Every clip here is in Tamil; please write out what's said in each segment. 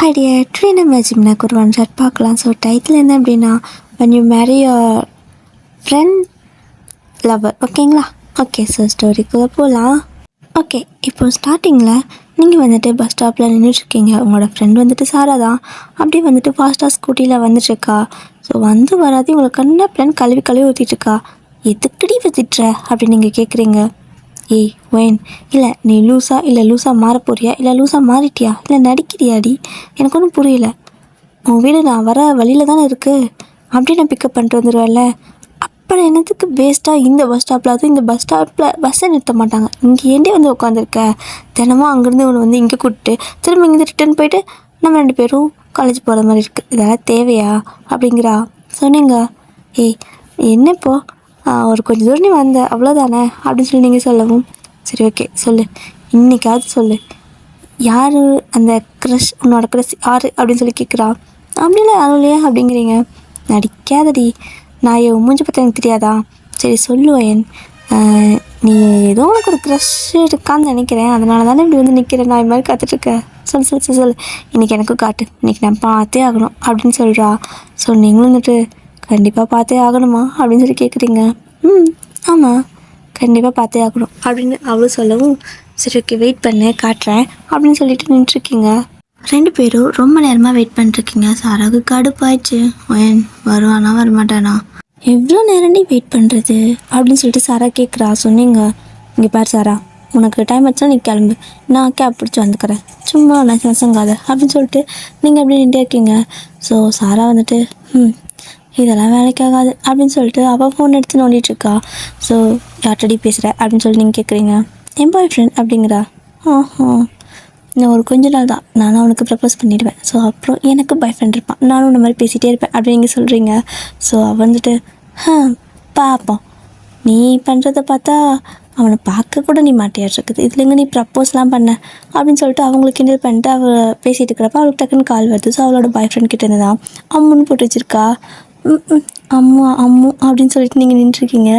Hi dear, today நம்ம ஜிம்னாக்கு ஒரு ஒன் ஷாட் பார்க்கலாம். ஸோ டைட்டில் என்ன அப்படின்னா when you marry your friend lover, ஓகேங்களா? ஓகே, ஸோ ஸ்டோரிக்குள்ளே போகலாம். ஓகே, இப்போ ஸ்டார்டிங்கில் நீங்கள் வந்துட்டு பஸ் ஸ்டாப்பில் நின்றுட்டுருக்கீங்க. உங்களோட ஃப்ரெண்ட் வந்துட்டு சாரா தான். அப்படியே வந்துட்டு ஃபாஸ்ட்டாக ஸ்கூட்டியில் வந்துட்டுருக்கா. ஸோ வராது உங்களுக்கு கண்ணா பிளான் கழுவி ஊற்றிட்டுருக்கா. எதுக்கடி வச்சிட்ற அப்படின்னு நீங்கள் கேட்குறீங்க. ஏய் ஒயின், இல்லை நீ லூஸாக மாற போறியா, இல்லை லூஸாக மாறிட்டியா, இல்லை நடிக்கிறியாடி, எனக்கு ஒன்றும் புரியல. உன் வீடு நான் வர வழியில் தானே இருக்குது, அப்படி நான் பிக்கப் பண்ணிட்டு வந்துடுவேன்ல. அப்புறம் என்னத்துக்கு வேஸ்ட்டாக இந்த பஸ் ஸ்டாப்பில், அதுவும் இந்த பஸ் ஸ்டாப்பில் பஸ்ஸை நிறுத்த மாட்டாங்க, இங்கே ஏண்டே வந்து உட்காந்துருக்க. தினமும் அங்கேருந்து ஒன்று வந்து இங்கே கூப்பிட்டு திரும்ப இங்கே ரிட்டர்ன் போயிட்டு நம்ம 2 பேரும் காலேஜ் போகிற மாதிரி இருக்குது. இதெல்லாம் தேவையா அப்படிங்கிறா. சொன்னீங்க. ஏய் என்ன இப்போ ஒரு கொஞ்சம் தூரம் நீ வந்த அவ்வளோதானே அப்படின்னு சொல்லி நீங்கள் சொல்லவும், சரி ஓகே சொல்லு, இன்றைக்காவது சொல்லு, யார் அந்த க்ரஷ், உன்னோட க்ரஷ் யார் அப்படின்னு சொல்லி கேட்குறா. அப்படிலாம் யாரும் இல்லையா அப்படிங்கிறீங்க. நடிக்காதடி, நான் என் மூஞ்சி பற்றி எனக்கு தெரியாதா. சரி சொல்லுவேன், நீ ஏதோ உனக்கு ஒரு க்ரஷ் இருக்கான்னு நினைக்கிறேன், அதனால தானே இப்படி வந்து நிற்கிறேன், நான் இது மாதிரி காத்துட்ருக்கேன். சொல்லு இன்றைக்கி எனக்கும் காட்டு, இன்றைக்கி நான் பார்த்தே ஆகணும் அப்படின்னு சொல்கிறா. ஸோ நீங்களும் வந்துட்டு கண்டிப்பாக பார்த்தே ஆகணுமா அப்படின்னு சொல்லி கேட்குறீங்க. ஆமாம் கண்டிப்பாக பார்த்தே ஆகணும் அப்படின்னு அவளும் சொல்லவும், சரி ஓகே வெயிட் பண்ண காட்டுறேன் அப்படின்னு சொல்லிட்டு நின்றுருக்கீங்க. 2 பேரும் ரொம்ப நேரமாக வெயிட் பண்ணிருக்கீங்க. சாராவுக்கு கடுப்பாயிடுச்சு. வருவானா வரமாட்டானா, எவ்வளோ நேரம் நீ வெயிட் பண்ணுறது அப்படின்னு சொல்லிட்டு சாரா கேட்குறா. சொன்னீங்க, இங்கே பாரு சாரா, உனக்கு டைம் ஆச்சுன்னா நீ கிளம்பு, நான் கேப் பிடிச்சி வந்துக்கிறேன், சும்மா நசங்காத அப்படின்னு சொல்லிட்டு நீங்கள் அப்படி நின்று இருக்கீங்க. ஸோ சாரா வந்துட்டு இதெல்லாம் வேலைக்காகாது அப்படின்னு சொல்லிட்டு அவள் ஃபோன் எடுத்து நோண்டிகிட்ருக்கா. ஸோ யார்ட்டடி பேசுகிற அப்படின்னு சொல்லி நீங்கள் கேட்குறீங்க. என் பாய் ஃப்ரெண்ட் அப்படிங்கிறா. இன்னும் ஒரு கொஞ்ச நாள் தான் நானும் அவனுக்கு ப்ரப்போஸ் பண்ணிவிடுவேன். ஸோ அப்புறம் எனக்கு பாய் ஃப்ரெண்ட் இருப்பான், நானும் இந்த மாதிரி பேசிகிட்டே இருப்பேன் அப்படின்னு நீங்கள் சொல்கிறீங்க. ஸோ அவள் வந்துட்டு பார்ப்போம், நீ பண்ணுறத பார்த்தா அவனை பார்க்க கூட நீ மாட்டியாட்ருக்குது, இதுலேங்க நீ ப்ரப்போஸ்லாம் பண்ண அப்படின்னு சொல்லிட்டு அவங்களுக்கு கிண்டல் பண்ணிட்டு அவள் பேசிகிட்டு இருக்கிறப்ப அவளுக்கு டக்குன்னு கால் வருது. ஸோ அவளோட பாய் ஃப்ரெண்ட் கிட்டே இருந்து தான் அம்முன்னு போட்டு வச்சுருக்கா. அம்மு அப்படின்னு சொல்லிட்டு நீங்கள் நின்றுருக்கீங்க.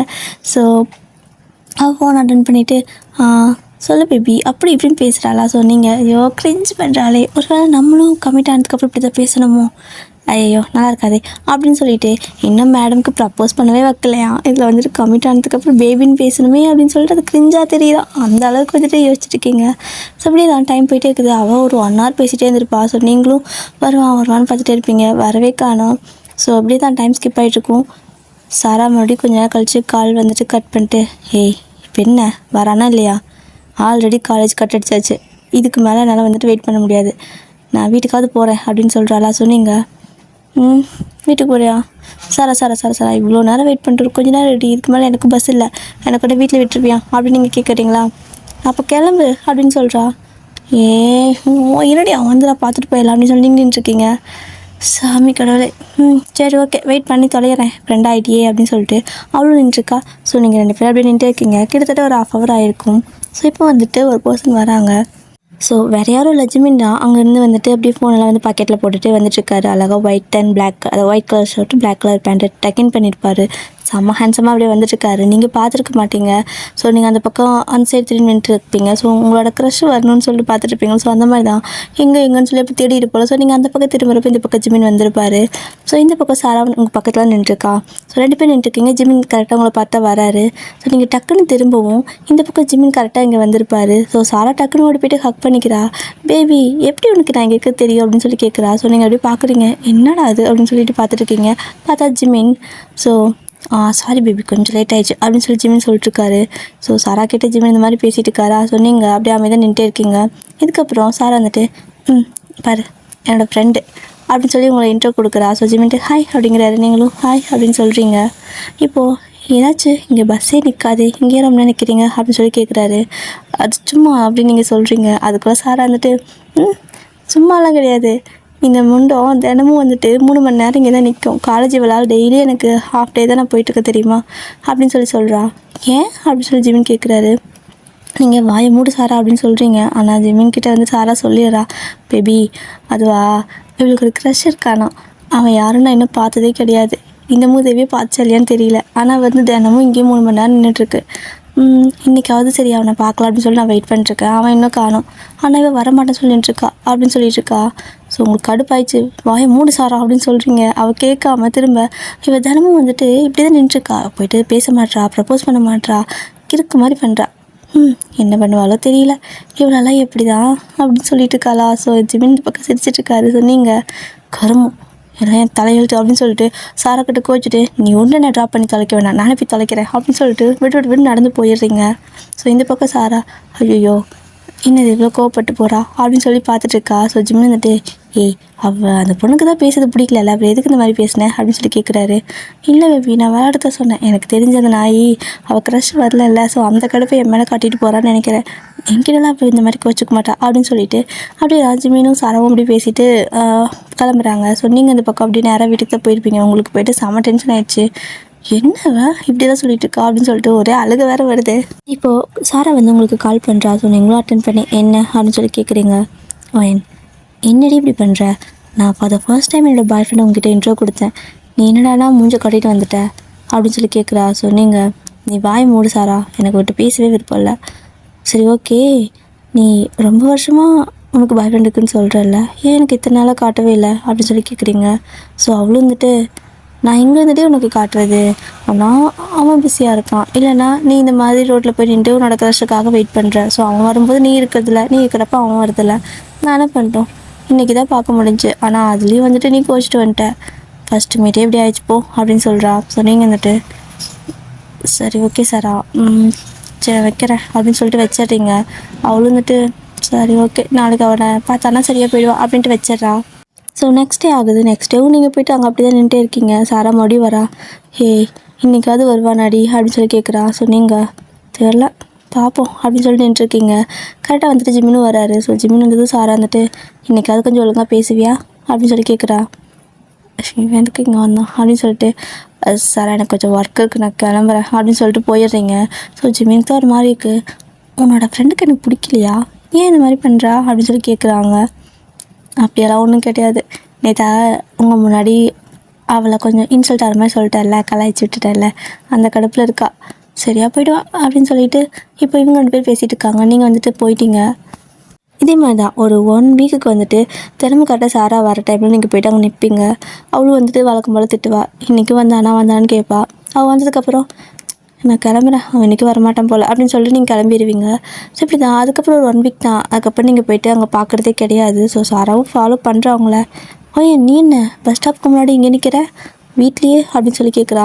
ஸோ அவள் ஃபோன் அட்டன் பண்ணிவிட்டு சொல்லு பேபி அப்படி இப்படின்னு பேசுகிறாளா. ஸோ நீங்கள் ஐயோ கிரிஞ்ச் பண்ணுறாளே, ஒரு வேளை நம்மளும் கமிட் ஆனதுக்கப்புறம் இப்படி தான் பேசணுமோ, ஐயோ நல்லா இருக்காதே அப்படின்னு சொல்லிட்டு இன்னும் மேடம்க்கு ப்ரப்போஸ் பண்ணவே வைக்கலையா, இதில் வந்துட்டு கமிட் ஆனதுக்கப்புறம் பேபின்னு பேசணுமே அப்படின்னு சொல்லிட்டு அது கிரிஞ்சாக தெரியுதா, அந்த அளவுக்கு வந்துட்டு யோசிச்சுட்ருக்கீங்க. ஸோ அப்படியே தான் டைம் போயிட்டே இருக்குது. அவள் ஒரு 1 hour பேசிகிட்டே இருந்திருப்பா. ஸோ நீங்களும் வருவான்னு பார்த்துட்டே இருப்பீங்க, வரவே காணோம். ஸோ அப்படியே தான் டைம் ஸ்கிப் ஆகிட்ருக்கும். சாரா மறுபடியும் கொஞ்ச நேரம் கழித்து கால் வந்துட்டு கட் பண்ணிட்டு, ஏய் இப்போ என்ன வரானா இல்லையா, ஆல்ரெடி காலேஜ் கட் அடிச்சாச்சு, இதுக்கு மேலே என்னால் வந்துட்டு வெயிட் பண்ண முடியாது, நான் வீட்டுக்காவது போகிறேன் அப்படின்னு சொல்கிறாளா. சொன்னீங்க. வீட்டுக்கு போறியா, சாரா இவ்வளோ நேரம் வெயிட் பண்ணிட்டு கொஞ்ச நேரம் ரெடி, இதுக்கு மேலே எனக்கு பஸ் இல்லை, எனக்கு கூட வீட்டில் விட்டுருவியா அப்படின்னு நீங்கள் கேட்குறீங்களா. அப்போ கிளம்பு அப்படின்னு சொல்கிறா. இருடி அவன் வந்து நான் பார்த்துட்டு போயிடலாம் அப்படின்னு சொல்லி நின்றுருக்கீங்க. சாமி கடவுளே, சரி ஓகே வெயிட் பண்ணி தொலைகிறேன், ஃப்ரெண்ட் ஆகிட்டியே அப்படின்னு சொல்லிட்டு அவளும் நின்றுருக்கா. ஸோ நீங்கள் 2 பேரும் அப்படியே நின்றுட்டு இருக்கீங்க. கிட்டத்தட்ட ஒரு 1/2 hour ஆகிருக்கும். ஸோ இப்போ வந்துட்டு ஒரு பர்சன் வராங்க. ஸோ வேறு யாரும் இல்லை, ஜிமின் தான். அங்கேருந்து வந்துட்டு அப்படியே ஃபோனெல்லாம் வந்து பாக்கெட்டில் போட்டுட்டு வந்துட்டுருக்காரு. அழகாக ஒயிட் அண்ட் பிளாக், அதை white colour shirt black colour pant tuck in பண்ணியிருப்பார். செம்ம ஹேண்ட்ஸமாக அப்படியே வந்துட்டுருக்காரு. நீங்கள் பார்த்துருக்க மாட்டீங்க. ஸோ நீங்கள் அந்த பக்கம் அந்த சைடு திரும்பி நின்றுட்டு இருப்பீங்க. ஸோ உங்களோட க்ரஷ் வரணும்னு சொல்லிட்டு பார்த்துட்ருப்பீங்க. ஸோ அந்த மாதிரி தான் எங்கேன்னு சொல்லி அப்படி தேடிட்டு போகல. ஸோ நீங்கள் அந்த பக்கம் திரும்புறப்போ இந்த பக்கம் ஜிமின் வந்திருப்பார். ஸோ இந்த பக்கம் சாரா உங்கள் பக்கத்தில் நின்றுருக்கா. ஸோ 2 பேர் நின்றுருக்கீங்க. ஜிமின் கரெக்டாக உங்களை பார்த்தா வராரு. ஸோ நீங்கள் டக்குன்னு திரும்பவும் இந்த பக்கம் ஜிமின் கரெக்டாக இங்கே வந்திருப்பார். ஸோ சாரா டக்குன்னு ஓடி போய்ட்டு ஹக் பண்ணிக்கிறா. பேபி எப்படி உனக்கு நான் இங்கே இருக்க தெரியும் அப்படின்னு சொல்லி கேட்குறா. ஸோ நீங்கள் அப்படியே பார்க்குறீங்க, என்னடா அது அப்படின்னு சொல்லிட்டு பார்த்துட்ருக்கீங்க. பார்த்தா ஜிமின். ஸோ சாரி பேபி கொஞ்சம் லேட் ஆகிடுச்சு அப்படின்னு சொல்லி ஜிமின் சொல்லிட்டுருக்காரு. ஸோ சாரா கிட்டே ஜிமின் இந்த மாதிரி பேசிகிட்டு இருக்காரா. ஸோ நீங்கள் அப்படியே அமைதியாக நின்றுட்டே இருக்கீங்க. இதுக்கப்புறம் சாரா வந்துட்டு பாரு என்னோடய ஃப்ரெண்டு அப்படின்னு சொல்லி உங்களை இன்ட்ரோ கொடுக்குறா. ஸோ ஜிமின்ட்டு ஹாய் அப்படிங்கிறாரு. நீங்களும் ஹாய் அப்படின்னு சொல்கிறீங்க. இப்போது ஏதாச்சும் இங்கே பஸ்ஸே நிற்காது, இங்கே ரொம்ப நேரம் நிற்கிறீங்க அப்படின்னு சொல்லி கேட்குறாரு. அது சும்மா அப்படின்னு நீங்கள் சொல்கிறீங்க. அதுக்குள்ளே சாரா வந்துட்டு சும்மாலாம் கிடையாது, இந்த முண்டம் தினமும் வந்துட்டு 3 மணி நேரம் இங்கே தான் நிற்கும், காலேஜ் விளாட டெய்லி எனக்கு ஹாஃப் டே தான் நான் போயிட்டுருக்க தெரியுமா அப்படின்னு சொல்கிறா. ஏன் அப்படின்னு சொல்லி ஜிமின் கேட்குறாரு. நீங்கள் வாயை மூடு சாரா அப்படின்னு சொல்கிறீங்க. ஆனால் ஜிமின் கிட்டே வந்து சாரா சொல்லிடுறா. பேபி அதுவா இவளுக்கு ஒரு க்ரஷ் இருக்கானா, அவன் யாரும் நான் இன்னும் பார்த்ததே கிடையாது, இந்த மூதேவியே பார்த்துச்சா இல்லையான்னு தெரியல, ஆனால் வந்து தினமும் இங்கேயும் 3 மணி நேரம் நின்றுட்டுருக்கு, இன்றைக்காவது சரி அவனை பார்க்கலாம் அப்படின்னு சொல்லி நான் வெயிட் பண்ணிட்டுருக்கேன். அவன் இன்னும் காணோம். ஆனால் இவன் வரமாட்டேன்னு சொல்லிட்டுருக்கா அப்படின்னு சொல்லிட்டுருக்கா. ஸோ உங்களுக்கு கடுப்பாயிடுச்சு. வாயை மூடு சாரா அப்படின்னு சொல்கிறீங்க. அவள் கேட்காம திரும்ப இவள் தினமும் வந்துட்டு இப்படி தான் நின்றுருக்கா. போயிட்டு பேச மாட்றா, ப்ரப்போஸ் பண்ண மாட்றா, கிறுக்கு மாதிரி பண்ணுறா. என்ன பண்ணுவாளோ தெரியல, இவளெல்லாம் எப்படி தான் அப்படின்னு சொல்லிட்டு இருக்காளா. ஸோ ஜிமின் இந்த பக்கம் சிரிச்சிட்ருக்காரு. சொன்னீங்க கருமம் எல்லாம் என் தலையெழுத்து அப்படின்னு சொல்லிட்டு சாராக்கிட்ட கோச்சிட்டு, நீ ஒன்று நான் ட்ராப் பண்ணி தொலைக்க வேணாம், நானே போய் தொலைக்கிறேன் அப்படின்னு சொல்லிட்டு விட்டு நடந்து போயிடுறீங்க. ஸோ இந்த பக்கம் சாரா ஐயோ என்னது இவ்வளோ கோவப்பட்டு போகிறா அப்படின்னு சொல்லி பார்த்துட்ருக்கா. ஸோ ஜிம்னு வந்துட்டு ஏய் அவள் அந்த பொண்ணுக்கு தான் பேசுறது பிடிக்கல, அப்புறம் எதுக்கு இந்த மாதிரி பேசினேன் அப்படின்னு சொல்லி கேட்குறாரு. இல்லை பேபி நான் விளையாடுறத சொன்னேன், எனக்கு தெரிஞ்ச அந்த நாய் அவள் க்ரஷ் வரல. ஸோ அந்த கடுப்பை என் மேலே காட்டிட்டு போகிறான்னு நினைக்கிறேன், என்கிட்டலாம் அப்போ இந்த மாதிரி கோச்சிக்க மாட்டா அப்படின்னு சொல்லிட்டு அப்படியே ராஜ்மீனும் சாராவும் அப்படி பேசிட்டு கிளம்புறாங்க. ஸோ நீங்கள் அந்த பக்கம் அப்படி நேராக வீட்டுக்கு தான் போயிருப்பீங்க. உங்களுக்கு போய்ட்டு செம்ம டென்ஷன் ஆயிடுச்சு. என்னவா இப்படிதான் சொல்லிட்டு இருக்கா அப்படின்னு சொல்லிட்டு ஒரே அழுக வேற வருது. இப்போது சாரா வந்து உங்களுக்கு கால் பண்ணுறா. ஸோ நீங்களும் அட்டன் பண்ணி என்ன அப்படின்னு சொல்லி கேட்குறீங்க. என்னடி இப்படி பண்ணுற, நான் ஃபார் த ஃபர்ஸ்ட் டைம் என்னோடய பாய் ஃப்ரெண்ட் உங்ககிட்ட இன்ட்ரோ கொடுத்தேன், நீ என்னடானா மூஞ்ச கட்டிட்டு வந்துட்ட அப்படின்னு சொல்லி கேட்குறா. ஸோ நீங்கள் நீ வாய் மூடு சாரா, எனக்கு விட்டு பேசவே விருப்பம் இல்லை. சரி ஓகே, நீ ரொம்ப வருஷமாக உனக்கு பாய் ஃப்ரெண்ட் இருக்குன்னு சொல்கிறல்ல, ஏன் எனக்கு இத்தனை நாளாக காட்டவே இல்லை அப்படின்னு சொல்லி கேட்குறீங்க. ஸோ அவளும் வந்துட்டு நான் இங்கே இருந்துகிட்டே உனக்கு காட்டுறது, ஆனால் அவன் பிஸியாக இருக்கான், இல்லைனா நீ இந்த மாதிரி ரோட்டில் போய் நின்று உன்னோட க்ரஷுக்காக வெயிட் பண்ணுற. ஸோ அவன் வரும்போது நீ இருக்கிறதில்ல, நீ இருக்கிறப்ப அவன் வரதில்ல, நான் என்ன பண்ணிட்டோம், இன்றைக்கி தான் பார்க்க முடிஞ்சு, ஆனால் அதுலேயும் வந்துட்டு நீ கோச்சிட்டு வந்துட்ட, ஃபஸ்ட்டு மீட்டே எப்படி ஆயிடுச்சு போ அப்படின்னு சொல்கிறா. ஸோ நீங்கள் வந்துட்டு சரி ஓகே சாரா, சரி வைக்கிறேன் அப்படின்னு சொல்லிட்டு வச்சிட்றீங்க. அவளும் வந்துட்டு சரி ஓகே நாளைக்கு அவனை பார்த்தானா சரியாக போயிடுவா அப்படின்ட்டு வச்சிட்றா. ஸோ நெக்ஸ்ட் டே ஆகுது. நெக்ஸ்ட் டேவும் நீங்கள் போய்ட்டு அங்கே அப்படி தான் நின்றுட்டே இருக்கீங்க. சாரா மறுபடியும் வரா. ஹே இன்றைக்காவது வருவானாடி அப்படின்னு சொல்லி கேட்குறா. ஸோ நீங்கள் தெரில பார்ப்போம் அப்படின்னு சொல்லிட்டு நின்றுருக்கீங்க. கரெக்டாக வந்துட்டு ஜிம்மினும் வராரு. ஸோ ஜிம்மின் வந்தது சாரா வந்துட்டு இன்றைக்காவது கொஞ்சம் ஒழுங்காக பேசுவியா அப்படின்னு சொல்லி கேட்குறா. எதுக்கு இங்கே வந்தான் அப்படின்னு சொல்லிட்டு சார் எனக்கு கொஞ்சம் ஒர்க் இருக்குது நான் கிளம்புறேன் அப்படின்னு சொல்லிட்டு போயிடுறீங்க. ஸோ ஜிம்மினுக்கு தான் ஒரு மாதிரி இருக்குது. உன்னோட ஃப்ரெண்டுக்கு எனக்கு பிடிக்கலையா, ஏன் இந்த மாதிரி பண்ணுறா அப்படின்னு சொல்லி கேட்குறாங்க. அப்படியெல்லாம் ஒன்றும் கிடையாது, நேற்றா உங்கள் முன்னாடி அவளை கொஞ்சம் இன்சல்ட் ஆகிற மாதிரி சொல்லிட்டேன்ல, கலாய்ச்சி விட்டுட்டேன்ல, அந்த கடுப்பில் இருக்கா, சரியாக போய்டுவா அப்படின்னு சொல்லிட்டு இப்போ இவங்க 2 பேர் பேசிகிட்டு இருக்காங்க. நீங்கள் வந்துட்டு போயிட்டீங்க. இதே மாதிரி தான் ஒரு 1 வீக்குக்கு வந்துட்டு தினமும் கரெக்டாக சாரா வர டைமில் நீங்கள் போய்ட்டு அங்கே நிற்பீங்க. அவளும் வந்துட்டு வழக்கம் போல் திட்டுவா. இன்றைக்கி வந்தான்னு கேட்பா. அவள் வந்ததுக்கப்புறம் நான் கிளம்புறேன், அவன் இன்றைக்கி வரமாட்டான் போல் அப்படின்னு சொல்லிட்டு நீங்கள் கிளம்பிடுவீங்க. ஸோ இப்படி தான் அதுக்கப்புறம் ஒரு 1 வீக் தான். அதுக்கப்புறம் நீங்கள் போய்ட்டு அங்கே பார்க்குறதே கிடையாது. ஸோ சாராவும் ஃபாலோ பண்ணுறவங்கள நீ என்ன பஸ் ஸ்டாப்புக்கு முன்னாடி இங்கே நிற்கிற வீட்லேயே அப்படின்னு சொல்லி கேட்குறா.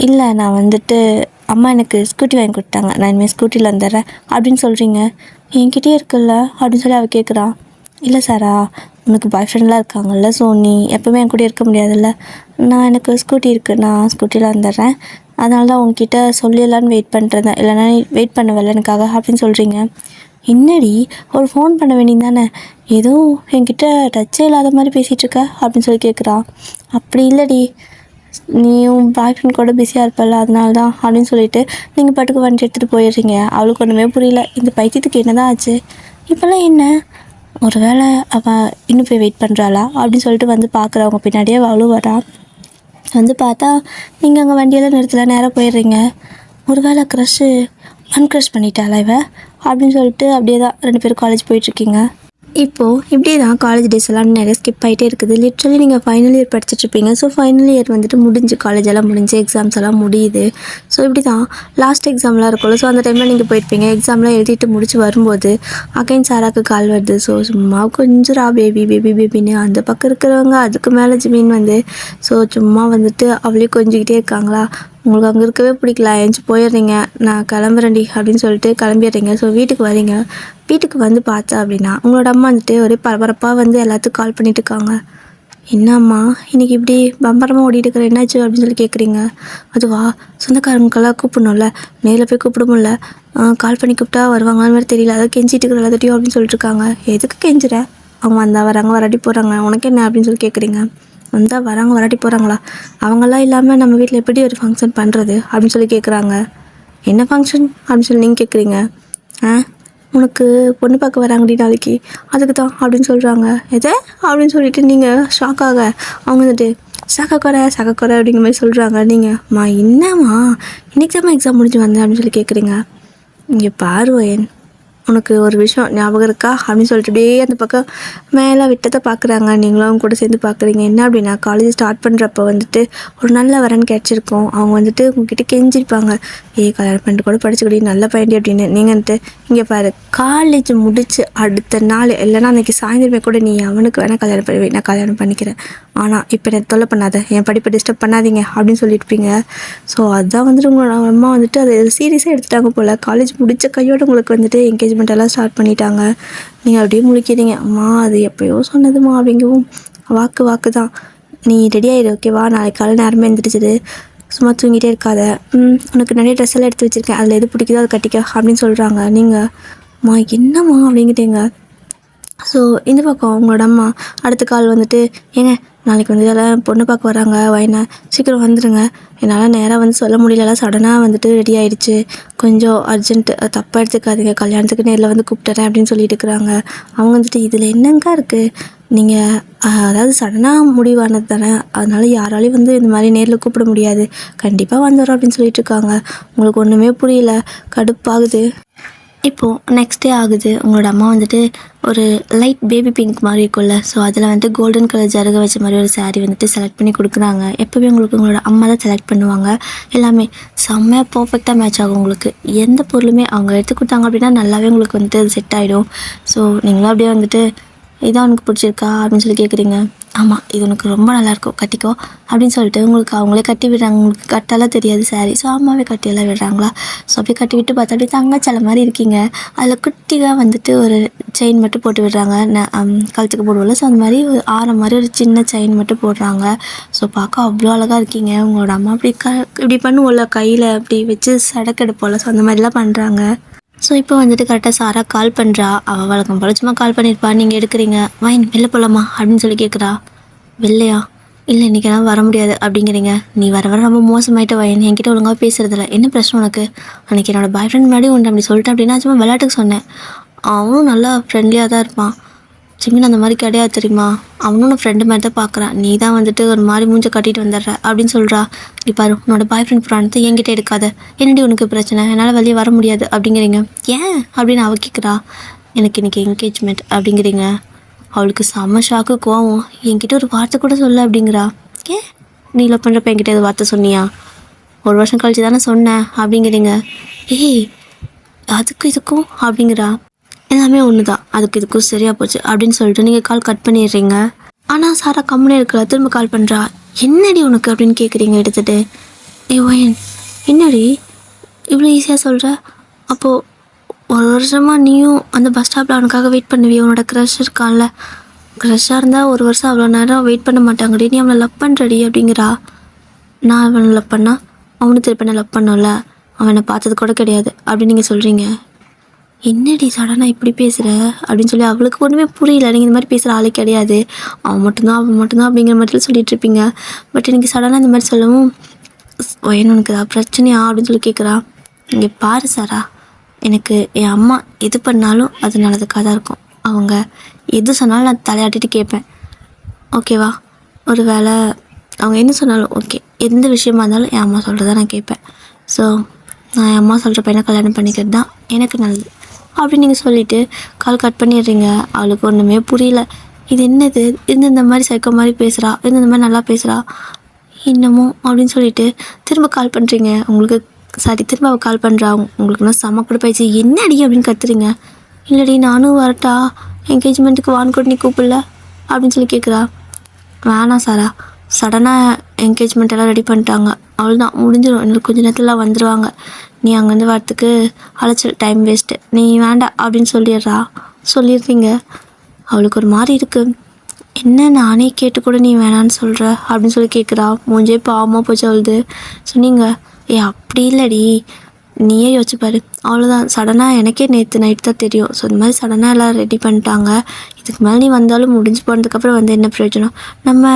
இல்லை நான் வந்துட்டு அம்மா எனக்கு ஸ்கூட்டி வாங்கி கொடுத்தாங்க, நான் இனிமேல் ஸ்கூட்டியில் வந்துடுறேன் அப்படின்னு சொல்கிறீங்க. என்கிட்டே இருக்குல்ல அப்படின்னு சொல்லி அவள் கேட்குறா. இல்லை சாரா உனக்கு பாய் ஃப்ரெண்ட்லாம் இருக்காங்கல்ல, ஸோ நீ எப்போவுமே என் கூட இருக்க முடியாதுல்ல, நான் எனக்கு ஸ்கூட்டி இருக்குது, நான் ஸ்கூட்டியில் வந்துடுறேன், அதனால தான் உங்ககிட்ட சொல்லிடலான்னு வெயிட் பண்ணுறேன், இல்லைனா வெயிட் பண்ணவில்லை எனக்காக அப்படின்னு சொல்கிறீங்க. என்னடி ஒரு ஃபோன் பண்ண வேண்டியது தானே, ஏதோ என்கிட்ட டச்சே இல்லாத மாதிரி பேசிகிட்ருக்க அப்படின்னு சொல்லி கேட்குறா. அப்படி இல்லைடி, நீயும் பாய் ஃப்ரெண்ட் கூட பிஸியாக இருப்பல அதனால தான் அப்படின்னு சொல்லிட்டு நீங்கள் பாட்டுக்கு வண்டி எடுத்துகிட்டு போயிடுறீங்க. அவளுக்கு ஒன்றுமே புரியல, இந்த பைத்தியத்துக்கு என்ன தான் ஆச்சு இப்போல்லாம், என்ன ஒரு வேளை அவள் இன்னும் போய் வெயிட் பண்ணுறாளா அப்படின்னு சொல்லிட்டு வந்து பார்க்குறவங்க பின்னாடியே அவளும் வரா. வந்து பார்த்தா நீங்கள் அங்கே வண்டியெல்லாம் நிறுத்தல, நேராக போயிடுறீங்க. ஒரு வேளை க்ரஷ்ஷு அன்க்ரஷ் பண்ணிட்டாளா இவ அப்படின்னு சொல்லிட்டு அப்படியே தான் 2 பேரும் காலேஜ் போயிட்டுருக்கீங்க. இப்போது இப்படி தான் காலேஜ் டேஸ் எல்லாம் நிறைய ஸ்கிப் ஆகிட்டே இருக்குது. லிட்ரலி நீங்கள் ஃபைனல் இயர் படிச்சுட்ருப்பீங்க. ஸோ ஃபைனல் இயர் வந்துட்டு முடிஞ்சு, காலேஜ் எல்லாம் முடிஞ்சு, எக்ஸாம்ஸ் எல்லாம் முடியுது. ஸோ இப்படி தான் லாஸ்ட் எக்ஸாம்லாம் இருக்கும்ல, ஸோ அந்த டைமில் நீங்கள் போயிருப்பீங்க. எக்ஸாம்லாம் எழுதிட்டு முடிச்சு வரும்போது அகைன் சாராக்கு கால் வருது. ஸோ சும்மா கொஞ்சம் பேபின்னு அந்த பக்கம் இருக்கிறவங்க, அதுக்கு மேலே ஜிமீன் வந்து ஸோ சும்மா வந்துட்டு அவளே கொஞ்சிக்கிட்டே இருக்காங்களா. உங்களுக்கு அங்கே இருக்கவே பிடிக்கல, எழுந்து போயிடுறீங்க. நான் கிளம்புறேன்டி அப்படின்னு சொல்லிட்டு கிளம்பிடுறீங்க. ஸோ வீட்டுக்கு வரீங்க. வீட்டுக்கு வந்து பார்த்தா அப்படின்னா உங்களோட அம்மா வந்துட்டு ஒரே பரபரப்பாக வந்து எல்லாத்துக்கும் கால் பண்ணிட்டு இருக்காங்க. என்னம்மா இன்றைக்கி இப்படி பம்பரமாக ஓடிட்டு இருக்கிற, என்னாச்சு அப்படின்னு சொல்லி கேட்குறீங்க. அதுவா, சொந்தக்காரங்களுக்கெல்லாம் கூப்பிடணும்ல, நேரில் போய் கூப்பிட முடியல, கால் பண்ணி கூப்பிட்டா வருவாங்கன்னு மாதிரி தெரியல, அதை கெஞ்சிட்டு இருக்கிற எல்லாத்தையும் அப்படின்னு சொல்லிட்டு இருக்காங்க. எதுக்கு கெஞ்சுற, அவங்க வந்தால் வராங்க, வராட்டி போகிறாங்க, உனக்கு என்ன அப்படின்னு சொல்லி கேட்குறீங்க. வந்தால் வராங்க, வராட்டி போகிறாங்களா, அவங்களாம் இல்லாமல் நம்ம வீட்டில் எப்படி ஒரு ஃபங்க்ஷன் பண்ணுறது அப்படின்னு சொல்லி கேட்குறாங்க. என்ன ஃபங்க்ஷன் அப்படின்னு சொல்லி நீங்கள் கேட்குறீங்க. உனக்கு பொண்ணு பார்க்க வராங்கடி நாளைக்கு, அதுக்கு தான் அப்படின்னு சொல்கிறாங்க. எதை அப்படின்னு சொல்லிட்டு நீங்கள் ஷாக்காக அவங்க வந்துட்டு சக்கக்குறை அப்படிங்கிற மாதிரி சொல்கிறாங்க. நீங்கள் என்னம்மா இன்னைக்கு தான் எக்ஸாம் முடிஞ்சு வந்தேன் அப்படின்னு சொல்லி கேட்குறீங்க. இங்கே பாரு வயன், உனக்கு ஒரு விஷயம் ஞாபகம் இருக்கா அப்படின்னு சொல்லிட்டு அப்படியே அந்த பக்கம் மேலே விட்டத்தை பார்க்குறாங்க. நீங்களும் அவங்க கூட சேர்ந்து பார்க்குறீங்க. என்ன அப்படின்னா, காலேஜ் ஸ்டார்ட் பண்ணுறப்ப வந்துட்டு ஒரு நல்ல வரன் கிடச்சிருக்கோம். அவங்க வந்துட்டு உங்ககிட்ட கெஞ்சிருப்பாங்க, கல்யாணம் பண்ணிட்டு கூட படிச்சுக்கிட்டே நல்ல பையன்டி அப்படின்னு. நீங்கள் வந்துட்டு இங்கே பாரு, காலேஜ் முடிச்சு அடுத்த நாள் இல்லைன்னா அன்றைக்கி சாயந்தரமே கூட நீ அவனுக்கு வேணால் கல்யாணம் பண்ணி நான் கல்யாணம் பண்ணிக்கிறேன், ஆனால் இப்போ எனக்கு தொல்லை பண்ணாத, என் படிப்பை டிஸ்டர்ப் பண்ணாதீங்க அப்படின்னு சொல்லியிருப்பீங்க. ஸோ அதுதான் வந்துட்டு உங்களோட அம்மா வந்துட்டு அதை சீரியஸாக எடுத்துட்டாங்க போல். காலேஜ் முடித்த கையோடு உங்களுக்கு வந்துட்டு என்கேஜ்மெண்ட் எல்லாம் ஸ்டார்ட் பண்ணிட்டாங்க. நீங்கள் அப்படியே முழிக்கிறீங்க. அம்மா அது எப்போயோ சொன்னதுமா அப்படிங்கவும், வாக்கு தான், நீ ரெடி ஆயிடு ஓகேவா, நாளைக்கு காலை நேரமே எழுந்திரிச்சிடு, சும்மா தூங்கிட்டே இருக்காத, உனக்கு நிறைய ட்ரெஸ் எல்லாம் எடுத்து வச்சுருக்கேன், அதில் எது பிடிக்குதோ அதை கட்டிக்க அப்படின்னு சொல்கிறாங்க. நீங்கள் அம்மா என்னம்மா அப்படிங்கிட்டீங்க. ஸோ இந்த பக்கம் அவங்களோட அம்மா அடுத்த கால் வந்துட்டு, ஏங்க நாளைக்கு வந்து எல்லாம் பொண்ணு பார்க்க வராங்க, வைனா சீக்கிரம் வந்துடுங்க, என்னால் நேராக வந்து சொல்ல முடியல, சடனாக வந்துட்டு ரெடி ஆகிடுச்சு, கொஞ்சம் அர்ஜென்ட்டு, தப்பாக எடுத்துக்காதீங்க, கல்யாணத்துக்கு நேரில் வந்து கூப்பிட்டுறேன் அப்படின்னு சொல்லிட்டு இருக்கிறாங்க. அவங்க வந்துட்டு இதில் என்னங்க இருக்குது, நீங்கள் அதாவது சடனாக முடிவானது தானே, அதனால் யாராலையும் வந்து இந்த மாதிரி நேரில் கூப்பிட முடியாது, கண்டிப்பாக வந்துடுறோம் அப்படின்னு சொல்லிட்டு இருக்காங்க. உங்களுக்கு ஒன்றுமே புரியல, கடுப்பாகுது. இப்போது நெக்ஸ்ட் டே ஆகுது. உங்களோட அம்மா வந்துட்டு ஒரு லைட் பேபி பிங்க் மாதிரி இருக்கும்ல, ஸோ அதில் வந்துட்டு கோல்டன் கலர் ஜருக வச்ச மாதிரி ஒரு சாரீ வந்துட்டு செலக்ட் பண்ணி கொடுக்குறாங்க. எப்போவே உங்களுக்கு உங்களோட அம்மா தான் செலக்ட் பண்ணுவாங்க. எல்லாமே செம்மையாக பர்ஃபெக்டாக மேட்ச் ஆகும். உங்களுக்கு எந்த பொருளுமே அவங்க எடுத்து கொடுத்தாங்க அப்படின்னா நல்லாவே உங்களுக்கு வந்துட்டு அது செட் ஆகிடும். ஸோ நீங்களும் அப்படியே வந்துட்டு, இதான் உனக்கு பிடிச்சிருக்கா அப்படின்னு சொல்லி கேட்குறீங்க. ஆமாம், இது உனக்கு ரொம்ப நல்லாயிருக்கும், கட்டிக்கோ அப்படின்னு சொல்லிட்டு உங்களுக்கு அவங்களே கட்டி விடுறாங்க. உங்களுக்கு கட்டெல்லாம் தெரியாது சாரீ, ஸோ அம்மாவே கட்டியெல்லாம் விடுறாங்களா. ஸோ அப்படியே கட்டி விட்டு பார்த்தா அப்படியே தங்கச்சலை மாதிரி இருக்கீங்க. அதில் குட்டியாக வந்துட்டு ஒரு செயின் மட்டும் போட்டு விடுறாங்க, கழுத்துக்கு போடுவோம்ல, ஸோ அந்த மாதிரி ஒரு ஆரம் மாதிரி ஒரு சின்ன செயின் மட்டும் போடுறாங்க. ஸோ பார்க்க அவ்வளோ அழகாக இருக்கீங்க. உங்களோட அம்மா அப்படி இப்படி பண்ணுவோம்ல, கையில் அப்படி வச்சு சடக்கெடுப்போம்ல, ஸோ அந்த மாதிரிலாம் பண்ணுறாங்க. ஸோ இப்போ வந்துட்டு கரெக்டாக சாரா கால் பண்ணுறா. அவள் வழக்கம் போல சும்மா கால் பண்ணியிருப்பா. நீங்கள் எடுக்கிறீங்க, வைன் வெளில போகலாமா அப்படின்னு சொல்லி கேட்குறா. வெளிலையா? இல்லை இன்றைக்கெல்லாம் வர முடியாது அப்படிங்கிறீங்க. நீ வர ரொம்ப மோசமாயிட்ட வைன், என்கிட்ட ஒழுங்காக பேசுகிறதில்ல, என்ன பிரச்சனை உனக்கு? அன்றைக்கி என்னோடய பாய் ஃப்ரெண்ட் முன்னாடி உண்டு அப்படி சொல்லிட்டேன் அப்படின்னா சும்மா விளையாட்டுக்கு சொன்னேன். அவனும் நல்லா ஃப்ரெண்ட்லியாக தான் இருப்பான். ஜிமின் அந்த மாதிரி கிடையாது தெரியுமா, அவனும் நான் ஃப்ரெண்டு மாதிரி தான் பார்க்குறான், நீ தான் வந்துட்டு ஒரு மாதிரி மூஞ்சை கட்டிட்டு வந்துடுற அப்படின்னு சொல்கிறா. நீ பாரு, உன்னோட பாய் ஃப்ரெண்ட் புராணத்தை என்கிட்ட எடுக்காத, என்னடி உனக்கு பிரச்சனை, என்னால் வெளியே வர முடியாது அப்படிங்கிறீங்க. ஏன் அப்படின்னு அவ கேட்குறா. எனக்கு இன்றைக்கி என்கேஜ்மெண்ட் அப்படிங்கிறீங்க. அவளுக்கு செம்ம ஷாக்கு, கோவம். என்கிட்ட ஒரு வார்த்தை கூட சொல்ல அப்படிங்கிறா. ஏன் நீ லவ் பண்ணுறப்ப என்கிட்ட ஒரு வார்த்தை சொன்னியா? ஒரு வருஷம் கழிச்சு தானே சொன்னேன் அப்படிங்கிறீங்க. அதுக்கும் இதுக்கும் அப்படிங்கிறா. எல்லாமே ஒன்று தான், அதுக்கு இதுக்கும் சரியாக போச்சு அப்படின்னு சொல்லிட்டு நீங்கள் கால் கட் பண்ணிடுறீங்க. ஆனால் சாரா கம்முனே இருக்கல, திரும்ப கால் பண்ணுறா. என்னடி உனக்கு அப்படின்னு கேட்குறீங்க எடுத்துகிட்டு. ஓயன் என்னடி இவ்வளோ ஈஸியாக சொல்கிற? அப்போது ஒரு வருஷமாக நீயும் அந்த பஸ் ஸ்டாப்பில் அவனுக்காக வெயிட் பண்ணுவிய, உன்னோட க்ரஷ் இருக்கான்ல, க்ரஷ்ஷாக இருந்தால் ஒரு வருஷம் அவ்வளோ நேரம் வெயிட் பண்ண மாட்டாங்கடி, நீ அவனை லவ் பண்ணுறடி அப்படிங்கிறா. நான் அவனை லவ் பண்ணால் அவனு திருப்பி நான் லவ் பண்ணோம்ல, அவனை பார்த்தது கூட கிடையாது அப்படின்னு நீங்கள் சொல்கிறீங்க. என்னடி சடனாக இப்படி பேசுகிற அப்படின்னு சொல்லி அவளுக்கு ஒன்றுமே புரியல. நீங்கள் இந்த மாதிரி பேசுகிற ஆளே கிடையாது, அவன் மட்டும்தான் அப்படிங்கிற மாதிரி சொல்லிகிட்ருப்பீங்க. பட் எனக்கு சடனாக இந்த மாதிரி சொல்லவும், என்ன உனக்கு ஏதாவது பிரச்சனையா அப்படின்னு சொல்லி கேட்குறா. இங்கே பாரு சாரா, எனக்கு என் அம்மா எது பண்ணாலும் அது நல்லதுக்காக தான் இருக்கும். அவங்க எது சொன்னாலும் நான் தலையாட்டிட்டு கேட்பேன், ஓகேவா? ஒரு வேளை அவங்க என்ன சொன்னாலும் ஓகே, எந்த விஷயமா இருந்தாலும் என் அம்மா சொல்கிறத நான் கேட்பேன். ஸோ நான் என் அம்மா சொல்கிற பையனை கல்யாணம் பண்ணிக்கிறது தான் எனக்கு நல்லது அப்படின்னு நீங்கள் சொல்லிவிட்டு கால் கட் பண்ணிடுறீங்க. அவளுக்கு ஒன்றுமே புரியல. இது என்னது, இந்த மாதிரி சைக்கோ மாதிரி பேசுகிறா, இந்த மாதிரி நல்லா பேசுகிறா இன்னமும் அப்படின்னு சொல்லிட்டு திரும்ப கால் பண்ணுறீங்க. உங்களுக்கு திரும்ப அவள் கால் பண்ணுறா. உங்களுக்கு நான் செம்ம கூட போயிடுச்சு, என்ன அடி அப்படின்னு கத்துறீங்க. இல்லடி நானும் வரட்டா, என்கேஜ்மெண்ட்டுக்கு வான்கூட நீ கூப்பிடல அப்படின்னு சொல்லி கேட்குறா. வேணாம் சாரா, சடனாக என்கேஜ்மெண்ட் எல்லாம் ரெடி பண்ணிட்டாங்க, அவ்வளோதான் முடிஞ்சிடும், இன்னும் கொஞ்சம் நேரத்தில் வந்துடுவாங்க, நீ அங்கேருந்து வரத்துக்கு அழைச்சல் டைம் வேஸ்ட்டு, நீ வேண்டாம் அப்படின்னு சொல்லிடுறீங்க. அவளுக்கு ஒரு மாதிரி இருக்குது. என்ன நானே கேட்டு கூட நீ வேணான்னு சொல்கிற அப்படின்னு சொல்லி கேட்குறா. மூஞ்சே பாவமாக போச்சு அவளுது. சொன்னீங்க, அப்படி இல்லடி, நீயே யோசிச்சுப்பாரு, அவ்வளோதான், சடனாக எனக்கே நேற்று நைட்டு தான் தெரியும். ஸோ இந்த மாதிரி சடனாக எல்லாம் ரெடி பண்ணிட்டாங்க, இதுக்கு மேலே நீ வந்தாலும் முடிஞ்சு போனதுக்கப்புறம் வந்து என்ன பிரயோஜனம், நம்ம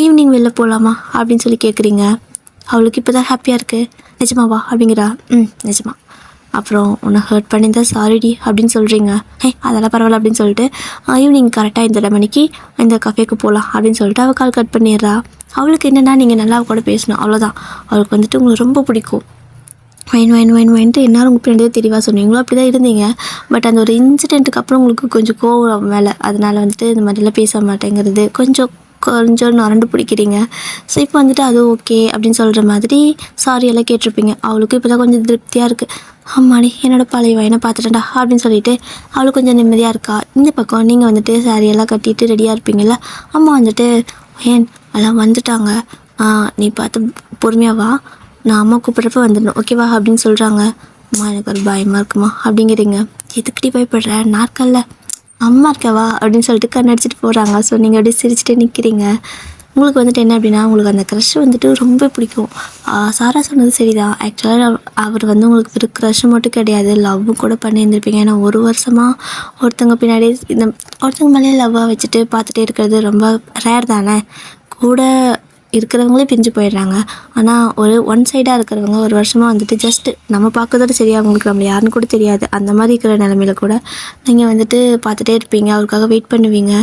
ஈவினிங் வெளில போகலாமா அப்படின்னு சொல்லி கேட்குறீங்க. அவளுக்கு இப்போ தான் ஹாப்பியாக இருக்குது. நிஜமாவா அப்படிங்கிறா. நிஜமா. அப்புறம் உன்னை ஹர்ட் பண்ணியிருந்தா சாரிடி அப்படின்னு சொல்கிறீங்க. அதெல்லாம் பரவாயில்ல அப்படின்னு சொல்லிட்டு ஈவினிங் கரெக்டாக இந்த மணிக்கு இந்த கஃபேக்கு போகலாம் அப்படின்னு சொல்லிட்டு அவள் கால் கட் பண்ணிடுறா. அவளுக்கு என்னென்னா நீங்கள் நல்லா கூட பேசணும், அவ்வளோதான். அவளுக்கு வந்துட்டு உங்களுக்கு ரொம்ப பிடிக்கும். வைன்ட்டு என்னாலும் உங்கள் பின்னாடியே தெளிவாக சொன்னீங்களோ அப்படி தான் இருந்தீங்க. பட் அந்த ஒரு இன்சிடெண்ட்டுக்கு அப்புறம் உங்களுக்கு கொஞ்சம் கோவம் மேலே, அதனால் வந்துட்டு இந்த மாதிரிலாம் பேச மாட்டேங்கிறது கொஞ்சம் நரண்டு பிடிக்கிறீங்க. ஸோ இப்போ வந்துட்டு அது ஓகே அப்படின்னு சொல்கிற மாதிரி சாரி எல்லாம் கேட்டிருப்பீங்க. அவளுக்கு இப்போ தான் கொஞ்சம் திருப்தியாக இருக்குது. அம்மாடி என்னோடய பழைய வயனை பார்த்துட்டேன்டா அப்படின்னு சொல்லிட்டு அவளுக்கு கொஞ்சம் நிம்மதியாக இருக்கா. இந்த பக்கம் நீங்கள் வந்துட்டு சாரியெல்லாம் கட்டிட்டு ரெடியாக இருப்பீங்கள்ல, அம்மா வந்துட்டு ஏன் எல்லாம் வந்துட்டாங்க, நீ பார்த்து பொறுமையாக வா, நான் அம்மா கூப்பிட்றப்ப வந்துடணும் ஓகேவா அப்படின்னு சொல்கிறாங்க. அம்மா எனக்கு ஒரு பயமாக இருக்குமா அப்படிங்கிறீங்க. எதுக்கடி பயப்படுற, நாற்கல்ல அம்மா இருக்கவா அப்படின்னு சொல்லிட்டு கண்ணடிச்சிட்டு போகிறாங்க. ஸோ நீங்கள் அப்படியே சிரிச்சுட்டு நிற்கிறீங்க. உங்களுக்கு வந்துட்டு என்ன அப்படின்னா, உங்களுக்கு அந்த க்ரஷ் வந்துட்டு ரொம்ப பிடிக்கும். சாரா சொன்னது சரிதான். ஆக்சுவலாக அவர் வந்து உங்களுக்கு ஒரு க்ரஷ் மட்டும் கிடையாது, லவ்வும் கூட பண்ணியிருந்திருப்பீங்க. ஏன்னா ஒரு வருஷமாக ஒருத்தவங்க பின்னாடி இந்த ஒருத்தவங்க மேலே லவ்வாக வச்சுட்டு பார்த்துட்டே இருக்கிறது ரொம்ப ரேர் தானே. கூட இருக்கிறவங்களே பிரிஞ்சு போயிடுறாங்க. ஆனால் ஒரு ஒன் சைடாக இருக்கிறவங்க ஒரு வருஷமாக வந்துட்டு ஜஸ்ட்டு நம்ம பார்க்கறதோட சரியாக அவங்களுக்கு நம்மளை யாருன்னு கூட தெரியாது. அந்த மாதிரி இருக்கிற நிலமையில கூட நீங்கள் வந்துட்டு பார்த்துட்டே இருப்பீங்க, அவருக்காக வெயிட் பண்ணுவீங்க.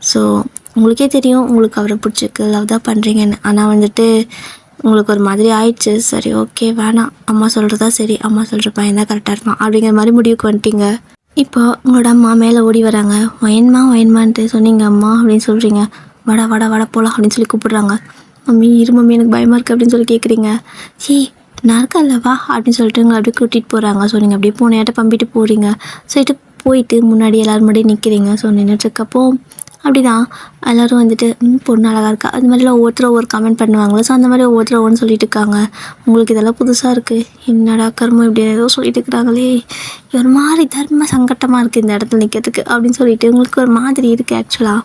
ஸோ உங்களுக்கே தெரியும் உங்களுக்கு அவரை பிடிச்சிருக்கு, லவ் தான் பண்ணுறீங்கன்னு. ஆனால் வந்துட்டு உங்களுக்கு ஒரு மாதிரி ஆயிடுச்சு. சரி ஓகே வேணாம், அம்மா சொல்கிறதா சரி, அம்மா சொல்கிற பையன் தான் கரெக்டாக இருப்பான் அப்படிங்கிற மாதிரி முடிவுக்கு வந்துட்டீங்க. இப்போ உங்களோட அம்மா மேலே ஓடி வராங்க. வயன்மான்ட்டு சொன்னீங்க அம்மா அப்படின்னு சொல்கிறீங்க. வடா போகலாம் அப்படின்னு சொல்லி கூப்பிட்றாங்க. மம்மி இரு மம்மி எனக்கு பயமாக இருக்குது அப்படின்னு சொல்லி கேட்குறீங்க. நான் இருக்கல்லவா அப்படின்னு சொல்லிட்டு உங்களை அப்படியே கூட்டிகிட்டு போகிறாங்க. ஸோ நீங்கள் அப்படியே போனையாட்ட பம்பிட்டு போகிறீங்க. ஸோ இது போயிட்டு முன்னாடி எல்லோரும் முன்னாடி நிற்கிறீங்க. ஸோ நின்றுட்டுருக்கப்போ அப்படி தான் எல்லோரும் வந்துட்டு பொண்ணு அழகாக இருக்கா அது மாதிரிலாம் ஒவ்வொருத்தரும் ஒவ்வொரு கமெண்ட் பண்ணுவாங்களே. ஸோ அந்த மாதிரி ஒவ்வொருத்தரும் ஒவ்வொன்று சொல்லிட்டு இருக்காங்க. உங்களுக்கு இதெல்லாம் புதுசாக இருக்குது, என்னடா கர்மம் இப்படி ஏதோ சொல்லிட்டு இருக்கிறாங்களே, ஒரு மாதிரி தர்ம சங்கட்டமாக இருக்குது இந்த இடத்துல நிற்கிறதுக்கு அப்படின்னு சொல்லிட்டு உங்களுக்கு ஒரு மாதிரி இருக்குது ஆக்சுவலாக.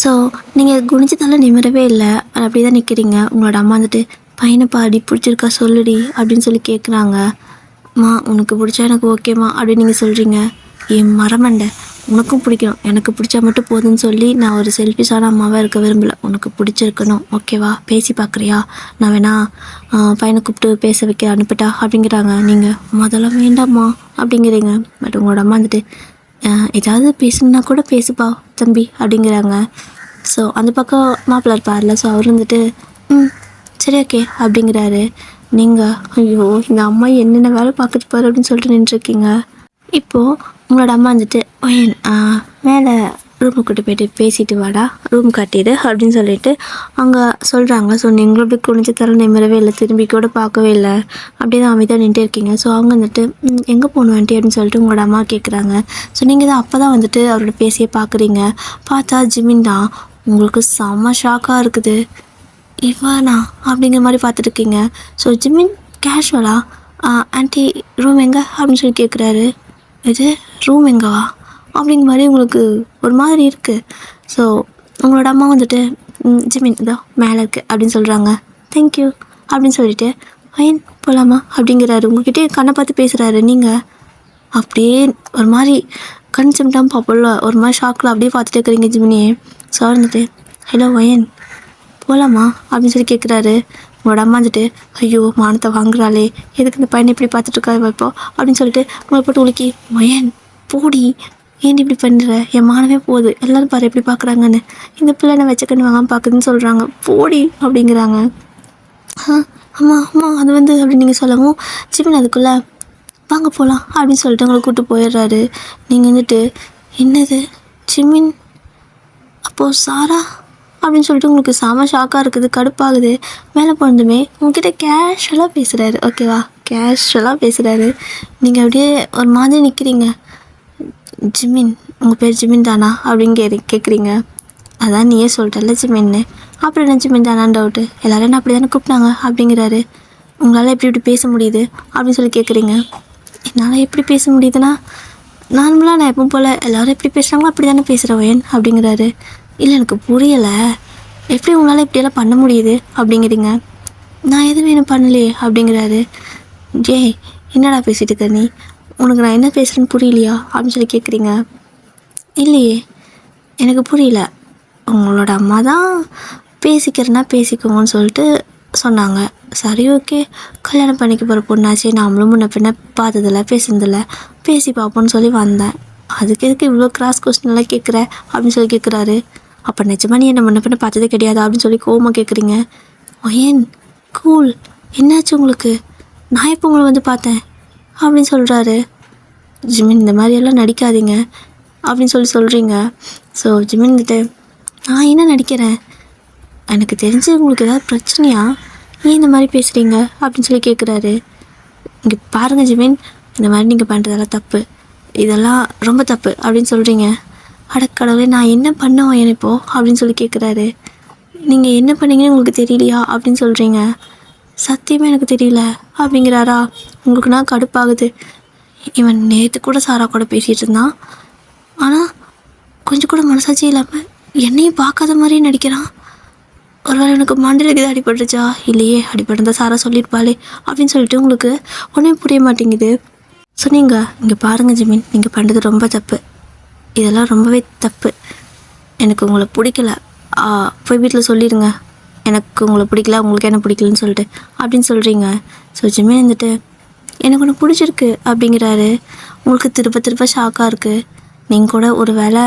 ஸோ நீங்கள் குனிஞ்சதால நிமிரவே இல்லை, அப்படி தான் நிற்கிறீங்க. உங்களோட அம்மா வந்துட்டு பையனை பாடி பிடிச்சிருக்கா சொல்லுடி அப்படின்னு சொல்லி கேட்குறாங்க. அம்மா உனக்கு பிடிச்சா எனக்கு ஓகேம்மா அப்படின்னு நீங்கள் சொல்கிறீங்க. என் மரமண்டை, உனக்கும் பிடிக்கணும், எனக்கு பிடிச்சா மட்டும் போதுன்னு சொல்லி நான் ஒரு செல்ஃபிஷான அம்மாவாக இருக்க விரும்பலை. உனக்கு பிடிச்சிருக்கணும் ஓகேவா, பேசி பார்க்குறியா, நான் வேணா பையனை கூப்பிட்டு பேச வைக்க அனுப்பிட்டா அப்படிங்கிறாங்க. நீங்கள் முதல்ல வேண்டாம்மா அப்படிங்கிறீங்க. பட் உங்களோட அம்மா வந்துட்டு ஏதாவது பேசணுன்னா கூட பேசுப்பா தம்பி அப்படிங்கிறாங்க. ஸோ அந்த பக்கம் மாப்பிள்ளை இருப்பார்ல, ஸோ அவர் வந்துட்டு சரி ஓகே அப்படிங்கிறாரு. நீங்கள் ஐயோ எங்கள் அம்மா என்னென்ன வேலை பார்த்துட்டு போகிற அப்படின்னு சொல்லிட்டு நின்றுருக்கீங்க. இப்போது உங்களோட அம்மா வந்துட்டு மேலே ரூமுக்கு கூட்டு போய்ட்டு பேசிட்டு வாடா, ரூம் காட்டிடு அப்படின்னு சொல்லிட்டு அங்கே சொல்கிறாங்க. ஸோ நீங்களும் அப்படி குனிஞ்சு தர நிமிரவே இல்லை, திரும்பி கூட பார்க்கவே இல்லை, அப்படியே தான் அமைதியாக நின்றுட்டு இருக்கீங்க. ஸோ அவங்க வந்துட்டு எங்கே போகணும் ஆண்டி அப்படின்னு சொல்லிட்டு உங்களோட அம்மா கேட்குறாங்க. ஸோ நீங்கள் தான் அப்போ தான் வந்துட்டு அவரோட பேசியே பார்க்குறீங்க. பார்த்தா ஜிமின் தான். உங்களுக்கு செம்ம ஷாக்காக இருக்குது. இவனா அப்படிங்கிற மாதிரி பார்த்துட்ருக்கீங்க. ஸோ ஜிமின் கேஷுவலாக ஆண்டி ரூம் எங்கே அப்படின்னு சொல்லி கேட்குறாரு. இது ரூம் எங்கேவா அப்படிங்கிற மாதிரி உங்களுக்கு ஒரு மாதிரி இருக்குது. ஸோ உங்களோட அம்மா வந்துட்டு ஜிமின் இதோ மேலே இருக்குது அப்படின்னு சொல்கிறாங்க. தேங்க்யூ அப்படின்னு சொல்லிட்டு ஃபைன் போகலாமா அப்படிங்கிறாரு. உங்கள்கிட்டே கண்ணை பார்த்து பேசுகிறாரு. நீங்கள் அப்படியே ஒரு மாதிரி கண் சிம்டம் பாப்போல்ல, ஒரு மாதிரி ஷாக்கில் அப்படியே பார்த்துட்டு இருக்கிறீங்க ஜிமினியே. ஸோ வந்துட்டு ஹலோ வயன் போகலாமா அப்படின்னு சொல்லி கேட்குறாரு. உங்களோட அம்மா வந்துட்டு ஐயோ மானத்தை வாங்குறாளே, எதுக்கு இந்த பையனை இப்படி பார்த்துட்ருக்கா வைப்போ அப்படின்னு சொல்லிட்டு உங்களை போட்டு உலுக்கி வயன் போடி ஏன் இப்படி பண்ணுற, என் மானவே போகுது, எல்லோரும் பாரு எப்படி பார்க்குறாங்கன்னு, இந்த பிள்ளை என்ன வச்சக்கண்ணு வாங்காமல் பார்க்குதுன்னு சொல்கிறாங்க, போடி அப்படிங்கிறாங்க. ஆமாம் அது வந்து அப்படின்னு நீங்கள் சொல்லவும் ஜிமின் அதுக்குள்ளே வாங்க போகலாம் அப்படின்னு சொல்லிட்டு உங்களை கூப்பிட்டு போயிடுறாரு. நீங்கள் வந்துட்டு என்னது ஜிமின் அப்போது சாரா அப்படின்னு சொல்லிட்டு உங்களுக்கு செம ஷாக்காக இருக்குது, கடுப்பாகுது. மேலே போனதுமே உங்ககிட்ட கேஷுவலாக பேசுகிறாரு. ஓகேவா, கேஷுவலாக பேசுகிறாரு. நீங்கள் அப்படியே ஒரு மாதிரி நிற்கிறீங்க. ஜிமின் உங்கள் பேர் ஜிமின் தானா அப்படின்னு கேட்குறீங்க. அதான் நீயே சொல்லிட்டல ஜிமின்னு, அப்புறம் என்ன ஜிமின் தானான்னு டவுட்டு, எல்லோரும் என்ன அப்படி தானே கூப்பிட்டாங்க அப்படிங்கிறாரு. உங்களால் எப்படி பேச முடியுது அப்படின்னு சொல்லி கேட்குறீங்க. என்னால் எப்படி பேச முடியுதுன்னா நார்மலாக நான் எப்பவும் போல் எல்லோரும் எப்படி பேசுகிறாங்களோ அப்படி தானே பேசுகிறவன் அப்படிங்கிறாரு. இல்லை எனக்கு புரியலை, எப்படி உங்களால் இப்படியெல்லாம் பண்ண முடியுது அப்படிங்கிறீங்க. நான் எதுவும் என்ன பண்ணலையே அப்படிங்கிறாரு. என்னடா பேசிகிட்டு இருக்க நீ, உனக்கு நான் என்ன பேசுகிறேன்னு புரியலையா அப்படின்னு சொல்லி கேட்குறீங்க. இல்லையே எனக்கு புரியல, உங்களோட அம்மா தான் பேசிக்கிறேன்னா பேசிக்கோங்கன்னு சொல்லிட்டு சொன்னாங்க. சரி ஓகே, கல்யாணம் பண்ணிக்க போகிற பொண்ணாச்சு, நாமளும் முன்ன பின்ன பார்த்ததில்ல பேசுனதில்ல, பேசி பார்ப்போன்னு சொல்லி வந்தேன். அதுக்கு எதுக்கு இவ்வளோ கிராஸ் கொஸ்டின்லாம் கேட்குற அப்படின்னு சொல்லி கேட்குறாரு. அப்போ நிஜமா நீ என்ன முன்ன பின்ன பார்த்ததே கிடையாது அப்படின்னு சொல்லி கோவமாக கேட்குறீங்க. ஏன் கூல், என்னாச்சு உங்களுக்கு, நான் எப்போ உங்களை வந்து பார்த்தேன் அப்படின்னு சொல்கிறாரு. ஜிமின் இந்த மாதிரியெல்லாம் நடிக்காதீங்க அப்படின்னு சொல்லி சொல்கிறீங்க. ஸோ ஜிமின் வந்துட்டு, நான் என்ன நடிக்கிறேன், எனக்கு தெரிஞ்சு உங்களுக்கு ஏதாவது பிரச்சனையா, ஏன் இந்த மாதிரி பேசுகிறீங்க அப்படின்னு சொல்லி கேட்குறாரு. இங்கே பாருங்கள் ஜிமின், இந்த மாதிரி நீங்கள் பண்ணுறதெல்லாம் தப்பு, இதெல்லாம் ரொம்ப தப்பு அப்படின்னு சொல்கிறீங்க. அடக்கடவுளே, நான் என்ன பண்ணோம் இப்போ அப்படின்னு சொல்லி கேட்குறாரு. நீங்கள் என்ன பண்ணீங்கன்னு உங்களுக்கு தெரியலையா அப்படின்னு சொல்கிறீங்க. சத்தியமாக எனக்கு தெரியல அப்படிங்கிறாரா. உங்களுக்கு நான் கடுப்பாகுது. இவன் நேற்று கூட சாரா கூட பேசிகிட்டு இருந்தான், ஆனால் கொஞ்சம் கூட மனசாட்சி இல்லாமல் என்னையும் பார்க்காத மாதிரியே நடிக்கிறான். ஒருவேளை எனக்கு மண்டையில் எதாவது அடிபட்டுருச்சா, இல்லையே அடிபட்டிருந்தா சாரா சொல்லியிருப்பாளே அப்படின்னு சொல்லிட்டு உங்களுக்கு ஒன்றுமே புரிய மாட்டேங்குது. சொன்னீங்க. இங்கே பாருங்கள் ஜிமின், நீங்கள் பண்ணுறது ரொம்ப தப்பு, இதெல்லாம் ரொம்பவே தப்பு. எனக்கு உங்களை பிடிக்கல, போய் வீட்டில் சொல்லிடுங்க, எனக்கு உங்களை பிடிக்கல, உங்களுக்கு என்ன பிடிக்கலன்னு சொல்லிட்டு அப்படின்னு சொல்கிறீங்க. ஸோ ஜிமின் வந்துட்டு, எனக்கு ஒன்று பிடிச்சிருக்கு அப்படிங்கிறாரு. உங்களுக்கு திருப்ப திருப்ப ஷாக்காக இருக்குது. நீங்கள் கூட ஒரு வேளை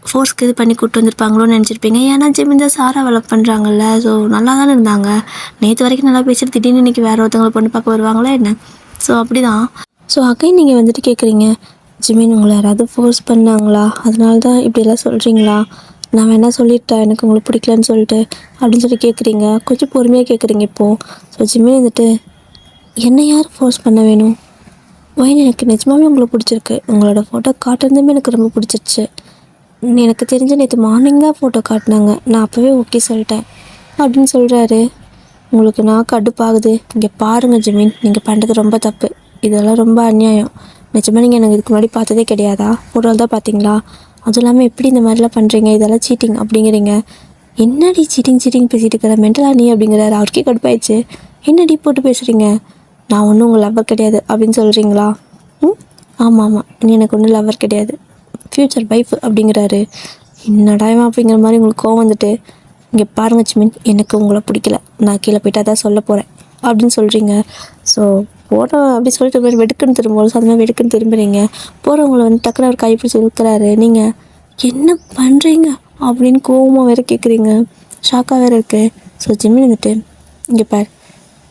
ஃபோர்ஸ்க்கு இது பண்ணி கூப்பிட்டு வந்திருப்பாங்களோன்னு நினச்சிருப்பீங்க. ஏன்னா ஜிமின் தான் சாரா லவ் பண்ணுறாங்கல்ல, ஸோ நல்லா தானே இருந்தாங்க, நேற்று வரைக்கும் நல்லா பேசிட்டு திடீர்னு இன்றைக்கி வேறு ஒருத்தவங்களை பொண்ணு பார்க்க வருவாங்களா என்ன. ஸோ அப்படி தான். ஸோ அகைன் நீங்கள் வந்துட்டு கேட்குறீங்க, ஜிமின் உங்களை யாராவது ஃபோர்ஸ் பண்ணாங்களா, அதனால தான் இப்படியெல்லாம் சொல்கிறீங்களா, நான் வேணா சொல்லிட்டேன் எனக்கு உங்களுக்கு பிடிக்கலன்னு சொல்லிட்டு அப்படின்னு சொல்லி கேட்குறீங்க. கொஞ்சம் பொறுமையாக கேட்குறீங்க இப்போது. ஸோ ஜிமின் வந்துட்டு, என்னை யார் ஃபோர்ஸ் பண்ண வேணும், ஒயின் எனக்கு நிஜமாவே உங்களை பிடிச்சிருக்கு, உங்களோட ஃபோட்டோ காட்டுறதுமே எனக்கு ரொம்ப பிடிச்சிருச்சு, எனக்கு தெரிஞ்ச நேற்று மார்னிங் தான் ஃபோட்டோ காட்டினாங்க, நான் அப்போவே ஓகே சொல்லிட்டேன் அப்படின்னு சொல்கிறாரு. உங்களுக்கு நான் கடுப்பாகுது. இங்கே பாருங்கள் ஜிமின், நீங்கள் பண்ணுறது ரொம்ப தப்பு, இதெல்லாம் ரொம்ப அநியாயம். நிஜமாக நீங்கள் எனக்கு இதுக்கு முன்னாடி பார்த்ததே கிடையாதா, ஃபோட்டோவில் தான் பார்த்தீங்களா, அதுவும் இல்லாமல் எப்படி இந்த மாதிரிலாம் பண்ணுறீங்க, இதெல்லாம் சீட்டிங் அப்படிங்கிறீங்க. என்னடி சீட்டிங் பேசிகிட்டு இருக்கிற, மென்டலாக நீ அப்படிங்கிறாரு. அவருக்கே கடுப்பாயிடுச்சு. என்னடி போட்டு பேசுகிறீங்க, நான் ஒன்றும் உங்கள் லவ்வர் கிடையாது அப்படின்னு சொல்கிறீங்களா. ஆமாம், நீ எனக்கு ஒன்றும் லவ்வர் கிடையாது, ஃப்யூச்சர் ஒய்ஃப் அப்படிங்கிறாரு. என்னடாயமா அப்படிங்கிற மாதிரி உங்களுக்கு கோவம் வந்துட்டு, இங்கே பாருங்கள் ஜிமின், எனக்கு உங்களை பிடிக்கல, நான் கீழே போய்ட்டு அதான் சொல்ல போகிறேன் அப்படின்னு சொல்கிறீங்க. ஸோ போட அப்படி சொல்லிட்டு வெடுக்குன்னு திரும்பும்போது அந்த மாதிரி வெடுக்குன்னு திரும்புகிறீங்க. போகிறவங்களை வந்து டக்குனு அவர் கைப்பிடிச்சி இருக்கிறாரு. நீங்கள் என்ன பண்ணுறீங்க அப்படின்னு கோவமாக வேறு கேட்குறீங்க. ஷாக்காக வேறு இருக்குது. ஸோ ஜிமின் வந்துட்டு, இங்கே பார்,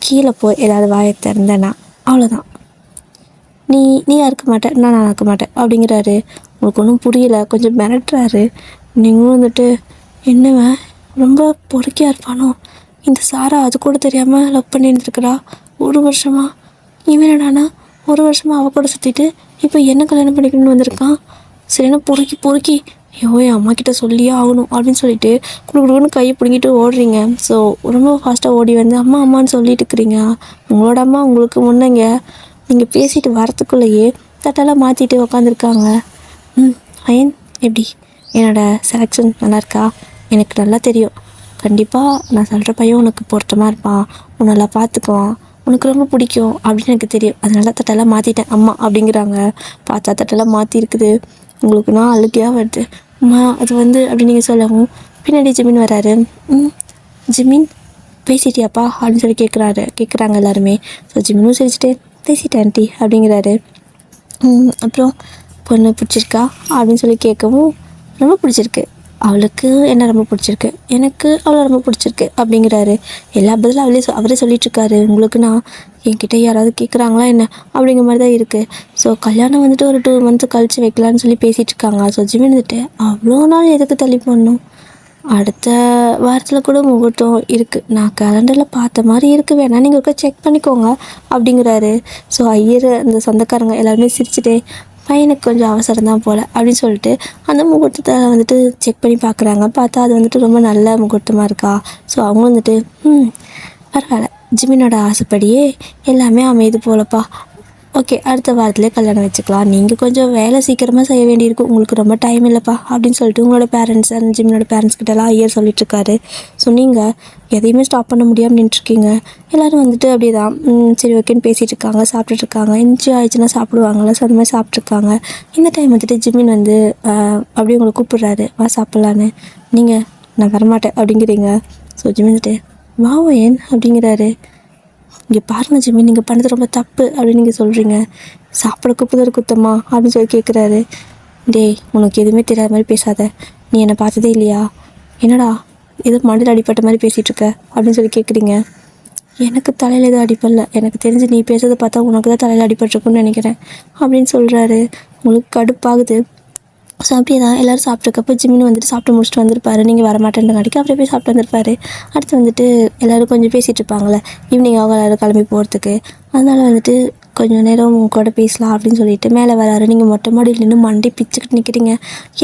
கீழே போய் ஏதாவது வாயை திறந்தேன்னா அவ்வளோதான், நீ இருக்க மாட்டேன், நான் இருக்க மாட்டேன் அப்படிங்கிறாரு. உங்களுக்கு ஒன்றும் புரியல, கொஞ்சம் மிரட்டுறாரு. நீங்களும் வந்துட்டு, என்னவன் ரொம்ப பொறுக்கியாக இருப்பானோ, இந்த சாரா அது கூட தெரியாமல் லவ் பண்ணியிருந்துருக்குறா ஒரு வருஷமா, இவன் என்னடானா ஒரு வருஷமாக அவள் கூட சுற்றிட்டு இப்போ என்ன கல்யாணம் பண்ணிக்கணும்னு வந்திருக்கான். சரினா பொறுக்கி ஐயோ என் அம்மா கிட்ட சொல்லியே ஆகணும் அப்படின்னு சொல்லிட்டு குடுக்குன்னு கையை பிடிங்கிட்டு ஓடுறீங்க. ஸோ ரொம்ப ஃபாஸ்ட்டாக ஓடி வந்து அம்மான்னு சொல்லிட்டு இருக்கிறீங்க. உங்களோட அம்மா உங்களுக்கு முன்னங்க நீங்கள் பேசிட்டு வரத்துக்குள்ளேயே தட்டெல்லாம் மாற்றிட்டு உக்காந்துருக்காங்க. அயன் எப்படி, என்னோடய செலெக்ஷன் நல்லாயிருக்கா, எனக்கு நல்லா தெரியும், கண்டிப்பாக நான் சொல்கிற பையன் உனக்கு பொருத்தமாக இருப்பான், உன்னை நல்லா பார்த்துக்குவான், உனக்கு ரொம்ப பிடிக்கும் அப்படின்னு எனக்கு தெரியும், அதனால தட்டெல்லாம் மாற்றிட்டேன் அம்மா அப்படிங்கிறாங்க. பார்த்தா தட்டெல்லாம் மாற்றிருக்குது. உங்களுக்கு நான் அழுகையாக வருது. அம்மா அது வந்து அப்படின்னு நீங்கள் சொல்லவும் பின்னாடி ஜிமின் வராரு. ஜிமின் பேசிட்டியாப்பா அப்படின்னு சொல்லி கேட்குறாங்க எல்லாருமே. ஸோ ஜிமினும் சிரிச்சுட்டு பேசிட்டேன் ஆண்டி அப்படிங்கிறாரு. அப்புறம் பொண்ணு பிடிச்சிருக்கா அப்படின்னு சொல்லி கேட்கவும் ரொம்ப பிடிச்சிருக்கு, அவளுக்கு என்ன ரொம்ப பிடிச்சிருக்கு, எனக்கு அவளை ரொம்ப பிடிச்சிருக்கு அப்படிங்கிறாரு. எல்லா பதிலும் அவரே சொல்லிகிட்ருக்காரு. உங்களுக்குன்னா என்கிட்ட யாராவது கேட்குறாங்களா என்ன அப்படிங்கிற மாதிரி தான் இருக்குது. ஸோ கல்யாணம் வந்துட்டு ஒரு 2 months கழித்து வைக்கலான்னு சொல்லி பேசிகிட்டு இருக்காங்க. ஸோ ஜிமின் வந்துட்டு, அவ்வளோ நாள் எதுக்கு தள்ளி போடணும், அடுத்த வாரத்தில் கூட முகூர்த்தம் இருக்குது, நான் கேலண்டரில் பார்த்த மாதிரி இருக்குது, வேணா நீங்கள் இருக்க செக் பண்ணிக்கோங்க அப்படிங்கிறாரு. ஸோ ஐயர் அந்த சொந்தக்காரங்க எல்லாருமே சிரிச்சுட்டே, பையனுக்கு கொஞ்சம் அவசரம் தான் போல் அப்படின்னு சொல்லிட்டு அந்த முகூர்த்தத்தை வந்துட்டு செக் பண்ணி பார்க்குறாங்க. பார்த்தா அது வந்துட்டு ரொம்ப நல்ல முகூர்த்தமாக இருக்கா. ஸோ அவங்க வந்துட்டு பரவாயில்ல, ஜிமினோட ஆசைப்படியே எல்லாமே அமையுது போலப்பா, ஓகே அடுத்த வாரத்துலேயே கல்யாணம் வச்சுக்கலாம், நீங்கள் கொஞ்சம் வேலை சீக்கிரமாக செய்ய வேண்டியிருக்கும், உங்களுக்கு ரொம்ப டைம் இல்லைப்பா அப்படின்னு சொல்லிட்டு உங்களோட பேரண்ட்ஸ் அண்ட் ஜிமினோட பேரண்ட்ஸ்கிட்டலாம் ஐயர் சொல்லிட்டுருக்காரு. ஸோ நீங்கள் எதையுமே ஸ்டாப் பண்ண முடியாமல் நின்றுருக்கீங்க. எல்லோரும் வந்துட்டு அப்படியே தான் சரி ஓகேன்னு பேசிகிட்டு இருக்காங்க, சாப்பிட்டுட்ருக்காங்க. இன்ச்சு ஆயிடுச்சுன்னா சாப்பிடுவாங்களா, ஸோ அந்த மாதிரி சாப்பிட்ருக்காங்க. இந்த டைம் வந்துட்டு ஜிமின் வந்து அப்படியே உங்களை கூப்பிட்றாரு, வா சாப்பிட்லான்னு. நீங்கள் நான் வரமாட்டேன் அப்படிங்கிறீங்க. ஸோ ஜிமின் வந்துட்டு, வா வயன் அப்படிங்கிறாரு. இங்கே பாருங்க ஜிம்மி, நீங்கள் பண்ணது ரொம்ப தப்பு அப்படின்னு நீங்கள் சொல்கிறீங்க. சாப்பிட கூப்பிடுறது குத்தமா அப்படின்னு சொல்லி கேட்குறாரு. டேய், உனக்கு எதுவுமே தெரியாத மாதிரி பேசாத. நீ என்னை பார்த்ததே இல்லையா? என்னடா ஏதோ மண்டல அடிப்பட்ட மாதிரி பேசிகிட்டு இருக்க அப்படின்னு சொல்லி கேட்குறீங்க. எனக்கு தலையில் எதுவும் அடிப்படல. எனக்கு தெரிஞ்சு நீ பேசுறதை பார்த்தா உனக்கு தான் தலையில் அடிபட்டிருக்குன்னு நினைக்கிறேன் அப்படின்னு சொல்கிறாரு. உங்களுக்கு கடுப்பாகுது. ஸோ அப்படியே தான் எல்லோரும் சாப்பிட்ருக்கப்போ ஜிம்மின்னு வந்துட்டு சாப்பிட்டு முடிச்சுட்டு வந்திருப்பாரு. நீங்கள் வரமாட்டேன்றங்காட்டிக்கு அப்படியே போய் சாப்பிட்டு வந்திருப்பாரு. அடுத்து வந்துட்டு எல்லோரும் கொஞ்சம் பேசிகிட்டு இருப்பாங்களே ஈவினிங் ஆகும் எல்லோரும் கிளம்பி போகிறதுக்கு. அதனால் வந்துட்டு கொஞ்சம் நேரம் உங்க கூட பேசலாம் அப்படின்னு சொல்லிட்டு மேலே வராரு. நீங்கள் மொட்டை மாடியில் நின்று மண்டி பிச்சுக்கிட்டு நிற்கிறீங்க.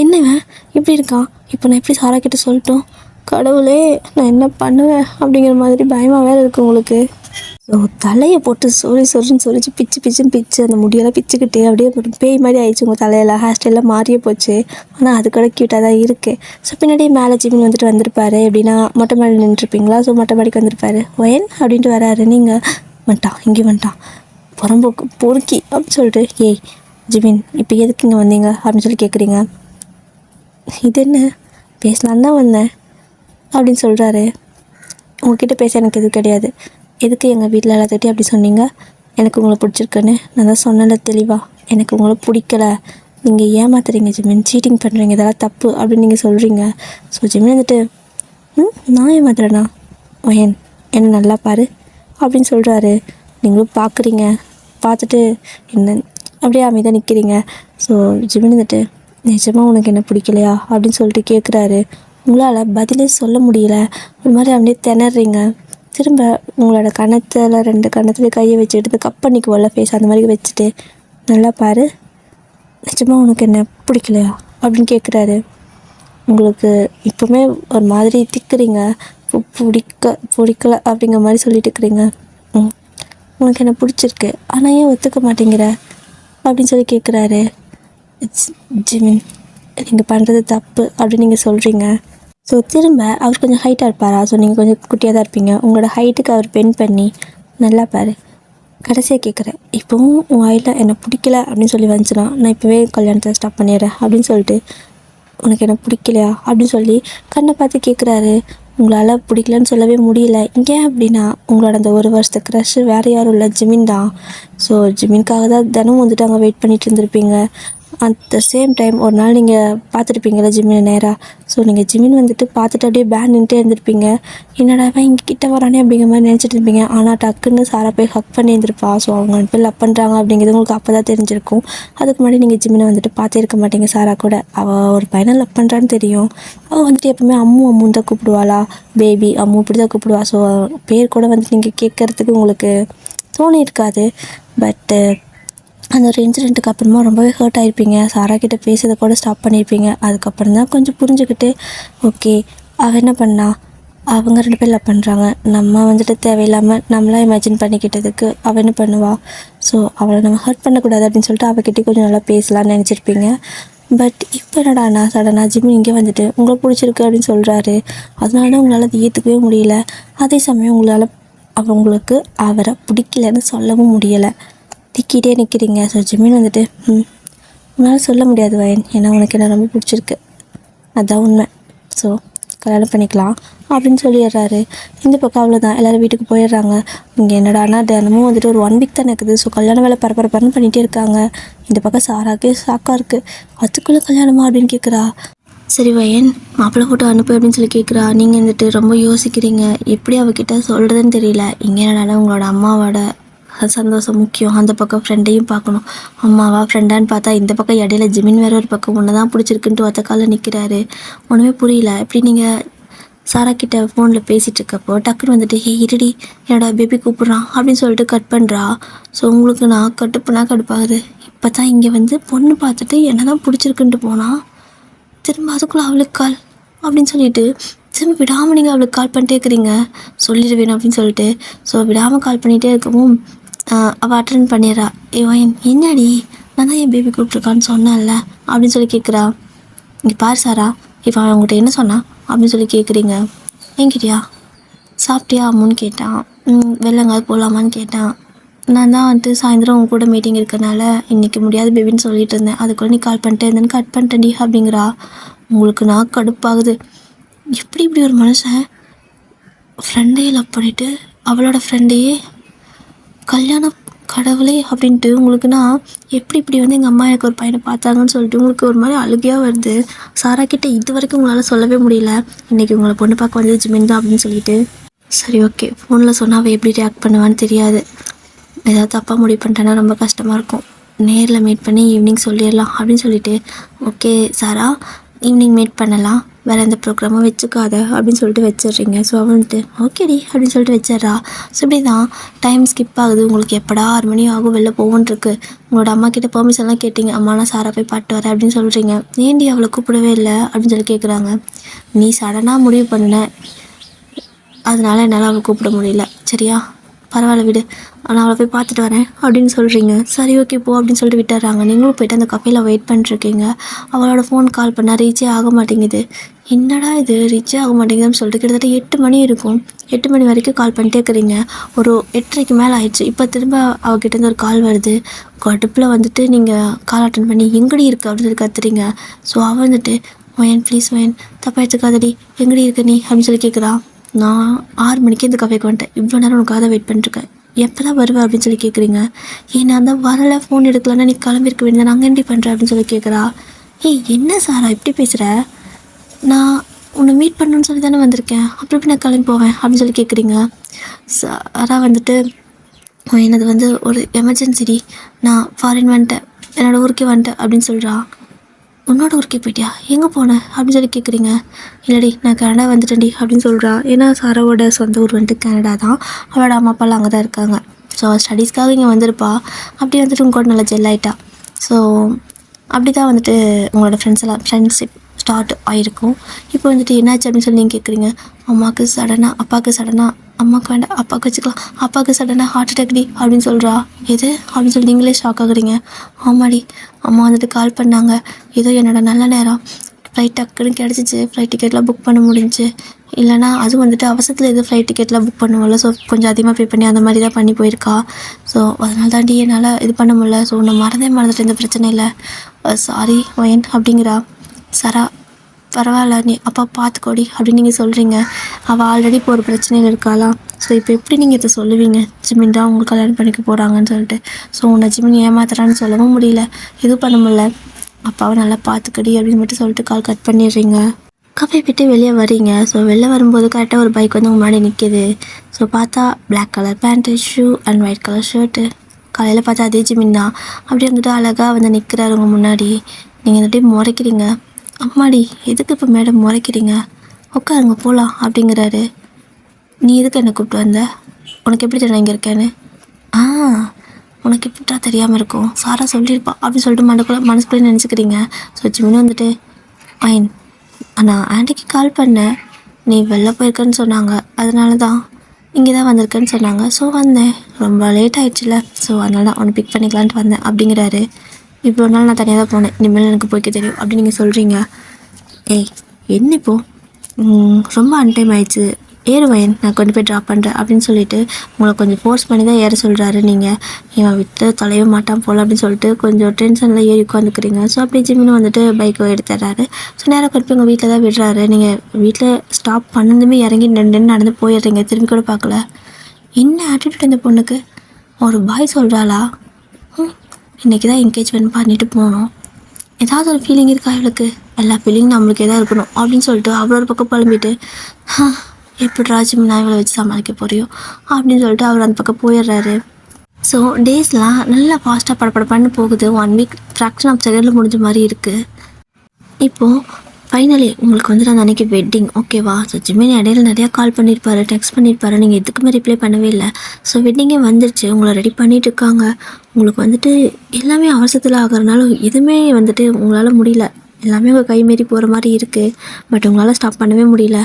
என்னவன் இப்படி இருக்கான்? இப்போ நான் எப்படி சாரா கிட்ட சொல்லட்டும்? கடவுளே, நான் என்ன பண்ணுவேன் அப்படிங்கிற மாதிரி பயமாக வேறு இருக்குது உங்களுக்கு. ஸோ தலையை போட்டு சொரின்னு சொரிச்சு பிச்சுன்னு பிச்சு அந்த முடியெல்லாம் பிச்சுக்கிட்டு அப்படியே பேய் மாதிரி ஆயிடுச்சு. உங்கள் தலையெல்லாம் ஹேர் ஸ்டைலாம் மாறியே போச்சு. ஆனால் அது கூட க்யூட்டாக தான் இருக்குது. ஸோ பின்னாடியே மேலே ஜிமின் வந்துட்டு வந்திருப்பாரு. எப்படின்னா மொட்டை மாடி நின்றுருப்பீங்களா? ஸோ மொட்டை மாடிக்கு வந்திருப்பாரு. ஒயன் அப்படின்ட்டு வராரு. நீங்கள் வந்துட்டான், இங்கேயும் வந்துட்டான், புறம்போக்கு பொறுக்கி அப்படின்னு சொல்லிட்டு, ஏய் ஜிமின், இப்போ எதுக்கு இங்கே வந்தீங்க அப்படின்னு சொல்லி கேட்குறீங்க. இது என்ன, பேசலான்னு தான் வந்தேன் அப்படின்னு சொல்கிறாரு. உங்ககிட்ட பேச எனக்கு எதுவும் கிடையாது. எதுக்கு எங்கள் வீட்டில் எல்லாத்துக்கிட்டையும் அப்படி சொன்னீங்க? எனக்கு உங்களை பிடிச்சிருக்குன்னு நான் தான் சொன்னேன்ல தெளிவாக. எனக்கு உங்களை பிடிக்கல, நீங்கள் ஏமாத்துறீங்க ஜிமின், சீட்டிங் பண்ணுறீங்க, இதெல்லாம் தப்பு அப்படின்னு நீங்கள் சொல்கிறீங்க. ஸோ ஜிமின் வந்துட்டு நான் ஏமாத்துறேண்ணா? ஒயன் என்ன நல்லா பாரு அப்படின்னு சொல்கிறாரு. நீங்களும் பார்க்குறீங்க, பார்த்துட்டு என்ன அப்படியே அமைதியாக நிற்கிறீங்க. ஸோ ஜிமின் வந்துட்டு நிஜமாக உனக்கு என்ன பிடிக்கலையா அப்படின்னு சொல்லிட்டு கேட்குறாரு. உங்களால் பதிலே சொல்ல முடியல. ஒரு மாதிரி அப்படியே திணறீங்க. திரும்ப உங்களோட கணத்தில் 2 கணத்துல கையை வச்சுக்கிட்டு கப் பண்ணிக்குவோம்ல ஃபேஸ், அந்த மாதிரி வச்சுட்டு நல்லா பாரு, நிஜமாக உனக்கு என்ன பிடிக்கலையா அப்படின்னு கேட்குறாரு. உங்களுக்கு இப்போவுமே ஒரு மாதிரி திக்குறீங்க. பிடிக்கல அப்படிங்கிற மாதிரி சொல்லிட்டு இருக்கிறீங்க. உனக்கு என்ன பிடிச்சிருக்கு, ஆனால் ஏன் ஒத்துக்க மாட்டேங்கிற அப்படின்னு சொல்லி கேட்குறாரு. ஜிமின், நீங்கள் பண்ணுறது தப்பு அப்படின்னு நீங்கள் சொல்கிறீங்க. ஸோ திரும்ப அவர் கொஞ்சம் ஹைட்டாக இருப்பாரா? ஸோ நீங்கள் கொஞ்சம் குட்டியாக தான் இருப்பீங்க. உங்களோட ஹைட்டுக்கு அவர் பென் பண்ணி நல்லா பாரு, கடைசியாக கேட்குறேன், இப்போவும் உன் வாயில் என்னை பிடிக்கல அப்படின்னு சொல்லி வந்துச்சுன்னா நான் இப்போவே கல்யாணத்தை ஸ்டாப் பண்ணிடுறேன் அப்படின்னு சொல்லிட்டு, உனக்கு என்ன பிடிக்கலையா அப்படின்னு சொல்லி கண்ணை பார்த்து கேட்குறாரு. உங்களால் பிடிக்கலன்னு சொல்லவே முடியல. இங்கே அப்படின்னா உங்களோட அந்த 1 வருஷத்து க்ரஷ் வேறு யாரும் இல்லை, ஜிமின் தான். ஸோ ஜிமின்காக தான் தினமும் வந்துட்டு அங்கே வெயிட் பண்ணிகிட்டு இருந்திருப்பீங்க. அட் த சேம் டைம் ஒரு நாள் நீங்கள் பார்த்துருப்பீங்களா ஜிமினை நேராக. ஸோ நீங்கள் ஜிமின் வந்துட்டு பார்த்துட்டு அப்படியே பேன் நின்றுட்டே இருந்திருப்பீங்க. என்னடா இங்கே கிட்ட வரானே அப்படிங்கிற மாதிரி நினச்சிட்டு இருப்பீங்க. ஆனால் டக்குன்னு சாரா போய் ஹக் பண்ணி இருந்திருப்பா. ஸோ அவங்க போய் லவ் பண்ணுறாங்க அப்படிங்கிறது உங்களுக்கு அப்போ தான் தெரிஞ்சிருக்கும். அதுக்கு முன்னாடி நீங்கள் ஜிமினை வந்துட்டு பார்த்தே இருக்க மாட்டீங்க. சாரா கூட அவள் ஒரு பையனை லவ் பண்ணுறான்னு தெரியும். அவள் வந்துட்டு எப்பவுமே அம்முன்னு தான் கூப்பிடுவாளா, பேபி அம்மு இப்படி தான் கூப்பிடுவா. ஸோ பேர் கூட வந்துட்டு நீங்கள் கேட்குறதுக்கு உங்களுக்கு தோணி இருக்காது. பட்டு அந்த ஒரு இன்சிடெண்ட்டுக்கு அப்புறமா ரொம்பவே ஹர்ட் ஆகிருப்பீங்க. சாரா கிட்டே பேசுறதை கூட ஸ்டாப் பண்ணியிருப்பீங்க. அதுக்கப்புறம் தான் கொஞ்சம் புரிஞ்சுக்கிட்டு, ஓகே அவள் என்ன பண்ணா, அவங்க 2 பேர் லவ் பண்ணுறாங்க, நம்ம வந்துட்டு தேவையில்லாமல் நம்மளாம் இமேஜின் பண்ணிக்கிட்டதுக்கு அவள் என்ன பண்ணுவா, ஸோ அவளை நம்ம ஹர்ட் பண்ணக்கூடாது அப்படின்னு சொல்லிட்டு அவகிட்டே கொஞ்சம் நல்லா பேசலான்னு நினச்சிருப்பீங்க. பட் இப்போ என்னடாண்ணா சடனாக ஜிமின் இங்கே வந்துட்டு உங்களை பிடிச்சிருக்கு அப்படின்னு சொல்கிறாரு. அதனால தான் உங்களால் அதை ஏற்றுக்கவே முடியல. அதே சமயம் உங்களால் அவங்களுக்கு அவரை பிடிக்கலன்னு சொல்லவும் முடியலை. திக்கிட்டே நிற்கிறீங்க. ஸோ ஜிமின் வந்துட்டு உன்னால் சொல்ல முடியாது வயன், ஏன்னா உனக்கு என்ன ரொம்ப பிடிச்சிருக்கு, அதுதான் உண்மை. ஸோ கல்யாணம் பண்ணிக்கலாம் அப்படின்னு சொல்லிடுறாரு. இந்த பக்கம் அவ்வளோதான், எல்லோரும் வீட்டுக்கு போயிடுறாங்க. இங்கே என்னடானா தினமும் வந்துட்டு ஒரு 1 வீக் தான் இருக்குது. ஸோ கல்யாண வேலை பரபரன்னு பண்ணிகிட்டே இருக்காங்க. இந்த பக்கம் சாராக்கே ஷாக்காக இருக்குது. அதுக்குள்ளே கல்யாணமா அப்படின்னு கேட்குறா. சரி வயன், மாப்பிள்ளை ஃபோட்டோ அனுப்பு அப்படின்னு சொல்லி கேட்குறா. நீங்கள் வந்துட்டு ரொம்ப யோசிக்கிறீங்க, எப்படி அவகிட்ட சொல்கிறதுன்னு தெரியல. இங்கே என்னடானா உங்களோட அம்மாவோட சந்தோஷம் முக்கியம், அந்த பக்கம் ஃப்ரெண்டையும் பார்க்கணும். அம்மாவா ஃப்ரெண்டான்னு பார்த்தா இந்த பக்கம் இடையில ஜிமின் வேறு ஒரு பக்கம் ஒன்று தான் பிடிச்சிருக்குன்ட்டு ஒத்த காலில் நிற்கிறாரு. ஒன்றுமே புரியல. இப்படி நீங்கள் சாரா கிட்ட ஃபோனில் பேசிகிட்டு இருக்கப்போ டக்குன்னு வந்துட்டு இருடி என்னோட பேபி கூப்பிட்றான் அப்படின்னு சொல்லிட்டு கட் பண்ணுறா. ஸோ உங்களுக்கு நான் கடுப்பாகுது. இப்போ தான் இங்கே வந்து பொண்ணு பார்த்துட்டு என்ன தான் பிடிச்சிருக்குன்ட்டு போனால் திரும்ப அதுக்குள்ளே அவளுக்கு கால் அப்படின்னு சொல்லிட்டு திரும்ப விடாமல் நீங்கள் அவளுக்கு கால் பண்ணிட்டே இருக்கிறீங்க. சொல்லிடுவேணும் அப்படின்னு சொல்லிட்டு. ஸோ விடாமல் கால் பண்ணிகிட்டே இருக்கவும் அவள் அட்டன் பண்ணிடுறா. என்னடி நான் தான் என் பேபி கூப்பிட்ருக்கான்னு சொன்னேன்ல அப்படின்னு சொல்லி கேட்குறா. இங்கே பாரு சாரா, இப்போ அவன் அவங்ககிட்ட என்ன சொன்னான் அப்படின்னு சொல்லி கேட்குறீங்க. என்கிட்டயா சாப்பிட்டியா அம்முன்னு கேட்டான். வெளிலங்காவது போகலாமான்னு கேட்டான். நான் தான் வந்துட்டு சாயந்தரம் உங்க கூட மீட்டிங் இருக்கிறனால இன்றைக்கி முடியாது பேபின்னு சொல்லிட்டு இருந்தேன். அதுக்குள்ளே நீ கால் பண்ணிட்டே இருந்தேன்னு கட் பண்ணிட்டேன்டி அப்படிங்கிறா. உங்களுக்கு நான் கடுப்பாகுது. எப்படி இப்படி ஒரு மனுஷன் ஃப்ரெண்டையே லவ் பண்ணிவிட்டு அவளோட ஃப்ரெண்டையே கல்யாணம், கடவுளே அப்படின்ட்டு உங்களுக்குன்னா எப்படி இப்படி வந்து எங்கள் அம்மா எனக்கு ஒரு பையனை பார்த்தாங்கன்னு சொல்லிட்டு உங்களுக்கு ஒரு மாதிரி அழுகையாக வருது. சாரா கிட்ட இது வரைக்கும் உங்களால் சொல்லவே முடியல இன்றைக்கி உங்களை பொண்ணு பார்க்க வந்தது ஜிமின் தான் அப்படின்னு சொல்லிட்டு. சரி ஓகே, ஃபோனில் சொன்னால் அவள் எப்படி ரியாக்ட் பண்ணுவான்னு தெரியாது. ஏதாவது தப்பாக முடிவு பண்ணிட்டேன்னா ரொம்ப கஷ்டமாக இருக்கும். நேரில் மீட் பண்ணி ஈவினிங் சொல்லிடலாம் அப்படின்னு சொல்லிட்டு, ஓகே சாரா ஈவினிங் மீட் பண்ணலாம், வேறு எந்த ப்ரோக்ராமும் வச்சுக்காத அப்படின்னு சொல்லிட்டு வச்சிடுறீங்க. ஸோ அவன்ட்டு ஓகேடி அப்படின்னு சொல்லிட்டு வச்சிட்றா. ஸோ இப்படி தான் டைம் ஸ்கிப் ஆகுது. உங்களுக்கு எப்படா 6 மணி ஆகும் வெளில போகும்ன்ருக்கு. உங்களோட அம்மா கிட்ட பெர்மிஷன்லாம் கேட்டிங்க, அம்மா நான் சாரா போய் பாட்டு வரேன் அப்படின்னு சொல்கிறீங்க. ஏன்டி அவளை கூப்பிடவே இல்லை அப்படின்னு சொல்லி கேட்குறாங்க. நீ சடனாக முடிவு பண்ணின, அதனால் என்னால் அவளை கூப்பிட முடியல, சரியா பரவாயில்ல விடு, நான் அவளை போய் பார்த்துட்டு வரேன் அப்படின்னு சொல்கிறீங்க. சரி ஓகே போ அப்படின்னு சொல்லிட்டு விட்டுறாங்க. நீங்களும் போய்ட்டு அந்த கஃபேல வெயிட் பண்ணிட்டுருக்கீங்க. அவளோட ஃபோன் கால் பண்ணால் ரீச்சே ஆக மாட்டேங்குது. என்னடா இது ரீச்சே ஆக மாட்டேங்குதுன்னு சொல்லிட்டு கிட்டத்தட்ட 8 மணி இருக்கும். 8 மணி வரைக்கும் கால் பண்ணிட்டே இருக்கிறீங்க. ஒரு 8:30க்கு மேலே ஆயிடுச்சு. இப்போ திரும்ப அவகிட்டேருந்து ஒரு கால் வருது. கடுப்பில் வந்துட்டு நீங்கள் கால் அட்டன் பண்ணி எங்கடி இருக்குது அப்படின்னு சொல்லி கத்துறீங்க. ஸோ அவள் வந்துட்டு ஒயன் ப்ளீஸ் ஒயன் தப்பாக எடுத்துக்காதடி, எங்கடி இருக்க நீ அப்படின்னு சொல்லி கேட்குறா. நான் 6 மணிக்கு இந்த கஃபேக்கு வந்துட்டேன், இவ்வளோ நேரம் உனக்காக தான் வெயிட் பண்ணிட்டுருக்கேன், எப்போ தான் வருவேன் அப்படின்னு சொல்லி கேட்குறீங்க. நான் தான் வரலை, ஃபோன் எடுக்கலன்னா நீ கிளம்பிருக்க வேண்டியது, நாங்கள் எப்படி பண்ணுறேன் அப்படின்னு சொல்லி கேட்குறா. என்ன சாரா இப்படி பேசுகிற, நான் உன்னை மீட் பண்ணணுன்னு சொல்லி தானே வந்திருக்கேன், அப்புறம் எப்படி நான் கிளம்பி போவேன் அப்படின்னு சொல்லி கேட்குறீங்க. சாரா வந்துட்டு எனது வந்து ஒரு எமர்ஜென்சிடி, நான் ஃபாரின் வந்துட்டேன், என்னோடய ஊருக்கே வந்துட்டேன் அப்படின்னு சொல்கிறா. உன்னோட ஊருக்கே போயிட்டியா, எங்கே போனேன் அப்படின்னு சொல்லி கேட்குறீங்க. இல்லடி நான் கனடா வந்துட்டேன்டி அப்படின்னு சொல்கிறா. ஏன்னா சாராவோட சொந்த ஊர் வந்துட்டு கனடா தான். அவளோட அம்மா அப்பாலாம் அங்கே தான் இருக்காங்க. ஸோ அவள் ஸ்டடீஸ்க்காக இங்கே வந்திருப்பா. அப்படி வந்துட்டு உங்க கூட நல்லா ஜெல் ஆகிட்டா. ஸோ அப்படி தான் வந்துட்டு உங்களோட ஃப்ரெண்ட்ஷிப் ஸ்டார்ட் ஆகிருக்கும். இப்போ வந்துட்டு என்னாச்சு அப்படின்னு சொல்லி நீங்கள் கேட்குறீங்க. அம்மாவுக்கு சடனாக, அப்பாவுக்கு சடனாக, அம்மாவுக்கு வேண்டாம் அப்பாவுக்கு வச்சுக்கலாம், அப்பாவுக்கு சடனாக ஹார்ட் அட்டாக்டி அப்படின்னு சொல்கிறா. எது அப்படின்னு சொல்லி நீங்களே ஷாக் ஆகுறீங்க. ஆமாடி, அம்மா வந்துட்டு கால் பண்ணாங்க, ஏதோ என்னோட நல்ல நேரம், ஃப்ளைட் டக்குன்னு கிடச்சிச்சு, ஃப்ளைட் டிக்கெட்லாம் புக் பண்ண முடிஞ்சு. இல்லைனா அதுவும் வந்துட்டு அவசரத்தில் எதுவும் ஃப்ளைட் டிக்கெட்லாம் புக் பண்ணுவோம்ல, ஸோ கொஞ்சம் அதிகமாக பே பண்ணி அந்த மாதிரி தான் பண்ணி போயிருக்கா. ஸோ அதனால தாண்டி என்னால் இது பண்ண முடியல. ஸோ நான் மறந்துட்டு இந்த பிரச்சனை இல்லை, சாரி ஒயன் அப்படிங்கிறா. சரா பரவாயில்ல, நீ அப்பா பார்த்துக்கோடி அப்படின்னு நீங்கள் சொல்கிறீங்க. அவள் ஆல்ரெடி இப்போ ஒரு பிரச்சனையில் இருக்காளா. ஸோ இப்போ எப்படி நீங்கள் இதை சொல்லுவீங்க, ஜிமின் தான் உங்களுக்கு கல்யாணம் பண்ணிக்க போகிறாங்கன்னு சொல்லிட்டு. ஸோ உன்னை ஜிமின் ஏமாத்துறான்னு சொல்லவும் முடியல, எதுவும் பண்ண முடியல. அப்பாவை நல்லா பார்த்துக்கடி அப்படின்னு மட்டும் சொல்லிட்டு கால் கட் பண்ணிடுறீங்க. கஃபே விட்டு வெளியே வரீங்க. ஸோ வெளில வரும்போது கரெக்டாக ஒரு பைக் வந்து உங்கள் முன்னாடி நிற்கிது. ஸோ பார்த்தா black colour pant, shoe and white colour shirt. காலையில் பார்த்தா அதே ஜிமின் தான். அப்படியே வந்துட்டு அழகாக வந்து நிற்கிறாரு உங்கள் முன்னாடி. நீங்கள் வந்துட்டு முறைக்கிறீங்க. அம்மாடி எதுக்கு இப்போ மேடம் முறைக்கிறீங்க, உட்காருங்க போகலாம் அப்படிங்கிறாரு. நீ எதுக்கு என்னை கூப்பிட்டு வந்த, உனக்கு எப்படி தெரியும் இங்கே இருக்கேன்னு. உனக்கு எப்படிட்டா தெரியாமல் இருக்கும், சாரா சொல்லியிருப்பா அப்படின்னு சொல்லிட்டு மனசுக்குள்ளே நினச்சிக்கிறீங்க. ஸோ ஜிமின் வந்துட்டு ஐன் நான் ஆண்டிக்கு கால் பண்ணேன், நீ வெளில போயிருக்கேன்னு சொன்னாங்க, அதனால தான் இங்கே தான் வந்திருக்கேன்னு சொன்னாங்க. ஸோ வந்தேன், ரொம்ப லேட் ஆகிடுச்சுல, ஸோ அதனால தான் அவனை பிக் பண்ணிக்கலான்ட்டு வந்தேன் அப்படிங்கிறாரு. இவ்வளோ நாள் நான் தனியாக தான் போனேன், இனிமேல் எனக்கு போய்க்க தெரியும் அப்படின்னு நீங்கள் சொல்கிறீங்க. என்ன இப்போது ரொம்ப அன்டைம் ஆயிடுச்சு, ஏறுவேன், நான் கொண்டு போய் ட்ராப் பண்ணுறேன் அப்படின்னு சொல்லிட்டு உங்களை கொஞ்சம் ஃபோர்ஸ் பண்ணி தான் ஏற சொல்கிறாரு. நீங்கள் இவன் விட்டு தொலைவே மாட்டான் போல் அப்படின்னு சொல்லிட்டு கொஞ்சம் டென்ஷனில் ஏறி உட்காந்துக்கிறீங்க. ஸோ அப்படி ஜிமின் வந்துட்டு பைக்கை எடுத்துடுறாரு. ஸோ நேராக கொண்டு போய் உங்கள் வீட்டில் தான் விடுறாரு. நீங்கள் வீட்டில் ஸ்டாப் பண்ணதுமே இறங்கி நடந்து போயிடுறீங்க, திரும்பி கூட பார்க்கல. என்ன ஆட்டிடியூட் இந்த பொண்ணுக்கு, ஒரு பாய் சொல்கிறாளா, இன்றைக்கி தான் என்கேஜ்மெண்ட் பண்ணிட்டு போகணும், ஏதாவது ஒரு ஃபீலிங் இருக்கா இவளுக்கு, எல்லா ஃபீலிங் நம்மளுக்கு எதாவது இருக்கணும் அப்படின்னு சொல்லிட்டு அவரோட பக்கம் புலம்பிட்டு எப்படி ராஜிம் நான் இவளை வச்சு சமாளிக்க போறியோ அப்படின்னு சொல்லிட்டு அவர் அந்த பக்கம் போயிடுறாரு. ஸோ டேஸ்லாம் நல்லா ஃபாஸ்ட்டாக படப்படப்பான்னு போகுது. 1 வீக் ஃப்ராக்ஷன் ஆஃப் செகண்டில் முடிஞ்ச மாதிரி இருக்குது. இப்போது ஃபைனலி உங்களுக்கு வந்து நான் அன்றைக்கி வெட்டிங் ஓகேவா. ஸோ ஜிமின் இடையில நிறையா கால் பண்ணியிருப்பாரு, டெக்ஸ்ட் பண்ணியிருப்பாரு, நீங்கள் எதுக்குமே ரிப்ளை பண்ணவே இல்லை. ஸோ வெட்டிங்கே வந்துருச்சு, உங்களை ரெடி பண்ணிட்டு இருக்காங்க. உங்களுக்கு வந்துட்டு எல்லாமே அவசரத்தில் ஆகிறதுனால எதுவுமே வந்துட்டு உங்களால் முடியல, எல்லாமே உங்கள் கை மீறி போகிற மாதிரி இருக்குது. பட் உங்களால் ஸ்டாப் பண்ணவே முடியல.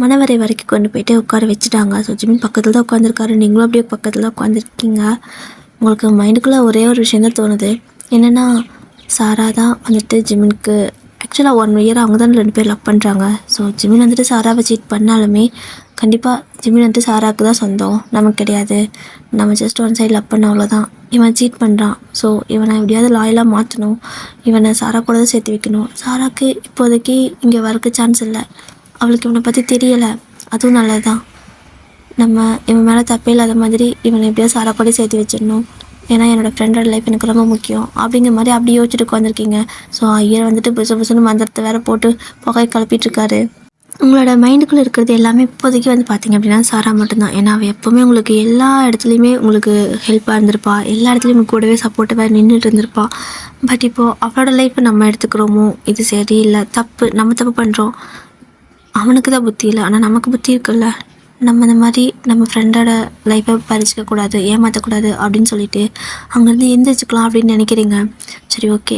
மணவரை வரைக்கும் கொண்டு போயிட்டு உட்கார வச்சுட்டாங்க. ஸோ ஜிமின் பக்கத்தில் தான் உட்காந்துருக்காரு, நீங்களும் அப்படியே பக்கத்தில் தான் உட்காந்துருக்கீங்க. உங்களுக்கு மைண்டுக்குள்ளே ஒரே ஒரு விஷயம் தான் தோணுது, என்னென்னா சாரா தான் வந்துட்டு ஜிமினுக்கு ஆக்சுவலாக 1 இயர் அவங்க தான் 2 பேர் லவ் பண்ணுறாங்க. ஸோ ஜிமின் வந்துட்டு சாராவை சீட் பண்ணாலுமே கண்டிப்பாக ஜிமின் வந்துட்டு சாராவுக்கு தான் சொந்தம், நமக்கு கிடையாது. நம்ம ஜஸ்ட் ஒன் சைடு லவ் பண்ண அவ்வளோதான். இவன் சீட் பண்ணுறான், ஸோ இவனை எப்படியாவது லாயலாக மாற்றணும், இவனை சாரா கூட தான் சேர்த்து வைக்கணும். சாராவுக்கு இப்போதைக்கு இங்கே வரக்கு சான்ஸ் இல்லை, அவளுக்கு இவனை பற்றி தெரியலை, அதுவும் நல்லது தான். நம்ம இவன் மேலே தப்பே இல்லாத மாதிரி இவனை எப்படியோ சாரா கூட சேர்த்து வச்சிடணும். ஏன்னா என்னோடய ஃப்ரெண்டோட லைஃப் எனக்கு ரொம்ப முக்கியம் அப்படிங்கிற மாதிரி அப்படி யோசிச்சுட்டு உட்காந்துருக்கீங்க. ஸோ ஐயர் வந்துட்டு புதுசு புதுசுன்னு மந்திரத்தை வேறு போட்டு புகை கிளப்பிட்டுருக்காரு. உங்களோட மைண்டுக்குள்ளே இருக்கிறது எல்லாமே இப்போதைக்கு வந்து பார்த்தீங்க அப்படின்னா சாரா மட்டும்தான். ஏன்னா அவள் எப்போவுமே உங்களுக்கு எல்லா இடத்துலையுமே உங்களுக்கு ஹெல்ப்பாக இருந்திருப்பா, எல்லா இடத்துலையும் கூடவே சப்போர்ட்டிவாக நின்றுட்டு இருந்திருப்பா. பட் இப்போது அவளோட லைஃப்பை நம்ம எடுத்துக்கிறோமோ, இது சரியில்லை, தப்பு, நம்ம தப்பு பண்ணுறோம், அவனுக்கு தான் புத்தி இல்லை, ஆனால் நமக்கு புத்தி இருக்குல்ல, நம்ம இந்த மாதிரி நம்ம ஃப்ரெண்டோட லைஃப்பை பறிச்சிக்கக்கூடாது, ஏமாற்றக்கூடாது அப்படின்னு சொல்லிட்டு அங்கேருந்து எந்திரிச்சிக்கலாம் அப்படின்னு நினைக்கிறீங்க. சரி, ஓகே,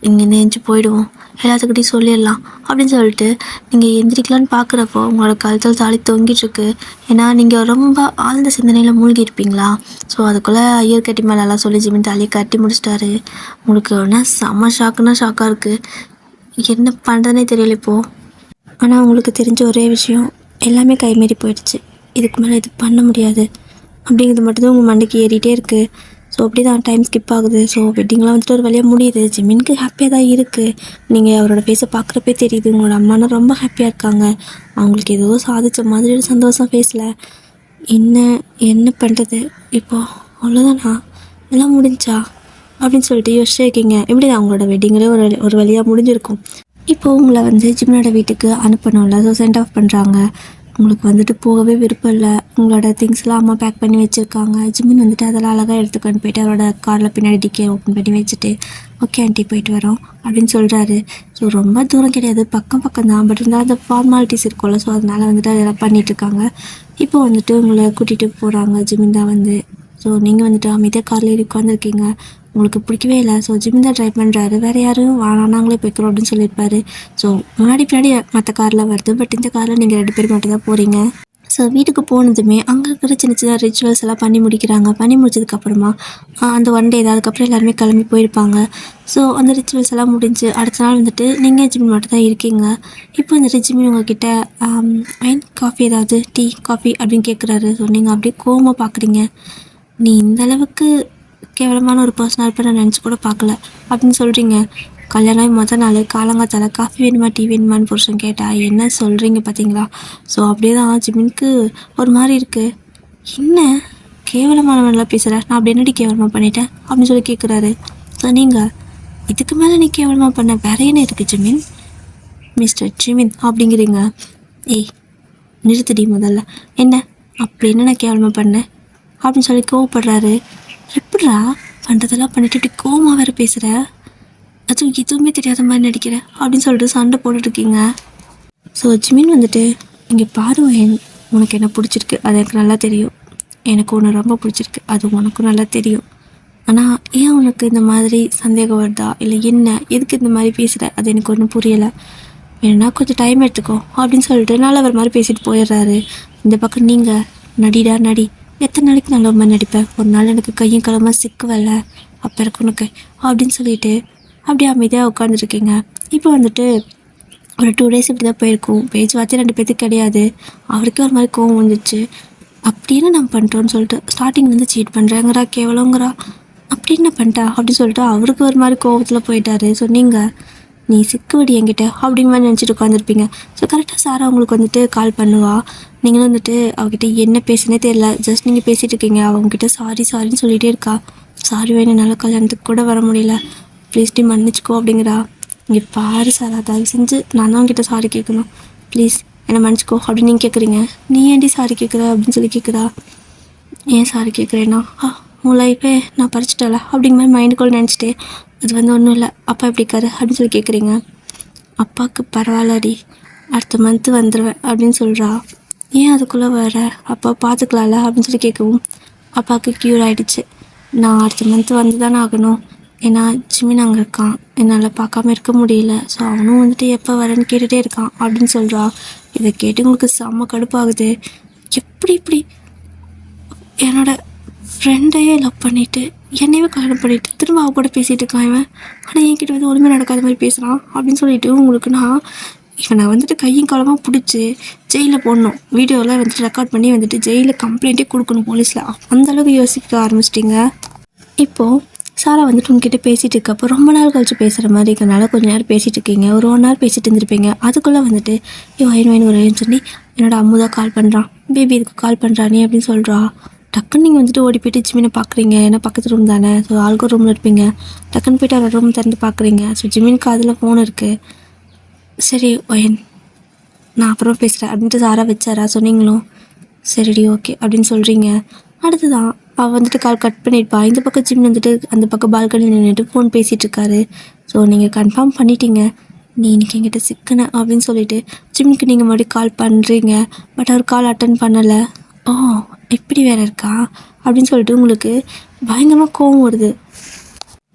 இங்கேருந்து எந்திரிச்சு போயிடுவோம், எல்லாத்துக்கிட்டையும் சொல்லிடலாம் அப்படின்னு சொல்லிட்டு நீங்கள் எந்திரிக்கலான்னு பார்க்குறப்போ உங்களோட கழுத்தில் தாலி தொங்கிட்டுருக்கு. ஏன்னா நீங்கள் ரொம்ப ஆழ்ந்த சிந்தனையில் மூழ்கி இருப்பீங்களா. ஸோ அதுக்குள்ளே ஐயர் கட்டி மேலெல்லாம் சொல்லி ஜிமின் தாலியை கட்டி முடிச்சிட்டாரு. உங்களுக்கு ஒன்றா செம்ம ஷாக்குன்னா ஷாக்காக இருக்குது, என்ன பண்ணுறதுனே தெரியல இப்போது. ஆனால் உங்களுக்கு தெரிஞ்ச ஒரே விஷயம், எல்லாமே கைமீறி போயிடுச்சு, இதுக்கு மேலே இது பண்ண முடியாது அப்படிங்கிறது மட்டும்தான் உங்கள் மண்டைக்கு ஏறிட்டே இருக்குது. ஸோ அப்படி தான் டைம் ஸ்கிப் ஆகுது. ஸோ வெட்டிங்லாம் வந்துட்டு ஒரு வழியாக முடியுது. ஜிமினுக்கு ஹாப்பியாக தான் இருக்குது. நீங்கள் அவரோட ஃபேஸை பார்க்குறப்பே தெரியுது, உங்களோட அம்மானா ரொம்ப ஹாப்பியாக இருக்காங்க. அவங்களுக்கு ஏதோ சாதித்த மாதிரி ஒரு சந்தோஷம் ஃபேஸில். என்ன பண்ணுறது இப்போது, அவ்வளோதானா, எல்லாம் முடிஞ்சா அப்படின்னு சொல்லிட்டு யோசிச்சு இருக்கீங்க. இப்படி தான் அவங்களோட வெட்டிங்களே ஒரு வழியாக முடிஞ்சிருக்கும். இப்போது உங்களை வந்து ஜிமினோட வீட்டுக்கு அனுப்பணும்ல, ஸோ சென்ட் ஆஃப் பண்ணுறாங்க. உங்களுக்கு வந்துட்டு போகவே விருப்பம் இல்லை. உங்களோட திங்ஸ்லாம் அம்மா பேக் பண்ணி வச்சுருக்காங்க. ஜிமின் வந்துட்டு அதெல்லாம் அழகாக எடுத்துக்கொண்டு போயிட்டு அவரோட காரில் பின்னாடி டிக்கே ஓப்பன் பண்ணி வச்சுட்டு, ஓகே ஆண்டி போயிட்டு வரோம் அப்படின்னு சொல்கிறாரு. ஸோ ரொம்ப தூரம் கிடையாது, பக்கம் தான். பட் இருந்தாலும் அந்த ஃபார்மாலிட்டிஸ் இருக்கும்ல, ஸோ அதனால் வந்துட்டு அதெல்லாம் பண்ணிகிட்ருக்காங்க. இப்போ வந்துட்டு உங்களை கூட்டிகிட்டு போகிறாங்க. ஜிமின் தான் வந்து, ஸோ நீங்கள் வந்துட்டு அமைதியாக காரில் ஏறி உட்காந்துருக்கீங்க. உங்களுக்கு பிடிக்கவே இல்லை. ஸோ ஜிமின் தான் ட்ரை பண்ணுறாரு. வேறு யாரும் நாங்களே போய்க்கிறோம் அப்படின்னு சொல்லியிருப்பாரு. ஸோ பின்னாடி மற்ற காரில் வருது. பட் இந்த காரில் நீங்கள் 2 பேர் மட்டும் தான் போகிறீங்க. ஸோ வீட்டுக்கு போனதுமே அங்கே இருக்கிற சின்ன சின்ன ரிச்சுவல்ஸ் எல்லாம் பண்ணி முடிக்கிறாங்க. பண்ணி முடிச்சதுக்கப்புறமா அந்த 1 டே அதுக்கப்புறம் எல்லாருமே கிளம்பி போயிருப்பாங்க. ஸோ அந்த ரிச்சுவல்ஸ் எல்லாம் முடிஞ்சு அடுத்த நாள் வந்துட்டு நீங்கள் ஜிமின் மட்டும் தான் இருக்கீங்க. இப்போ வந்துட்டு ஜிமின் உங்ககிட்ட ஐன் காஃபி, ஏதாவது டீ காஃபி அப்படின்னு கேட்குறாரு. ஸோ நீங்கள் அப்படியே கோவமாக பார்க்குறீங்க. நீ இந்த அளவுக்கு கேவலமான ஒரு பர்சனாக இருப்ப நான் நினச்சி கூட பார்க்கல அப்படின்னு சொல்கிறீங்க. கல்யாணம் மொதல் நாள் காலங்காத்தால காஃபி வேணுமா டீ வேணுமான்னு புருஷன் கேட்டால் என்ன சொல்கிறீங்க பார்த்தீங்களா. ஸோ அப்படியே தான் ஜிமினுக்கு ஒரு மாதிரி இருக்குது. என்ன கேவலமானவன்லாம் பேசுகிற, நான் அப்படி என்னடி கேவலமாக பண்ணிட்டேன் அப்படின்னு சொல்லி கேட்குறாரு. ஸோ நீங்கள் இதுக்கு மேலே நீ கேவலமாக பண்ண வேற என்ன இருக்குது ஜிமின், மிஸ்டர் ஜிமின் அப்படிங்கிறீங்க. ஏய் நிறுத்தடி முதல்ல, என்ன அப்படி என்ன நான் கேவலமாக பண்ணேன் அப்படின்னு சொல்லி கோவப்படுறாரு. எப்படா பண்ணுறதெல்லாம் பண்ணிட்டு இப்படி கோவமாக வேறு பேசுகிற, அதுவும் எதுவுமே தெரியாத மாதிரி நடிக்கிற அப்படின்னு சொல்லிட்டு சண்டை போட்டுட்ருக்கீங்க. ஸோ ஜிமின் வந்துட்டு, இங்கே பாரு உனக்கு என்ன பிடிச்சிருக்கு, அது எனக்கு நல்லா தெரியும். எனக்கு உன்னை ரொம்ப பிடிச்சிருக்கு, அது உனக்கும் நல்லா தெரியும். ஆனால் ஏன் உனக்கு இந்த மாதிரி சந்தேகம் வருதா, இல்லை என்ன, எதுக்கு இந்த மாதிரி பேசுகிற, அது எனக்கு ஒன்றும் புரியலை. வேணுன்னா கொஞ்சம் டைம் எடுத்துக்கோ அப்படின்னு சொல்லிட்டு நல்லவர் மாதிரி பேசிட்டு போயிடுறாரு. இந்த பக்கம் நீங்கள் நடிடா நடி, எத்தனை நாளைக்கு நல்ல மாதிரி நடிப்பேன், ஒரு நாள் எனக்கு கையும் களமாக சிக்குவல்ல, அப்போ இருக்கு உனக்கு அப்படின்னு சொல்லிட்டு அப்படியே அமைதியாக உட்காந்துருக்கீங்க. இப்போ வந்துட்டு ஒரு 2 டேஸ் இப்படி தான் போயிருக்கும். பேச்சுவார்த்தை 2 பேர்த்துக்கு கிடையாது. அவருக்கே ஒரு மாதிரி கோவம் வந்துச்சு. அப்படின்னு நான் பண்ணிட்டோன்னு சொல்லிட்டு ஸ்டார்டிங்லேருந்து சீட் பண்ணுறேங்கிறா, கேவலங்கிறா, அப்படின்னு நான் பண்ணிட்டேன் அப்படின்னு சொல்லிட்டு அவருக்கு ஒரு மாதிரி கோவத்தில் போயிட்டாரு. ஸோ நீங்கள் நீ சிக்குவடி என்கிட்ட அப்படிங்கிற மாதிரி நினச்சிட்டு உட்காந்துருப்பீங்க. ஸோ கரெக்டாக சாரா உங்களுக்கு வந்துட்டு கால் பண்ணுவா. நீங்களும் வந்துட்டு அவகிட்ட என்ன பேசுனே தெரியல, ஜஸ்ட் நீங்கள் பேசிகிட்டு இருக்கீங்க. அவங்ககிட்ட சாரின்னு சொல்லிகிட்டே இருக்கா. சாரி வேணும், என்னால் கல்யாணத்துக்கு கூட வர முடியல, ப்ளீஸ் நீ மன்னிச்சிக்கோ அப்படிங்கிறா. இங்கே பாரு சாரா, தயவு செஞ்சு நான் தான் அவங்ககிட்ட சாரி கேட்கணும், ப்ளீஸ் என்னை மன்னிச்சிக்கோ அப்படின்னு நீங்கள் கேட்குறீங்க. நீ ஏன்டி சாரி கேட்குற அப்படின்னு சொல்லி கேட்குறா. ஏன் சாரி கேட்குறேன்னா, உன் லைஃபே நான் பறிச்சிட்டல அப்படிங்கிற மாதிரி மைண்டுக்குள்ளே நினச்சிட்டே, அது வந்து ஒன்றும் இல்லை, அப்பா எப்படி இருக்காரு அப்படின்னு சொல்லி கேட்குறீங்க. அப்பாவுக்கு பரவாயில்லடி, அடுத்த மந்த்து வந்துடுவேன் அப்படின்னு சொல்கிறா. ஏன் அதுக்குள்ளே வர, அப்பா பார்த்துக்கலாம்ல அப்படின்னு சொல்லி கேட்கவும், அப்பாவுக்கு க்யூர் ஆகிடுச்சு, நான் அடுத்த மந்த்து வந்து தானே ஆகணும், ஏன்னா ஜிமின் அங்கே இருக்கான், என்னால் பார்க்காம இருக்க முடியல, ஸோ அவனும் வந்துட்டு எப்போ வரேன்னு கேட்டுகிட்டே இருக்கான் அப்படின்னு சொல்கிறா. இதை கேட்டு உங்களுக்கு செம்ம கடுப்பாகுது. இப்படி என்னோட ஃப்ரெண்டையே லவ் பண்ணிவிட்டு என்னையவே கல்யாணம் பண்ணிவிட்டு திரும்ப அவ கூட பேசிகிட்டு இருக்கான் இவன், ஆனால் என்கிட்ட வந்து ஒன்றுமே நடக்காத மாதிரி பேசுகிறான் அப்படின்னு சொல்லிட்டு உங்களுக்கு இவனை வந்துட்டு கையும் காலமாக பிடிச்சி ஜெயிலில் போடணும், வீடியோலாம் வந்துட்டு ரெக்கார்ட் பண்ணி வந்துட்டு ஜெயிலில் கம்ப்ளைண்ட்டே கொடுக்கணும் போலீஸில், அந்தளவுக்கு யோசிக்க ஆரம்பிச்சிட்டிங்க. இப்போது சாரா வந்துட்டு உங்ககிட்ட பேசிகிட்டு இருக்கப்போ ரொம்ப நாள் கழிச்சு பேசுகிற மாதிரி இருக்கனால கொஞ்சம் நேரம் பேசிகிட்டு இருக்கீங்க. ஒரு 1 hour பேசிகிட்டு இருந்திருப்பீங்க. அதுக்குள்ளே வந்துட்டு வயன் வரேன்னு சொல்லி என்னோட அம்முதா கால் பண்ணுறான், பேபி இதுக்கு கால் பண்ணுறானே அப்படின்னு சொல்கிறா. டக்குன்னு நீங்கள் வந்துட்டு ஓடி போய்ட்டு ஜிமினை பார்க்குறீங்க. ஏன்னா பக்கத்து ரூம் தானே, ஸோ ஆளுக்கு ரூமில் இருப்பீங்க. டக்குன்னு போய்ட்டு அவரோட ரூம் திறந்து பார்க்குறீங்க. ஸோ ஜிமினுக்கு அதில் ஃபோன் இருக்குது. சரி ஒயன் நான் அப்புறம் பேசுகிறேன் அப்படின்ட்டு சாரா வச்சாரா சொன்னீங்களும். சரிடி ஓகே அப்படின்னு சொல்கிறீங்க. அடுத்துதான் அவள் வந்துட்டு கால் கட் பண்ணியிருப்பா. இந்த பக்கம் ஜிம் வந்துட்டு அந்த பக்கம் பால்கனியில் நின்றுட்டு ஃபோன் பேசிகிட்டு இருக்காரு. ஸோ நீங்கள் கன்ஃபார்ம் பண்ணிட்டீங்க நீ இன்றைக்கி என்கிட்ட சிக்கன அப்படின்னு சொல்லிவிட்டு ஜிம்முக்கு நீங்கள் மறுபடியும் கால் பண்ணுறீங்க. பட் அவர் கால் அட்டன் பண்ணலை. ஓ இப்படி வேறு இருக்கா அப்படின்னு சொல்லிட்டு உங்களுக்கு பயங்கரமாக கோவம் வருது.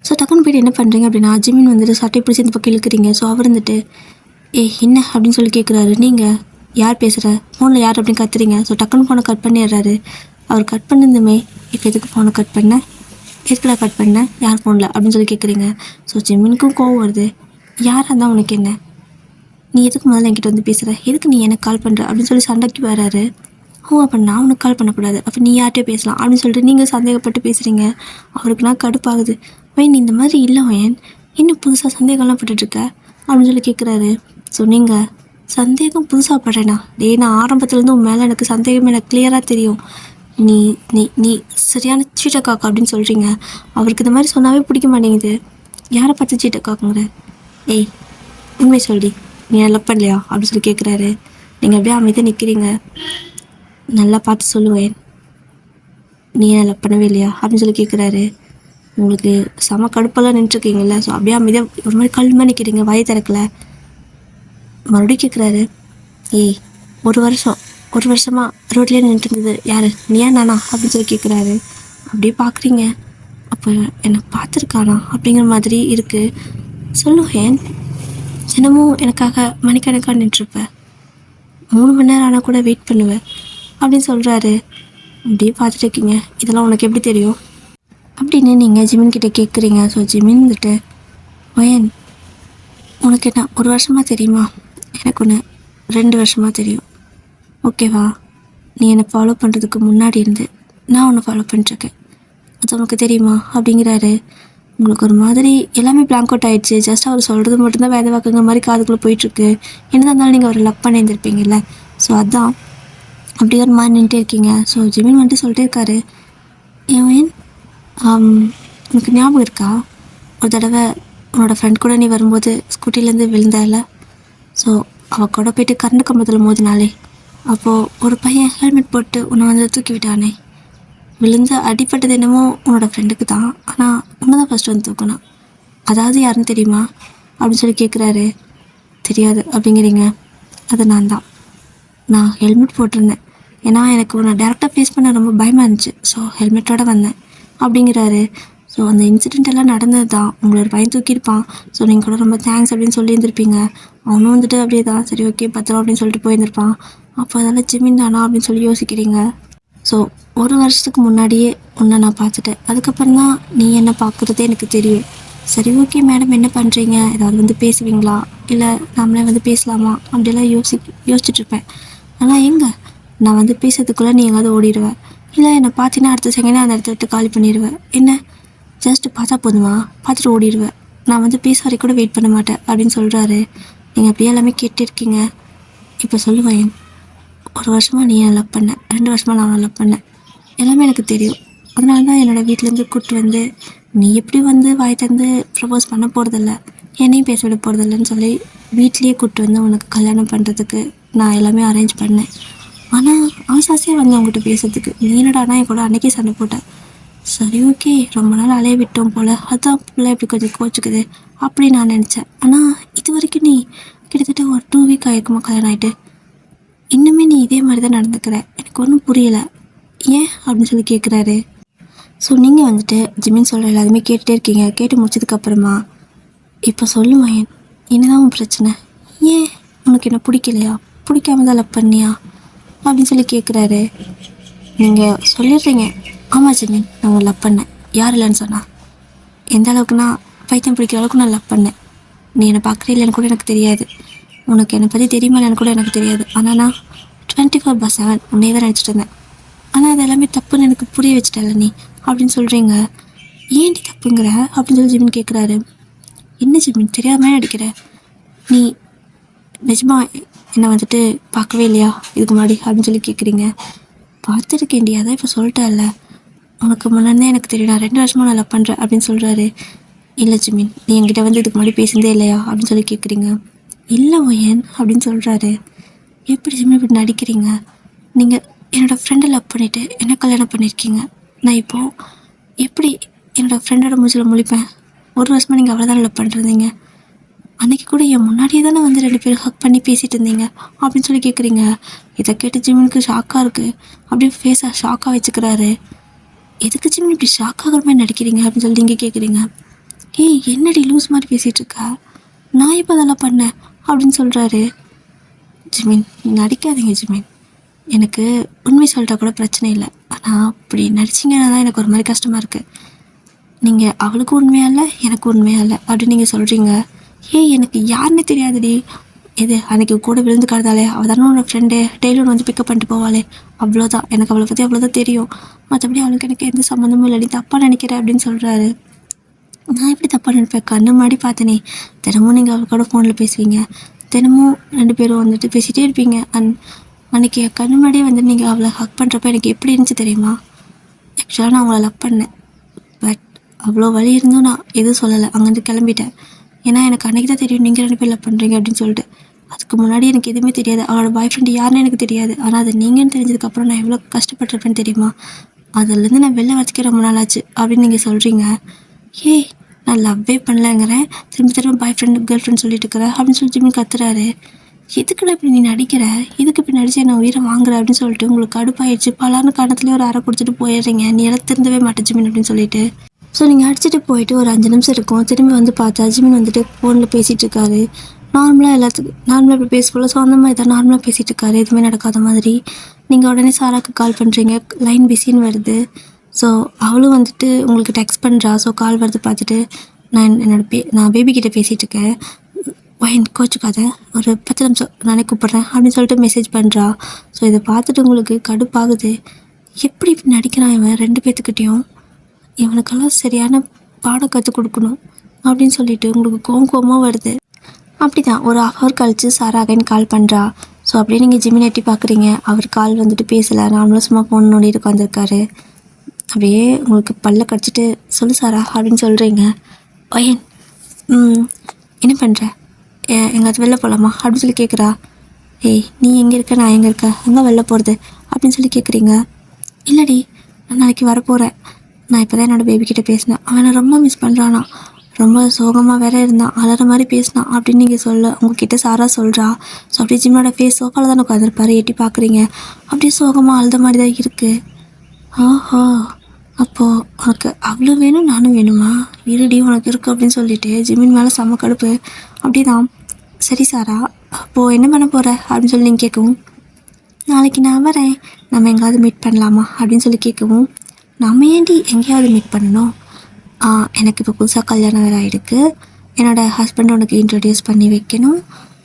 ஸோ டக்குன்னு போய்ட்டு என்ன பண்ணுறீங்க அப்படின்னா ஜிம்மின் வந்துட்டு சட்டை பிடிச்சி இந்த பக்கம் இழுக்கிறீங்க. ஸோ அவர் வந்துட்டு என்ன அப்படின்னு சொல்லி கேட்குறாரு. நீங்கள் யார் பேசுகிற, ஃபோனில் யார் அப்படின்னு கத்துறீங்க. ஸோ டக்குன்னு ஃபோனை கட் பண்ணிடுறாரு. அவர் கட் பண்ணிருந்துமே இப்போ எதுக்கு ஃபோனை கட் பண்ண, எதுக்குடா கட் பண்ண, யார் ஃபோனில் அப்படின்னு சொல்லி கேட்குறீங்க. ஸோ ஜிம்மினுக்கும் கோவம் வருது. யாராக இருந்தால் உனக்கு என்ன, நீ எதுக்கு முதல்ல என்கிட்ட வந்து பேசுகிற, எதுக்கு நீ எனக்கு கால் பண்ணுற அப்படின்னு சொல்லி சண்டைக்கு வராரு. அப்போ நான் உனக்கு கால் பண்ணக்கூடாது, அப்போ நீ யார்கிட்டே பேசலாம் அப்படின்னு சொல்லிட்டு நீங்கள் சந்தேகப்பட்டு பேசுகிறீங்க. அவருக்கு நான் கடுப்பாகுது. வயன் இந்த மாதிரி இல்லை வயன், இன்னும் புதுசாக சந்தேகம்லாம் பட்டுட்ருக்க அப்படின்னு சொல்லி கேட்குறாரு. ஸோ நீங்கள் சந்தேகம் புதுசாக படுறேண்ணா நான் ஆரம்பத்துலேருந்து உன் மேலே எனக்கு சந்தேகம் எனக்கு கிளியராக தெரியும். நீ நீ நீ சரியான சீட்டக்காக்கா அப்படின்னு சொல்கிறீங்க. அவருக்கு இந்த மாதிரி சொன்னாவே பிடிக்க மாட்டேங்குது. யாரை பார்த்து சீட்டக்காக்குங்கிற, உண்மை சொல்லி நீ நல்லா பண்ணலையா அப்படின்னு சொல்லி கேட்குறாரு. நீங்கள் அப்படியே அமைதியாக நிற்கிறீங்க. நல்லா பார்த்து சொல்லுவேன், நீ நல்லா பண்ணவே இல்லையா அப்படின்னு சொல்லி கேட்குறாரு. உங்களுக்கு செம கடுப்பெல்லாம் நின்றுருக்கீங்கல்ல. ஸோ அப்படியே அமைதியாக ஒரு மாதிரி கல் மாதிரி நிற்கிறீங்க, வாயை திறக்கல. மறுபடியும் கேட்குறாரு. ஒரு வருஷமாக ரோட்லேயே நின்றுட்டு இருந்தது யார், நீயா நானா அப்படின்னு சொல்லி கேட்குறாரு. அப்படியே பார்க்குறீங்க. அப்போ என்னை பார்த்துருக்கானா அப்படிங்கிற மாதிரி இருக்குது. சொல்லுவேன், தினமும் எனக்காக மணிக்கணக்காக நின்றுருப்பேன், 3 மணி நேரம் ஆனால் கூட வெயிட் பண்ணுவேன் அப்படின்னு சொல்கிறாரு. அப்படியே பார்த்துட்டு இருக்கீங்க. இதெல்லாம் உனக்கு எப்படி தெரியும் அப்படின்னு நீங்கள் ஜிமின்கிட்ட கேட்குறீங்க. ஸோ ஜிமின் வந்துட்டு, வயன் உனக்கு என்ன 1 வருஷமாக தெரியுமா, எனக்கு ஒன்று 2 வருஷமாக தெரியும், ஓகேவா. நீ என்னை ஃபாலோ பண்ணுறதுக்கு முன்னாடி இருந்து நான் உன்னை ஃபாலோ பண்ணிட்டுருக்கேன், அது உனக்கு தெரியுமா அப்படிங்கிறாரு. உங்களுக்கு ஒரு மாதிரி எல்லாமே பிளாங்க் அவுட் ஆகிடுச்சு. ஜஸ்ட் அவர் சொல்கிறது மட்டும்தான் வேத வாக்குங்கிற மாதிரி காதுக்குள்ளே போயிட்டுருக்கு. என்னதான் இருந்தாலும் நீங்கள் அவரை லவ் பண்ணியிருந்திருப்பீங்கல்ல. ஸோ அதுதான் அப்படியே ஒரு மாதிரி நின்றுட்டே இருக்கீங்க. ஸோ ஜிமின் வந்துட்டு சொல்லிட்டே இருக்காரு, ஏன் உனக்கு ஞாபகம் இருக்கா, ஒரு தடவை உன்னோட ஃப்ரெண்ட் கூட நீ வரும்போது ஸ்கூட்டிலேருந்து விழுந்தால. ஸோ அவள் கூட போய்ட்டு கரண்ட் கம்பத்தில் மோதினாலே, அப்போது ஒரு பையன் ஹெல்மெட் போட்டு உன்னை வந்து தூக்கி விட்டானே. விழுந்த அடிப்பட்டது என்னமோ உன்னோட ஃப்ரெண்டுக்கு தான், ஆனால் உன்னை தான் ஃபஸ்ட்டு வந்து தூக்கணும். அதாவது யாருன்னு தெரியுமா அப்படின்னு சொல்லி கேட்குறாரு. தெரியாது அப்படிங்கிறீங்க. அது நான் ஹெல்மெட் போட்டிருந்தேன், ஏன்னா எனக்கு உன்னை டேரெக்டாக ஃபேஸ் பண்ண ரொம்ப பயமாக இருந்துச்சு. ஸோ ஹெல்மெட்டோடு வந்தேன் அப்படிங்கிறாரு. ஸோ அந்த இன்சிடெண்ட் எல்லாம் நடந்தது தான், உங்களோட பையன் தூக்கியிருப்பான். ஸோ நீங்கள் கூட ரொம்ப தேங்க்ஸ் அப்படின்னு சொல்லியிருந்திருப்பீங்க. அவனும் வந்துட்டு அப்படியே தான் சரி ஓகே பத்திரம் அப்படின்னு சொல்லிட்டு போயிருந்திருப்பான். அப்போ அதெல்லாம் ஜிமின் தானா அப்படின்னு சொல்லி யோசிக்கிறீங்க. ஸோ 1 வருஷத்துக்கு முன்னாடியே உன்னை நான் பார்த்துட்டேன், அதுக்கப்புறம் தான் நீ என்னை பார்க்குறதே எனக்கு தெரியும். சரி ஓகே மேடம் என்ன பண்ணுறீங்க, ஏதாவது வந்து பேசுவீங்களா, இல்லை நாமளே வந்து பேசலாமா அப்படிலாம் யோசிச்சுட்ருப்பேன். ஆனால் எங்கே நான் வந்து பேசுறதுக்குள்ளே நீ எங்காவது ஓடிடுவேன், இல்லை என்னை பார்த்தீங்கன்னா அடுத்த செகண்டே அந்த இடத்த விட்டு காலி பண்ணிடுவேன். என்ன ஜஸ்ட்டு பார்த்தா போதுமா, பார்த்துட்டு ஓடிடுவேன், நான் வந்து பேச வரைக்கும் கூட வெயிட் பண்ண மாட்டேன் அப்படின்னு சொல்கிறாரு. நீங்கள் அப்படியே எல்லாமே கேட்டுருக்கீங்க. இப்போ சொல்லுவேன், 1 வருஷமாக நீ லவ் பண்ண, 2 வருஷமாக நான் லவ் பண்ணேன், எல்லாமே எனக்கு தெரியும். அதனால தான் என்னோடய வீட்டிலேருந்து கூப்பிட்டு வந்து நீ எப்படி வந்து வாய் தந்து ப்ரப்போஸ் பண்ண போகிறதில்ல, என்னையும் பேச விட போகிறதில்லன்னு சொல்லி வீட்லேயே கூப்பிட்டு வந்து உனக்கு கல்யாணம் பண்ணுறதுக்கு நான் எல்லாமே அரேஞ்ச் பண்ணேன். ஆனால் ஆசாசியாக வந்து அவங்ககிட்ட பேசுறதுக்கு நீ என்னடானா என் கூட அன்றைக்கே சண்டை போட்டேன். சரி ஓகே ரொம்ப நாள் அலைய விட்டோம் போல், அதுதான் பிள்ளை இப்படி கொஞ்சம் கோச்சுக்குது அப்படி நான் நினச்சேன். ஆனால் இது வரைக்கும் நீ கிட்டத்தட்ட ஒரு 2 வீக் ஆகிருக்குமா கல்யாணம் ஆகிட்டு, இன்னுமே நீ இதே மாதிரி தான் நடந்துக்கிற, எனக்கு ஒன்றும் புரியலை ஏன் அப்படின்னு சொல்லி கேட்குறாரு. ஸோ நீங்கள் வந்துட்டு ஜிமின் சொல்கிற எல்லாருமே கேட்டுகிட்டே இருக்கீங்க. கேட்டு முடிச்சதுக்கப்புறமா இப்போ சொல்லுவேன், என்னதான் உன் பிரச்சனை, ஏன் உனக்கு என்ன பிடிக்கலையா, பிடிக்காம தான் லவ் பண்ணியா அப்படின்னு சொல்லி கேட்குறாரு. நீங்கள் சொல்லிடுறீங்க, ஆமாம் ஜிமின் நான் உங்களை லவ் பண்ணேன், யார் இல்லைன்னு சொன்னா, எந்த அளவுக்குன்னா பைத்தியம் பிடிக்கிற அளவுக்கு நான் லவ் பண்ணேன். நீ என்னை பார்க்குறே இல்லைன்னு கூட எனக்கு தெரியாது, உனக்கு என்னை பற்றி தெரியுமா இல்லைன்னு கூட எனக்கு தெரியாது. ஆனால் நான் 24/7 உன்னே தான் நினச்சிட்டு இருந்தேன். ஆனால் அது எல்லாமே தப்புன்னு எனக்கு புரிய வச்சுட்டல நீ அப்படின்னு சொல்கிறீங்க. ஏன்டி தப்புங்கிற அப்படின்னு சொல்லி ஜிமின் கேட்குறாரு. என்ன ஜிமின் தெரியாமல் நடிக்கிற? நீ நிஜமா என்னை வந்துட்டு பார்க்கவே இல்லையா இதுக்கு முன்னாடி அப்படின்னு சொல்லி கேட்குறீங்க. பார்த்துருக்கேன்டி, அதான் இப்போ சொல்லிட்டேன்ல, உனக்கு முன்னாடியே எனக்கு தெரியும், நான் 2 வருஷமாக நான் லவ் பண்ணுறேன் அப்படின்னு சொல்கிறாரு. இல்லை ஜிமின், நீ என்கிட்ட வந்து இதுக்கு முன்னாடி பேசுனதே இல்லையா அப்படின்னு சொல்லி கேட்குறீங்க. இல்லை ஒயன் அப்படின்னு சொல்கிறாரு. எப்படி ஜிமின் இப்படி நடிக்கிறீங்க? நீங்கள் என்னோடய ஃப்ரெண்டை லவ் பண்ணிவிட்டு என்ன கல்யாணம் பண்ணியிருக்கீங்க. நான் இப்போது எப்படி என்னோடய ஃப்ரெண்டோட மூஞ்சில் முழிப்பேன்? 1 வருஷமாக நீங்கள் அவ்வளோ தான் லவ் பண்ணுறீங்க. அன்றைக்கி கூட என் முன்னாடியே தானே வந்து 2 பேரும் ஹக் பண்ணி பேசிகிட்டு இருந்தீங்க அப்படின்னு சொல்லி கேட்குறீங்க. இதை கேட்டு ஜிமினுக்கு ஷாக்காக இருக்குது. அப்படியே ஃபேஸாக ஷாக்காக வச்சுக்கிறாரு. எதுக்கு ஜிமின் இப்படி ஷாக் ஆகிற மாதிரி நடிக்கிறீங்க அப்படின்னு சொல்லி நீங்கள் கேட்குறீங்க. ஏய் என்னடி லூஸ் மாதிரி பேசிகிட்டு இருக்கா, நான் இப்போ அதெல்லாம் பண்ணேன் அப்படின்னு சொல்கிறாரு. ஜிமின் நடிக்காதீங்க ஜிமின், எனக்கு உண்மை சொல்லிட்டா கூட பிரச்சனை இல்லை, ஆனால் அப்படி நடிச்சிங்கன்னா தான் எனக்கு ஒரு மாதிரி கஷ்டமாக இருக்குது. நீங்கள் அவளுக்கும் உண்மையாக இல்லை எனக்கும் உண்மையாக இல்லை அப்படின்னு நீங்கள் சொல்கிறீங்க. ஏய் எனக்கு யாருன்னே தெரியாதுடி. இது அன்றைக்கி கூட விழுந்து கிடந்தாலே அவள் தானே உன்னோட ஃப்ரெண்டு, டெய்லியும் வந்து பிக்கப் பண்ணிட்டு போவாளே, அவ்வளோதான், எனக்கு அவளை பற்றி அவ்வளோதான் தெரியும், மற்றபடி அவளுக்கு எனக்கு எந்த சம்மந்தமும் இல்லை, நீ தப்பாக நினைக்கிறேன் அப்படின்னு சொல்கிறாரு. நான் எப்படி தப்பாக நினைப்பேன்? கண்ணு முன்னாடி பார்த்தனே, தினமும் நீங்கள் அவள் கூட ஃபோனில் பேசுவீங்க, தினமும் 2 பேரும் வந்துட்டு பேசிகிட்டே இருப்பீங்க. அன்றைக்கி என் கண்ணு முன்னாடியே வந்து நீங்கள் அவளை ஹக் பண்ணுறப்ப எனக்கு எப்படி இருந்துச்சு தெரியுமா? ஆக்சுவலாக நான் அவளை லவ் பண்ணேன், பட் அவ்வளோ வலி இருந்தும் நான் எதுவும் சொல்லலை, அங்கேருந்து கிளம்பிட்டேன். ஏன்னா எனக்கு அன்றைக்கி தான் தெரியும் நீங்கள் 2 பேர் லவ் பண்ணுறீங்க அப்படின்னு சொல்லிட்டு. அதுக்கு முன்னாடி எனக்கு எதுவுமே தெரியாது, அவளோட பாய் ஃப்ரெண்டு யாருன்னு எனக்கு தெரியாது. ஆனால் அது நீங்கன்னு தெரிஞ்சதுக்கப்புறம் நான் எவ்வளோ கஷ்டப்பட்டிருப்பேன்னு தெரியுமா? அதுலேருந்து நான் வெளில வரத்துக்கே ரொம்ப நாள் ஆச்சு அப்படின்னு நீங்கள் சொல்கிறீங்க. ஏய் நான் லவ்வே பண்ணலங்கிறேன், திரும்ப பாய் ஃப்ரெண்டு கேர்ள் ஃப்ரெண்ட் சொல்லிட்டு இருக்கிறேன் அப்படின்னு சொல்லி ஜிமின் கத்துறாரு. எதுக்குடா இப்படி நீ நடிக்கிற, எதுக்கு இப்படி நடிச்சு நான் உயிரை வாங்குறேன் அப்படின்னு சொல்லிட்டு உங்களுக்கு கடுப்பாயிடுச்சு. பலான்னு காரணத்துலேயே ஒரு அரை கொடுத்துட்டு போயிடுறீங்க. நீ எல்லாம் திருந்தவே மாட்டேன் ஜிமின் அப்படின்னு சொல்லிட்டு. ஸோ நீங்கள் அடிச்சுட்டு போயிட்டு ஒரு 5 நிமிஷம் இருக்கும், திரும்பி வந்து பார்த்தா ஜிமின் வந்துட்டு ஃபோனில் பேசிகிட்டு இருக்காரு. நார்மலாக இப்படி பேசக்குள்ள ஸோ அந்த மாதிரி தான் நார்மலாக பேசிகிட்டு இருக்காரு, எதுவுமே நடக்காத மாதிரி. நீங்கள் உடனே சாராக்கு கால் பண்ணுறீங்க, லைன் பிஸின்னு வருது. ஸோ அவளும் வந்துட்டு உங்களுக்கு டெக்ஸ்ட் பண்ணுறா. ஸோ கால் வருது பார்த்துட்டு நான் பேபிக்கிட்ட பேசிகிட்டு இருக்கேன், ஒயன் கோச்சுக்காத, ஒரு 10 நிமிஷம் நானே கூப்பிட்றேன் அப்படின்னு சொல்லிட்டு மெசேஜ் பண்ணுறா. ஸோ இதை பார்த்துட்டு உங்களுக்கு கடுப்பாகுது. எப்படி இப்படி நடிக்கிறான் இவன் 2 பேர்த்துக்கிட்டேயும், இவனுக்கெல்லாம் சரியான பாடம் கற்றுக் கொடுக்கணும் அப்படின்னு சொல்லிட்டு உங்களுக்கு கோவமாக வருது. அப்படி தான் ஒரு 1/2 hour கழித்து சாரா அகைன் கால் பண்ணுறா. ஸோ அப்படியே நீங்கள் ஜிமின் எட்டி பார்க்குறீங்க, அவர் கால் வந்துட்டு பேசலை, நார்மலாக சும்மா ஃபோன் நோண்டிட்டு உட்காந்துருக்காரு. அப்படியே உங்களுக்கு பல்ல கடிச்சிட்டு சொல்லு சாரா அப்படின்னு சொல்கிறீங்க. ஒயன் என்ன பண்ணுற, எங்கேயாவது வெளில போகலாமா அப்படின்னு சொல்லி கேட்குறா. ஏய் நீ எங்கே இருக்க, நான் எங்கே இருக்கேன், எங்கே வெளில போகிறது அப்படின்னு சொல்லி கேட்குறீங்க. இல்லடி நான் நாளைக்கு வரப்போகிறேன், நான் இப்போ தான் என்னோடய பேபிக்கிட்ட பேசினேன், அவனை ரொம்ப மிஸ் பண்ணுறானா, ரொம்ப சோகமாக வேற இருந்தான், அலற மாதிரி பேசினான் அப்படின்னு நீங்கள் உங்ககிட்ட சாரா சொல்கிறா. ஸோ அப்படியே ஜிம்மோட ஃபேஸ் சோஃபாவில் தான் உட்காந்துருப்பாரு, எட்டி பார்க்குறீங்க, அப்படியே சோகமாக அழுத மாதிரி தான் இருக்குது. ஓஹோ அப்போது உனக்கு அவ்வளோ வேணும் நானும் வேணுமா, இருடி உனக்கு இருக்குது அப்படின்னு சொல்லிட்டு ஜிமின் மேலே செம்ம கடுப்பு. அப்படி தான் சரி சாரா அப்போது என்ன பண்ண போகிற அப்படின்னு சொல்லி நீங்கள் கேட்கவும், நாளைக்கு நான் வரேன், நம்ம எங்கேயாவது மீட் பண்ணலாமா அப்படின்னு சொல்லி கேட்கவும், நம்ம ஏன்டி எங்கேயாவது மீட் பண்ணணும், எனக்கு இப்போ புதுசாக கல்யாணம் வேறு ஆகிடுக்கு, என்னோடய ஹஸ்பண்டை உனக்கு இன்ட்ரடியூஸ் பண்ணி வைக்கணும்,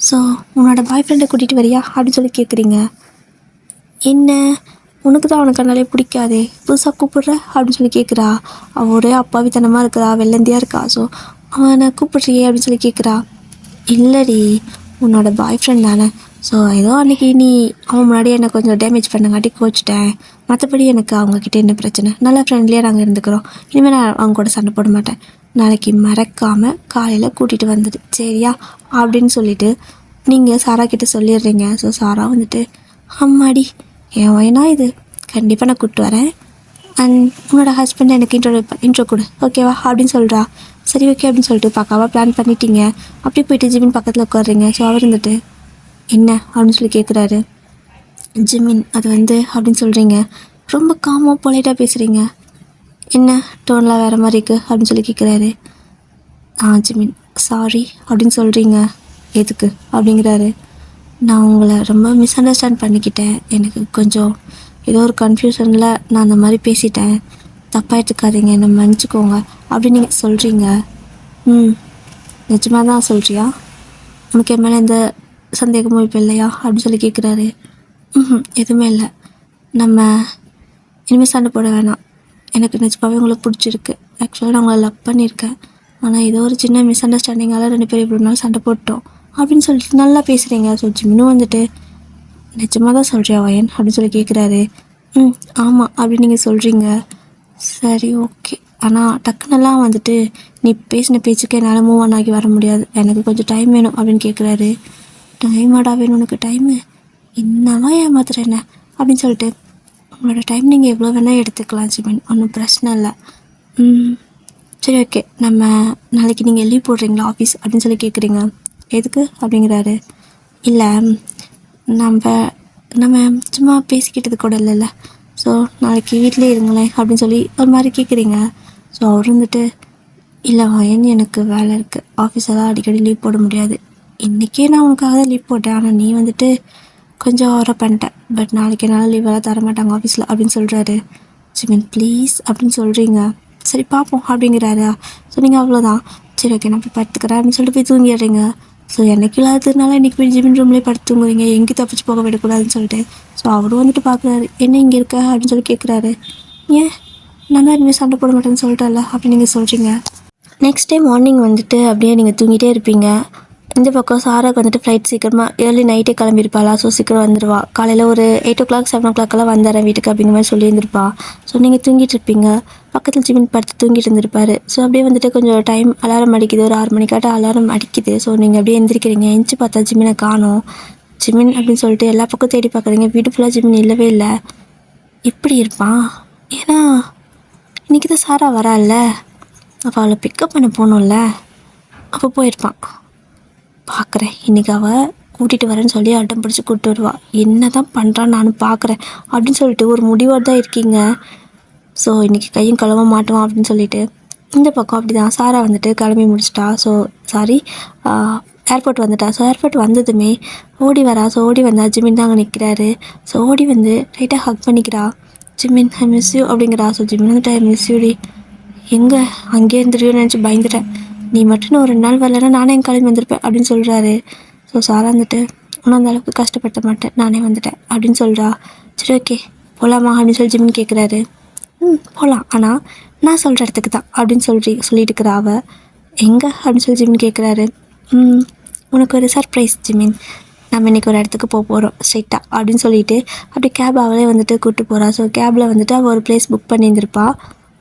ஸோ உன்னோட பாய் ஃப்ரெண்டை கூட்டிகிட்டு வரியா அப்படின்னு சொல்லி கேட்குறீங்க. என்ன உனக்கு தான் அவனுக்கு கண்ணாலே பிடிக்காதே, புதுசாக கூப்பிட்ற அப்படின்னு சொல்லி கேட்குறா. அவள் ஒரே அப்பாவித்தனமாக இருக்கிறா, வெள்ளந்தியாக இருக்கா, ஸோ அவனை கூப்பிட்றியே அப்படின்னு சொல்லி கேட்குறா. இல்லடி உன்னோட பாய் ஃப்ரெண்ட் தானே, ஸோ ஏதோ அன்றைக்கி நீ அவன் முன்னாடி என்னை கொஞ்சம் டேமேஜ் பண்ணங்காட்டி கோச்சிட்டேன், மற்றபடி எனக்கு அவங்கக்கிட்ட என்ன பிரச்சனை, நல்லா ஃப்ரெண்ட்லியாக நாங்கள் இருந்துக்கிறோம், இனிமேல் நான் அவங்க கூட சண்டை போட மாட்டேன், நாளைக்கு மறக்காமல் காலையில் கூட்டிகிட்டு வந்துடு சரியா அப்படின்னு சொல்லிவிட்டு நீங்கள் சாரா கிட்டே சொல்லிடுறீங்க. ஸோ சாரா வந்துட்டு அம்மாடி என் வயனா இது, கண்டிப்பாக நான் கூப்பிட்டு வரேன், அண்ட் உன்னோட ஹஸ்பண்டை எனக்கு இன்ட்ரோ கொடு ஓகேவா அப்படின்னு சொல்கிறா. சரி ஓகே அப்படின்னு சொல்லிட்டு பக்காவாக பிளான் பண்ணிட்டீங்க. அப்படியே போயிட்டு ஜிமின் பக்கத்தில் உட்காடுறீங்க. ஸோ அவர் இருந்துட்டு என்ன அப்படின்னு சொல்லி கேட்குறாரு. ஜிமின் அது அப்படின்னு சொல்கிறீங்க, ரொம்ப காமாக பொலைட்டாக பேசுகிறீங்க, என்ன டோன்லாம் வேறு மாதிரி இருக்குது அப்படின்னு சொல்லி கேட்குறாரு. ஜிமின் சாரி அப்படின்னு சொல்கிறீங்க, எதுக்கு அப்படிங்கிறாரு. நான் உங்களை ரொம்ப மிஸ் அண்டர்ஸ்டாண்ட் பண்ணிக்கிட்டேன், எனக்கு கொஞ்சம் ஏதோ ஒரு கன்ஃபியூஷனில் நான் அந்த மாதிரி பேசிட்டேன், தப்பாக எடுத்துக்காதீங்க, என்னை மன்னிச்சிக்கோங்க அப்படின்னு நீங்கள் சொல்கிறீங்க. நிஜமாக தான் சொல்கிறியா, உனக்கு என் மேலே எந்த சந்தேகமும் இப்போ இல்லையா அப்படின்னு சொல்லி கேட்குறாரு. எதுவுமே இல்லை, நம்ம இனிமேல் சண்டை போட வேணாம், எனக்கு நிஜமாகவே உங்களை பிடிச்சிருக்கு, ஆக்சுவலாக நான் உங்களை லவ் பண்ணியிருக்கேன், ஆனால் ஏதோ ஒரு சின்ன மிஸ் அண்டர்ஸ்டாண்டிங்கால் 2 பேரும் இவ்வளோ நாள் சண்டை போட்டோம் அப்படின்னு சொல்லிட்டு நல்லா பேசுகிறீங்க. ஸோ ஜிமினும் வந்துட்டு நிஜமாக தான் சொல்கிறியா வயன் அப்படின்னு சொல்லி கேட்குறாரு. ஆமாம் அப்படின்னு நீங்கள் சொல்கிறீங்க. சரி ஓகே, ஆனால் டக்குனெல்லாம் வந்துட்டு நீ பேசின பேச்சுக்கு என்னால் மூவ் ஆன் ஆகி வர முடியாது, எனக்கு கொஞ்சம் டைம் வேணும் அப்படின்னு கேட்குறாரு. டைமாடா வேணும் உனக்கு டைமு? என்னவா ஏமாத்துற என்ன அப்படின்னு சொல்லிட்டு, உங்களோட டைம் நீங்கள் எவ்வளோ வேணால் எடுத்துக்கலாம் ஜிமின், ஒன்றும் பிரச்சனை இல்லை. சரி ஓகே, நம்ம நாளைக்கு நீங்கள் லீவ் போடுறீங்களா ஆஃபீஸ் அப்படின்னு சொல்லி கேட்குறீங்க. எதுக்கு அப்படிங்கிறாரு. இல்லை நம்ம நம்ம சும்மா பேசிக்கிட்டது கூட இல்லைல்ல, ஸோ நாளைக்கு வீட்டிலே இருங்களேன் அப்படின்னு சொல்லி ஒரு மாதிரி கேட்குறீங்க. ஸோ அவர் வந்துட்டு இல்லை வயன் எனக்கு வேலை இருக்குது, ஆஃபீஸெல்லாம் அடிக்கடி லீவ் போட முடியாது, இன்றைக்கே நான் உனக்காக தான் லீவ் போட்டேன், ஆனால் நீ வந்துட்டு கொஞ்சம் ஓவராக பண்ணிட்டேன், பட் நாளைக்கு என்னால் லீவெல்லாம் தர மாட்டாங்க ஆஃபீஸில் அப்படின்னு சொல்கிறாரு. ஜிமின் ப்ளீஸ் அப்படின்னு சொல்கிறீங்க. சரி பார்ப்போம் அப்படிங்கிறாரு. ஸோ நீங்கள் அவ்வளோதான், சரி ஓகே நான் போய் படுத்துக்கிறேன் அப்படின்னு சொல்லிட்டு போய் தூங்கிடுறீங்க. ஸோ எனக்கு இல்லாததுனால இன்றைக்கி போய் ஜிமின் ரூம்லேயே படுத்து தூங்குறீங்க, எங்கேயும் தப்பிச்சு போக விடக்கூடாதுன்னு சொல்லிட்டு. ஸோ அவரும் வந்துட்டு பார்க்குறாரு, என்ன இங்கே இருக்க அப்படின்னு சொல்லி கேட்குறாரு. ஏன் நான் தான் இனிமேல் சண்டை போட மாட்டேன்னு சொல்லிட்டேன்ல அப்படின்னு நீங்கள் சொல்கிறீங்க. நெக்ஸ்ட் டே மார்னிங் வந்துட்டு அப்படியே நீங்கள் தூங்கிட்டே இருப்பீங்க. இந்த பக்கம் சாராக்கு வந்துட்டு ஃப்ளைட் சீக்கிரமாக ஏர்லி நைட்டே கிளம்பியிருப்பாளா, ஸோ சீக்கிரம் வந்துடுவா. காலையில் ஒரு 8 o'clock 7 o'clockலாம் வந்துடுறேன் வீட்டுக்கு அப்படிங்கிற மாதிரி சொல்லியிருந்திருப்பா. ஸோ நீங்கள் தூங்கிட்டு இருப்பீங்க, பக்கத்தில் ஜிமின் படுத்து தூங்கிட்டு இருந்திருப்பாரு. ஸோ அப்படியே வந்துட்டு கொஞ்சம் டைம் அலாரம் அடிக்குது, ஒரு 6 மணிக்காட்ட அலாரம் அடிக்குது. ஸோ நீங்கள் அப்படியே எந்திரிக்கிறீங்க, எந்திச்சு பார்த்தா ஜிமினை காணோம். ஜிமின் அப்படின்னு சொல்லிட்டு எல்லா பக்கம் தேடி பார்க்குறீங்க, வீடு ஃபுல்லாக ஜிமின் இல்லவே இல்லை. எப்படி இருப்பான்? ஏன்னா இன்றைக்கி தான் சாரா வரால்ல, அப்போ அவளை பிக்கப் பண்ண போகணும்ல, அப்போ போயிருப்பான். பார்க்குறேன் இன்றைக்கி அவள் கூட்டிகிட்டு வரேன்னு சொல்லி அடம் பிடிச்சி கூப்பிட்டு வருவா, என்ன தான் பண்ணுறான்னு நானும் பார்க்குறேன் அப்படின்னு சொல்லிட்டு ஒரு முடிவோடு தான் இருக்கீங்க. ஸோ இன்றைக்கி கையும் கழுவ மாட்டுவான் அப்படின்னு சொல்லிட்டு இந்த பக்கம் அப்படி தான் சாரா வந்துட்டு கிளம்பி முடிச்சிட்டா. ஸோ சாரி ஏர்போர்ட் வந்துட்டா. ஸோ ஏர்போர்ட் வந்ததுமே ஓடி வரா. ஸோ ஓடி வந்தா ஜிமின் தான் அங்கே நிற்கிறாரு. ஸோ ஓடி வந்து லைட்டாக ஹக் பண்ணிக்கிறா. ஜிமின் ஐ மிஸ் யூ அப்படிங்கிறா. ஸோ ஜிமின் வந்துட்டு ஐ மிஸ் யூடி, எங்கே அங்கேயே இருந்துருவோன்னு நினச்சி பயந்துட்டேன், நீ மட்டும் ஒரு 2 நாள் வரலன்னா நானே என் கிளம்பி வந்திருப்பேன் அப்படின்னு சொல்கிறாரு. ஸோ சாரா வந்துட்டு ஒன்றும் அந்த அளவுக்கு கஷ்டப்பட்ட மாட்டேன், நானே வந்துட்டேன் அப்படின்னு சொல்கிறா. சரி ஓகே போகலாமா அப்படின்னு சொல்லி ஜிமின் கேட்குறாரு. போகலாம், ஆனால் நான் சொல்கிற இடத்துக்கு தான் அப்படின்னு சொல்லிட்டு இருக்கிறா. அவள் எங்கே அப்படின்னு சொல்லி ஜிமின் கேட்குறாரு. உனக்கு ஒரு சர்ப்ரைஸ் ஜிமின், நம்ம இன்றைக்கி ஒரு இடத்துக்கு போக போகிறோம் ஸ்ட்ரைட்டாக அப்படின்னு சொல்லிட்டு அப்படி கேப் அவளே வந்துட்டு கூப்பிட்டு போகிறா. ஸோ கேபில் வந்துட்டு அவள் ஒரு பிளேஸ் புக் பண்ணியிருந்திருப்பா.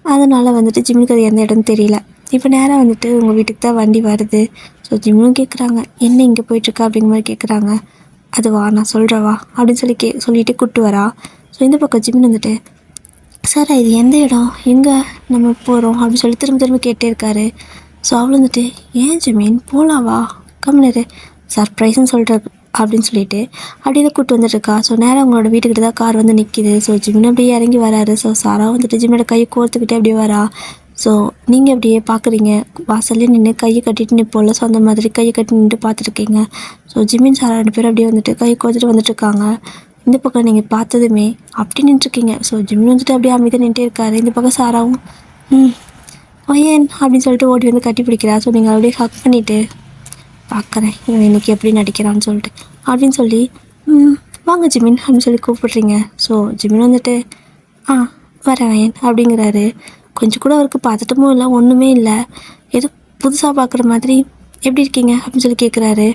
அதனால் வந்துட்டு ஜிம்முக்கு அது எந்த இடம்னு தெரியல. இப்போ நேராக வந்துட்டு உங்கள் வீட்டுக்கு தான் வண்டி வருது. ஸோ ஜிம்மும் கேட்குறாங்க, என்ன இங்கே போயிட்டுருக்கா அப்படிங்கிற மாதிரி கேட்குறாங்க. அதுவா நான் சொல்கிறவா அப்படின்னு சொல்லிட்டு கூப்பிட்டு வரா. ஸோ இந்த பக்கம் ஜிம்மின் வந்துட்டு சார் இது எந்த இடம், எங்கே நம்ம போகிறோம் அப்படின்னு சொல்லி திரும்ப கேட்டே இருக்காரு. ஸோ அவள் வந்துட்டு ஏன் ஜிமின் போகலாவா கம்மினரு சர்ப்ரைஸ்ன்னு சொல்கிறது அப்படின்னு சொல்லிட்டு அப்படியே தான் கூப்பிட்டு வந்துட்டுருக்கா. ஸோ நேராக அவங்களோட வீட்டுக்கிட்ட தான் கார் வந்து நிற்கிது. ஸோ ஜிமின் அப்படியே இறங்கி வராரு. ஸோ சாரா வந்துட்டு ஜிம்மோட கையை கோர்த்துக்கிட்டே அப்படியே வரா. ஸோ நீங்கள் அப்படியே பார்க்குறீங்க, வாசல்லே நின்று கையை கட்டிட்டு நிற்போம்ல, ஸோ அந்த மாதிரி கையை கட்டி நின்று பார்த்துருக்கீங்க. ஸோ ஜிமின் சாரா 2 பேரும் அப்படியே வந்துட்டு கையை கோர்த்துட்டு வந்துட்டுருக்காங்க. இந்த பக்கம் நீங்கள் பார்த்ததுமே அப்படி நின்றுருக்கீங்க. ஸோ ஜிமின் வந்துட்டு அப்படியே அமைதியாக நின்றுட்டே இருக்காரு. இந்த பக்கம் சாராவும் ஏன் அப்படின்னு சொல்லிட்டு ஓடி வந்து கட்டி பிடிக்கிறா. ஸோ நீங்கள் அப்படியே ஹக் பண்ணிவிட்டு பார்க்குறேன் இவன் இன்றைக்கி எப்படி நடிக்கிறான்னு சொல்லிட்டு அப்படின்னு சொல்லி வாங்க ஜிமின் அப்படின்னு சொல்லி கூப்பிட்றீங்க. ஸோ ஜிமின் வந்துட்டு வரேன் வயன் அப்படிங்கிறாரு. கொஞ்சம் கூட அவருக்கு பார்த்துட்டமும் இல்லை, ஒன்றுமே இல்லை, ஏதோ புதுசாக பார்க்குற மாதிரி எப்படி இருக்கீங்க அப்படின்னு சொல்லி கேட்குறாரு.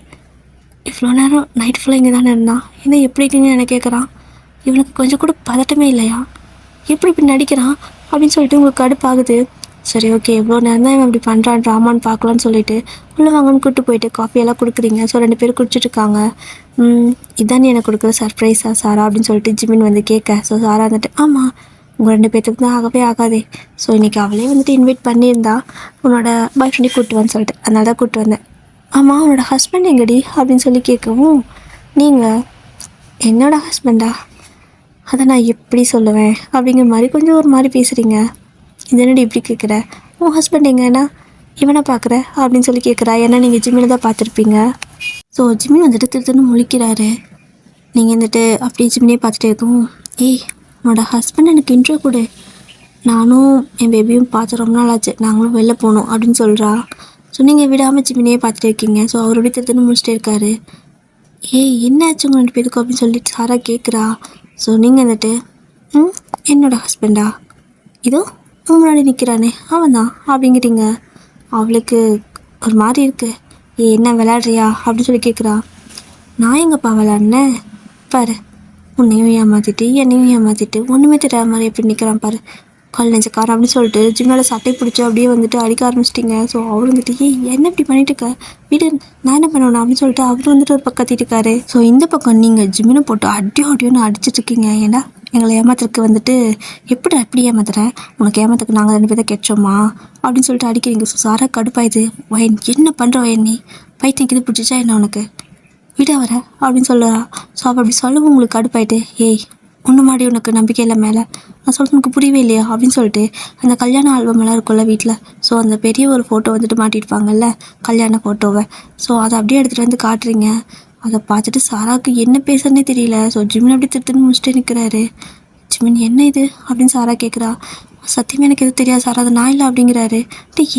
இவ்வளோ நேரம் நைட் ஃபுல்லாக இங்கே தானே இருந்தான், என்ன எப்படி இருக்கீங்கன்னு என்ன கேட்குறான். இவனுக்கு கொஞ்சம் கூட பதட்டமே இல்லையா, எப்படி இப்படி நடிக்கிறான் அப்படின்னு சொல்லிட்டு உங்களுக்கு கடுப்பாகுது. சரி ஓகே எவ்வளோ நேரம் தான் இவன் இப்படி பண்ணுறான் ட்ராமான்னு பார்க்கலான்னு சொல்லிட்டு உள்ளே வாங்கன்னு கூப்பிட்டு போயிட்டு காஃபியெல்லாம் கொடுக்குறீங்க. ஸோ 2 பேரும் குடிச்சிட்ருக்காங்க. இதான் நீ எனக்கு கொடுக்குற சர்ப்ரைஸா சாரா அப்படின்னு சொல்லிட்டு ஜிமின் வந்து கேட்க. ஸோ சாரா வந்துட்டு ஆமாம் உங்கள் 2 பேர்த்துக்கு தான் ஆகவே ஆகாதே, ஸோ இன்றைக்கி அவளே வந்துட்டு இன்வைட் பண்ணியிருந்தா உன்னோட பாய் ஃப்ரெண்டை கூப்பிட்டு வான்னு சொல்லிட்டு அதனால தான் கூப்பிட்டு வந்தேன். ஆமாம் உன்னோட ஹஸ்பண்ட் எங்கடி அப்படின்னு சொல்லி கேட்கவும், நீங்கள் என்னோட ஹஸ்பண்டா, அதை நான் எப்படி சொல்லுவேன் அப்படிங்கிற மாதிரி கொஞ்சம் ஒரு மாதிரி பேசுகிறீங்க. இதனடி இப்படி கேட்குற, உன் ஹஸ்பண்ட் எங்கன்னா இவனை பார்க்குற அப்படின்னு சொல்லி கேட்குறா. ஏன்னா நீங்கள் ஜிம்மில் தான் பார்த்துருப்பீங்க. ஸோ ஜிம்மின் வந்துட்டு திருத்தன்னு முழிக்கிறாரு. நீங்கள் வந்துட்டு அப்படியே ஜிம்மினே பார்த்துட்டே இருக்கவும், உன்னோட ஹஸ்பண்ட் எனக்கு இன்ட்ரோ கொடு, நானும் என் பேபியும் பார்த்து ரொம்ப நாள் ஆச்சு, நாங்களும் வெளில போகணும் அப்படின்னு சொல்கிறா. ஸோ நீங்கள் விடாமல் ஜிம்மினே பார்த்துட்டு இருக்கீங்க. ஸோ அவருடைய திருத்தன்னு முடிச்சுட்டே இருக்காரு. என்ன ஆச்சு உங்கள் 2 பேருக்கும் அப்படின்னு சொல்லிட்டு சாரா கேட்குறா. ஸோ நீங்கள் வந்துட்டு என்னோடய ஹஸ்பண்டா, இதோ முன்னாடி நிற்கிறானே அவன் தான் அப்படிங்கிறீங்க. அவளுக்கு ஒரு மாதிரி இருக்கு. என்ன விளையாடுறியா அப்படின்னு சொல்லி கேட்குறா. நான் எங்கப்பா விளையாடினேன் பாரு, உன்னையும் ஏமாற்றிட்டு என்னையும் ஏமாற்றிட்டு ஒன்றுமே தெரியாத மாதிரி எப்படி நிற்கிறான் பாரு கல் நெஞ்சக்காரன் அப்படின்னு சொல்லிட்டு ஜிம்மோட சட்டை பிடிச்சி அப்படியே வந்துட்டு அடிக்க ஆரம்பிச்சிட்டிங்க. ஸோ அவர் வந்துட்டு என்ன இப்படி பண்ணிட்டு இருக்க வீடு நான் என்ன பண்ணணும் அப்படின்னு சொல்லிட்டு அவர் வந்துட்டு ஒரு பக்கம் கத்திட்டு இருக்காரு. ஸோ இந்த பக்கம் நீங்கள் ஜிம்மினை போட்டு அடியோன்னு அடிச்சிட்டு இருக்கீங்க. ஏன்னா எங்களை ஏமாத்துறதுக்கு வந்துட்டு எப்படி ஏமாத்துறேன், உனக்கு ஏமாத்துக்கு நாங்கள் 2 பேரை கெச்சோமா அப்படின்னு சொல்லிட்டு அடிக்கிறீங்க. ஸோ சாரா கடுப்பாயுது. வயன் என்ன பண்ணுற வயன், நீ பைத்தியம் இது பிடிச்சிச்சா என்ன உனக்கு விட வர அப்படின்னு சொல்லுறா. ஸோ அவள் அப்படி சொல்லவும் உங்களுக்கு கடுப்பாயிட்டு, ஒன்று மாடி உனக்கு நம்பிக்கை இல்லை மேலே, நான் சொல்கிறது உனக்கு புரியவே இல்லையா அப்படின்னு சொல்லிட்டு அந்த கல்யாண ஆல்பம் எல்லாம் இருக்கும்ல வீட்டில். ஸோ அந்த பெரிய ஒரு ஃபோட்டோ வந்துட்டு மாட்டியிருப்பாங்கல்ல கல்யாண ஃபோட்டோவை. ஸோ அதை அப்படியே எடுத்துகிட்டு வந்து காட்டுறீங்க. அதை பார்த்துட்டு சாராவுக்கு என்ன பேசுறதுனே தெரியல. ஸோ ஜிமின் அப்படி திருத்துன்னு முடிச்சுட்டே நிற்கிறாரு. ஜிமின் என்ன இது அப்படின்னு சாரா கேட்குறா. சத்தியமாக எனக்கு எதுவும் தெரியாது சார், அது நான் இல்லை அப்படிங்கிறாரு.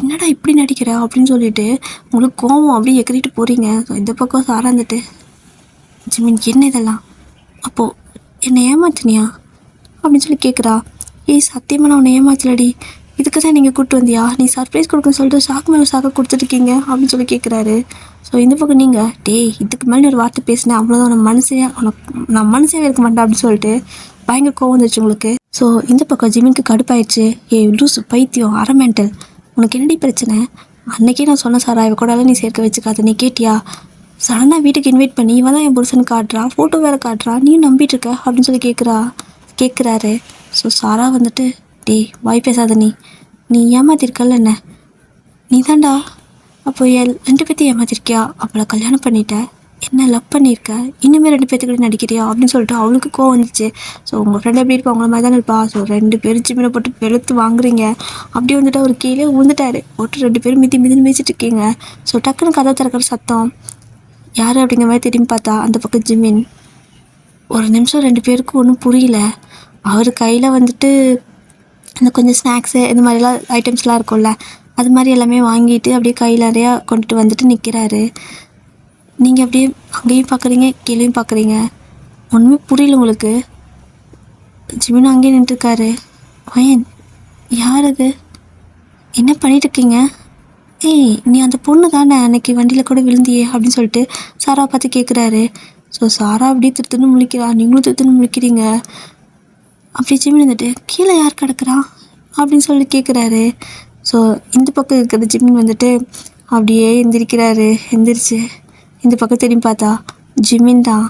என்னடா இப்படி நடிக்கிற அப்படின்னு சொல்லிட்டு உங்களுக்கு கோவம் அப்படியே எக்கிரிட்டு போகிறீங்க. ஸோ இந்த பக்கம் சாரா வந்துட்டு, ஜிமின் என்ன இதெல்லாம், அப்போது என்னை ஏமாத்தினியா அப்படின்னு சொல்லி கேட்குறா. சத்தியமாக நான் உன்னை ஏமாத்தலடி, இதுக்கு தான் நீங்கள் கூப்பிட்டு வந்தியா, நீ சர்ப்ரைஸ் கொடுக்குன்னு சொல்லிட்டு சாக்கு மேலே சாக்க கொடுத்துருக்கீங்க அப்படின்னு சொல்லி கேட்குறாரு. ஸோ இந்த பக்கம் நீங்கள் இதுக்கு மேலே நீ ஒரு வார்த்தை பேசினேன் அவ்வளோதான், நான் மனசே இருக்க மாட்டேன் அப்படின்னு சொல்லிட்டு பயங்கர கோவம் வந்துருச்சு உங்களுக்கு. ஸோ இந்த பக்கம் ஜிமினுக்கு கடுப்பாயிடுச்சு. லூசு பைத்தியம் அரை மெண்டல், உனக்கு என்னடி பிரச்சனை, அன்றைக்கே நான் சொன்ன சாரா இவ கூடலாம் நீ சேர்க்க வச்சுக்காத, நீ கேட்டியா, சடனாக வீட்டுக்கு இன்வைட் பண்ணி இவன் தான் என் புருஷனுக்கு காட்டுறா, ஃபோட்டோ வேறு காட்டுறா, நீயும் நம்பிட்டு இருக்க அப்படின்னு சொல்லி கேட்குறாரு. ஸோ சாரா வந்துட்டு, வாய் பேசாத, நீ ஏமாத்திருக்கல என்ன, நீ தாண்டா அப்போ 2 பேர்த்தையும் ஏமாத்திருக்கியா, அவளை கல்யாணம் பண்ணிட்ட, என்ன லவ் பண்ணியிருக்க, இன்னுமே 2 பேர்த்துக்கிட்ட நடிக்கிறியா அப்படின்னு சொல்லிட்டு அவளுக்கு கோவம் வந்துச்சு. ஸோ உங்கள் ஃப்ரெண்ட் எப்படி இருப்பா, உங்களை மாதிரி தானே இருப்பா. ஸோ 2 பேரும் ஜிம்மில் போட்டு பெருத்து வாங்குறீங்க. அப்படியே வந்துட்டு அவர் கீழே விழுந்துட்டாரு. போட்டு 2 பேரும் மிதின்னு மிதிச்சிட்டு இருக்கீங்க. ஸோ டக்குன்னு கதை திறக்கிற சத்தம், யார் அப்படிங்கிற மாதிரி திரும்பி பார்த்தா அந்த பக்கம் ஜிமின். ஒரு நிமிஷம் 2 பேருக்கும் ஒன்றும் புரியல. அவர் கையில் வந்துட்டு இந்த கொஞ்சம் ஸ்நாக்ஸு இந்த மாதிரிலாம் ஐட்டம்ஸ்லாம் இருக்கும்ல, அது மாதிரி எல்லாமே வாங்கிட்டு அப்படியே கையில் நிறையா கொண்டுட்டு வந்துட்டு நிற்கிறாரு. நீங்கள் அப்படியே அங்கேயும் பார்க்குறீங்க கீழேயும் பார்க்குறீங்க, ஒன்றுமே புரியல உங்களுக்கு. ஜிமின் அங்கேயே நின்றுருக்காரு. வயன் யார் அது, என்ன பண்ணிட்டுருக்கீங்க, நீ அந்த பொண்ணு தானே அன்னைக்கு வண்டியில் கூட விழுந்தியே அப்படின்னு சொல்லிட்டு சாரா பார்த்து கேட்குறாரு. ஸோ சாரா அப்படியே திருத்துன்னு முழிக்கிறா, நீங்களும் திருத்துன்னு முழிக்கிறீங்க. அப்படி ஜிமின் வந்துட்டு, கீழே யார் கிடக்குறா அப்படின்னு சொல்லி கேட்குறாரு. ஸோ இந்த பக்கம் இருக்கிற ஜிமின் வந்துட்டு அப்படியே எந்திரிச்சு இந்த பக்கம் திரும்பி பார்த்தா ஜிமின் தான்.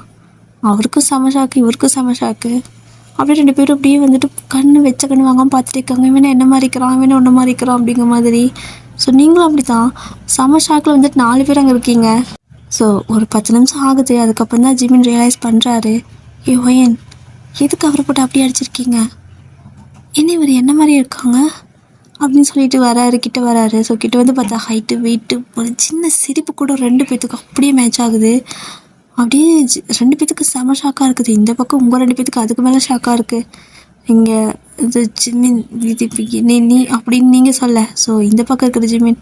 அவருக்கும் சமஷாக்கு இவருக்கும் சமஷாக்கு. அப்படியே 2 பேரும் அப்படியே வந்துட்டு வச்ச கண்ணு வாங்காமல் பார்த்துட்டு இருக்காங்க. இவனை என்ன மாதிரிக்கிறான், இவனை ஒன்றை மாதிரிக்கிறான் அப்படிங்கிற மாதிரி. ஸோ நீங்களும் அப்படி தான் சமஷாக்கில் வந்துட்டு 4 பேர் அங்கே இருக்கீங்க. ஸோ ஒரு 10 நிமிஷம் ஆகுது. அதுக்கப்புறம் தான் ஜிமின் ரியலைஸ் பண்ணுறாரு, ஒயன் எதுக்கு அவரை போட்டு அப்படியே அடிச்சிருக்கீங்க, என்ன இவர் என்ன மாதிரி இருக்காங்க அப்படின்னு சொல்லிட்டு கிட்ட வராரு. ஸோ கிட்ட வந்து பார்த்தா ஹைட்டு வெயிட்டு ஒரு சின்ன சிரிப்பு கூட 2 பேர்த்துக்கு அப்படியே மேட்ச் ஆகுது. அப்படியே 2 பேர்த்துக்கு செம ஷாக்காக இருக்குது. இந்த பக்கம் உங்கள் 2 பேர்த்துக்கு அதுக்கு மேலே ஷாக்காக இருக்குது. இங்கே இது ஜிமின் நீ அப்படின்னு நீங்கள் சொல்ல. ஸோ இந்த பக்கம் இருக்கிற ஜிமின்,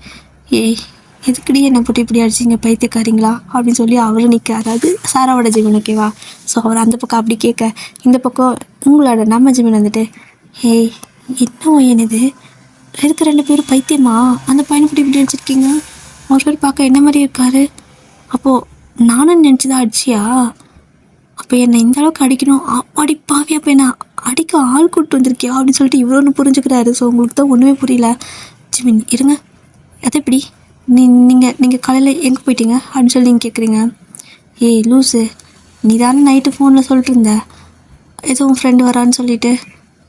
எதுக்கடி என்னை போட்டு இப்படி அடிச்சிங்க பைத்தியக்காரீங்களா அப்படின்னு சொல்லி அவரும் நிற்க, அதாவது சாராவோட ஜிமின் ஓகேவா. ஸோ அவர் அந்த பக்கம் அப்படி கேட்க, இந்த பக்கம் உங்களோட நம்ம ஜிமின் வந்துட்டு, என்ன என்னது இருக்க 2 பேரும் பைத்தியமா, அந்த பையனை போட்டு இப்படி அடிச்சிருக்கீங்க, அவர் பேர் பார்க்க என்ன மாதிரி இருக்காரு, அப்போது நானும் நினச்சிதான் அடிச்சியா, அப்போ என்னை இந்த அளவுக்கு அடிக்கணும், அடிப்பாவே அப்போ என்ன அடிக்க ஆள் கூப்பிட்டு வந்திருக்கியா அப்படின்னு சொல்லிட்டு இவர் ஒன்று புரிஞ்சுக்கிறாரு. ஸோ உங்களுக்கு தான் ஒன்றுமே புரியல. ஜிமின் இருங்க, அதை எப்படி நீங்கள் காலையில் எங்கே போயிட்டீங்க அப்படின்னு சொல்லி நீங்கள் கேட்குறீங்க. லூஸு, நீ தானே நைட்டு ஃபோனில் சொல்லிட்டு இருந்த ஏதோ உன் ஃப்ரெண்டு வரான்னு சொல்லிட்டு,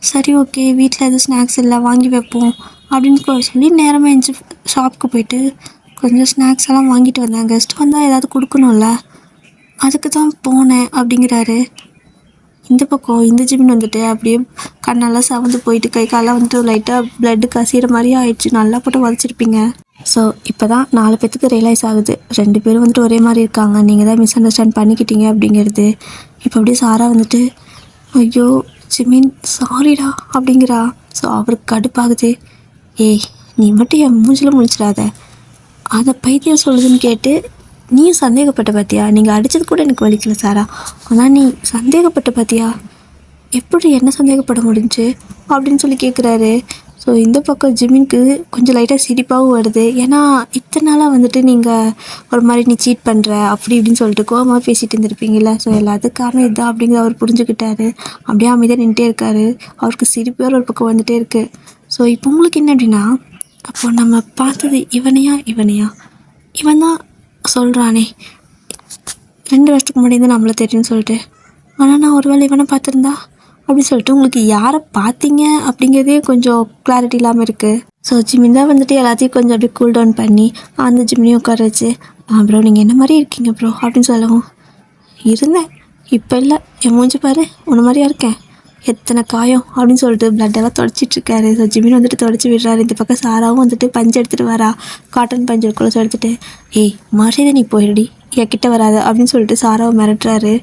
சரி ஓகே வீட்டில் எதுவும் ஸ்நாக்ஸ் இல்லை வாங்கி வைப்போம் அப்படின்னு சொல்லி நேரமாக எழுந்து ஷாப்புக்கு போயிட்டு கொஞ்சம் ஸ்நாக்ஸ் எல்லாம் வாங்கிட்டு வந்தேன், கெஸ்ட் வந்தால் ஏதாவது கொடுக்கணும்ல அதுக்கு தான் போனேன் அப்படிங்கிறாரு. இந்த பக்கம் இந்த ஜிமின் வந்துட்டு அப்படியே கண்ணெல்லாம் சவந்து போயிட்டு கை காலெலாம் வந்துட்டு லைட்டாக ப்ளட்டு கசிகிற மாதிரி ஆயிடுச்சு, நல்லா போட்டு வதச்சிருப்பீங்க. ஸோ இப்போ தான் 4 பேர்த்துக்கு ரியலைஸ் ஆகுது 2 பேரும் வந்துட்டு ஒரே மாதிரி இருக்காங்க, நீங்கள் தான் மிஸ் அண்டர்ஸ்டாண்ட் பண்ணிக்கிட்டீங்க அப்படிங்கிறது. இப்போ அப்படியே சாரா வந்துட்டு, ஐயோ ஜிமின் சாரிடா அப்படிங்கிறா. ஸோ அவருக்கு கடுப்பாகுது. நீ மட்டும் என் மூஞ்சில் முழிச்சிடாத, அதை பைத்தியம் சொல்லுதுன்னு கேட்டு நீயும் சந்தேகப்பட்ட பார்த்தியா, நீங்கள் அடித்தது கூட எனக்கு வலிக்கல சாரா, ஆனால் நீ சந்தேகப்பட்ட பார்த்தியா, எப்படி என்ன சந்தேகப்பட முடிஞ்சு அப்படின்னு சொல்லி கேட்குறாரு. ஸோ இந்த பக்கம் ஜிமினுக்கு கொஞ்சம் லைட்டாக சிரிப்பாகவும் வருது. ஏன்னா இத்தனை நாளாக வந்துட்டு நீங்கள் ஒரு மாதிரி நீ சீட் பண்ணுற அப்படி இப்படின்னு சொல்லிட்டு கோவமாக பேசிகிட்டு இருந்திருப்பீங்கள்ல. ஸோ எல்லாத்துக்கும் காரணம் இதுதான் அப்படிங்கிறத அவர் புரிஞ்சுக்கிட்டாரு. அப்படியே அமைதியாக நின்றுட்டே இருக்காரு. அவருக்கு சிரிப்பு ஒரு பக்கம் வந்துகிட்டே இருக்குது. ஸோ இப்போ உங்களுக்கு என்ன அப்படின்னா, அப்போ நம்ம பார்த்தது இவனையா இவன் தான் சொல்கிறானே 2 வருஷத்துக்கு முன்னாடி தான் நம்மளை தெரியும்னு சொல்லிட்டு. ஆனால் நான் ஒரு வேளை இவனை பார்த்துருந்தா அப்படின்னு சொல்லிட்டு உங்களுக்கு யாரை பார்த்தீங்க அப்படிங்கிறதே கொஞ்சம் கிளாரிட்டி இல்லாமல் இருக்குது. ஸோ ஜிமின் தான் வந்துட்டு எல்லாத்தையும் கொஞ்சம் அப்படியே கூல் டவுன் பண்ணி அந்த ஜிமினையும் உட்கார வச்சு, ப்ரோ நீங்கள் என்ன மாதிரி இருக்கீங்க ப்ரோ அப்படின்னு சொல்லவும், இருந்தேன் இப்போ இல்லை, என் மூஞ்சி பாரு உன்ன மாதிரியா இருக்கேன், எத்தனை காயம் அப்படின்னு சொல்லிட்டு பிளட்டெல்லாம் தொடச்சிட்ருக்காரு. ஸோ ஜிமின் வந்துட்டு தொடச்சி விடுறாரு. இந்த பக்கம் சாராவும் வந்துட்டு பஞ்சு எடுத்துகிட்டு வரா, காட்டன் பஞ்சு ஒரு குளச்சு எடுத்துகிட்டு, ஏய் மரியாதை நீ போயிடுடி என் கிட்ட வராது அப்படின்னு சொல்லிட்டு சாராவை மிரட்டுறாரு.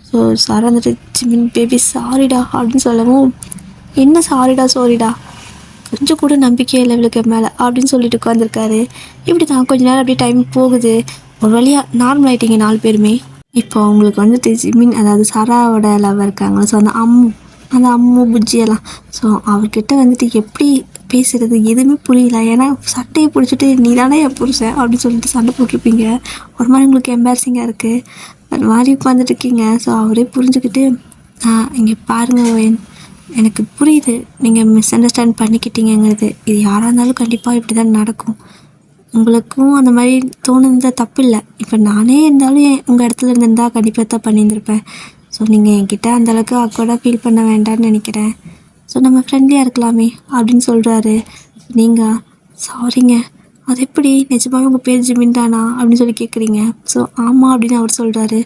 ஸோ சாரா வந்துட்டு ஜிமின் பேபி சாரிடா அப்படின்னு சொல்லவும், என்ன சாரிடா கொஞ்சம் கூட நம்பிக்கையே இல்லை இவளுக்கு மேலே அப்படின்னு சொல்லிட்டு உட்காந்துருக்காரு. இப்படி தான் கொஞ்ச நேரம் அப்படியே டைம் போகுது. ஒரு வழியாக நார்மல் ஆகிட்டீங்க 4 பேருமே. இப்போ அவங்களுக்கு வந்துட்டு ஜிமின் அதாவது சாராவோட லவ் இருக்காங்களா, ஸோ அந்த அம்மு புஜ்ஜியெல்லாம், ஸோ அவர்கிட்ட வந்துட்டு எப்படி பேசுகிறது எதுவுமே புரியல. ஏன்னா சட்டையை பிடிச்சிட்டு நீ தானே என் புருஷன் அப்படின்னு சொல்லிட்டு சண்டை போட்டிருப்பீங்க. ஒரு மாதிரி உங்களுக்கு எம்பாரசிங்காக இருக்குது, அது மாதிரி உட்காந்துட்டு இருக்கீங்க. ஸோ அவரே புரிஞ்சுக்கிட்டு, இங்கே பாருங்கள் எனக்கு புரியுது நீங்கள் மிஸ் அண்டர்ஸ்டாண்ட் பண்ணிக்கிட்டீங்கிறது, இது யாராக இருந்தாலும் கண்டிப்பாக இப்படி தான் நடக்கும். உங்களுக்கும் அந்த மாதிரி தோணுந்தா தப்பு இல்லை. இப்போ நானே இருந்தாலும் உங்கள் இடத்துல இருந்திருந்தால் கண்டிப்பாக தான் பண்ணியிருந்திருப்பேன். ஸோ நீங்கள் என்கிட்ட அந்தளவுக்கு அக்வர்டாக ஃபீல் பண்ண வேண்டாம்னு நினைக்கிறேன். ஸோ நம்ம ஃப்ரெண்ட்லியாக இருக்கலாமே அப்படின்னு சொல்கிறாரு. நீங்கள் சாரிங்க, அது எப்படி நிஜமாவே உங்கள் பேர் ஜிமின் தானா அப்படின்னு சொல்லி கேட்குறீங்க. ஸோ ஆமாம் அப்படின்னு அவர் சொல்கிறாரு.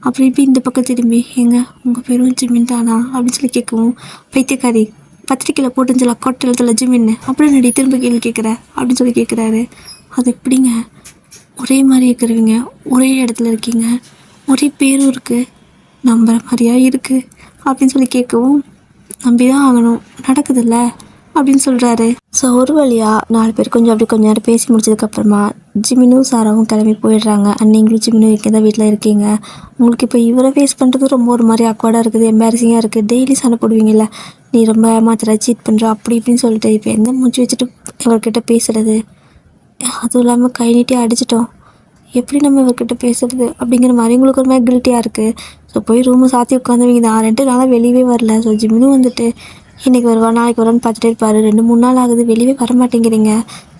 அப்புறம் இப்படி இந்த பக்கம் திரும்பி, ஏங்க உங்கள் பேரும் ஜிமின் தானா அப்படின்னு சொல்லி கேட்கவும், பைத்தியக்காரி பத்திரிக்கையில் போட்டுஞ்சல கொட்டை எழுத்துல ஜிமின்னு அப்படின்னு நடி திரும்ப கேள்வி கேட்குற அப்படின்னு சொல்லி கேட்குறாரு. அது எப்படிங்க ஒரே மாதிரி இருக்கிறவங்க ஒரே இடத்துல இருக்கீங்க, ஒரே பேரும் இருக்குது, நம்புற மாதிரியா இருக்குது அப்படின்னு சொல்லி கேட்கவும், நம்பி தான் ஆகணும் நடக்குதுல்ல அப்படின்னு சொல்கிறாரு. ஸோ ஒரு வழியாக 4 பேர் கொஞ்சம் நேரம் பேசி முடிச்சதுக்கப்புறமா ஜிமினும் சாராவும் கிளம்பி போயிடுறாங்க. நீங்களும் ஜிமினும் இங்கே தான் வீட்டில் இருக்கீங்க. உங்களுக்கு இப்போ இவரை ஃபேஸ் பண்ணுறது ரொம்ப ஒரு மாதிரி அக்வர்டாக இருக்குது, எம்பாரசிங்காக இருக்குது. டெய்லி சண்டை போடுவீங்கல்ல, நீ ரொம்ப ஏமாத்துற சீட் பண்ணுற அப்படி இப்படின்னு சொல்லிட்டு இப்போ எந்த மூச்சு வச்சுட்டு இவர்கிட்ட பேசுகிறது, அதுவும் இல்லாமல் கை நீட்டி அடிச்சிட்டோம், எப்படி நம்ம இவர்கிட்ட பேசுறது அப்படிங்கிற மாதிரி உங்களுக்கு ஒரு மாதிரி கில்ட்டியாக இருக்குது. ஸோ போய் ரூமை சாத்தி உட்காந்துவீங்க. நான் 2 நாளாக வெளியவே வரல. ஸோ ஜிமினும் வந்துட்டு இன்றைக்கி வருவா நாளைக்கு வருவான்னு பார்த்துட்டே இருப்பார். 2-3 நாள் ஆகுது வெளியே வர மாட்டேங்கிறீங்க.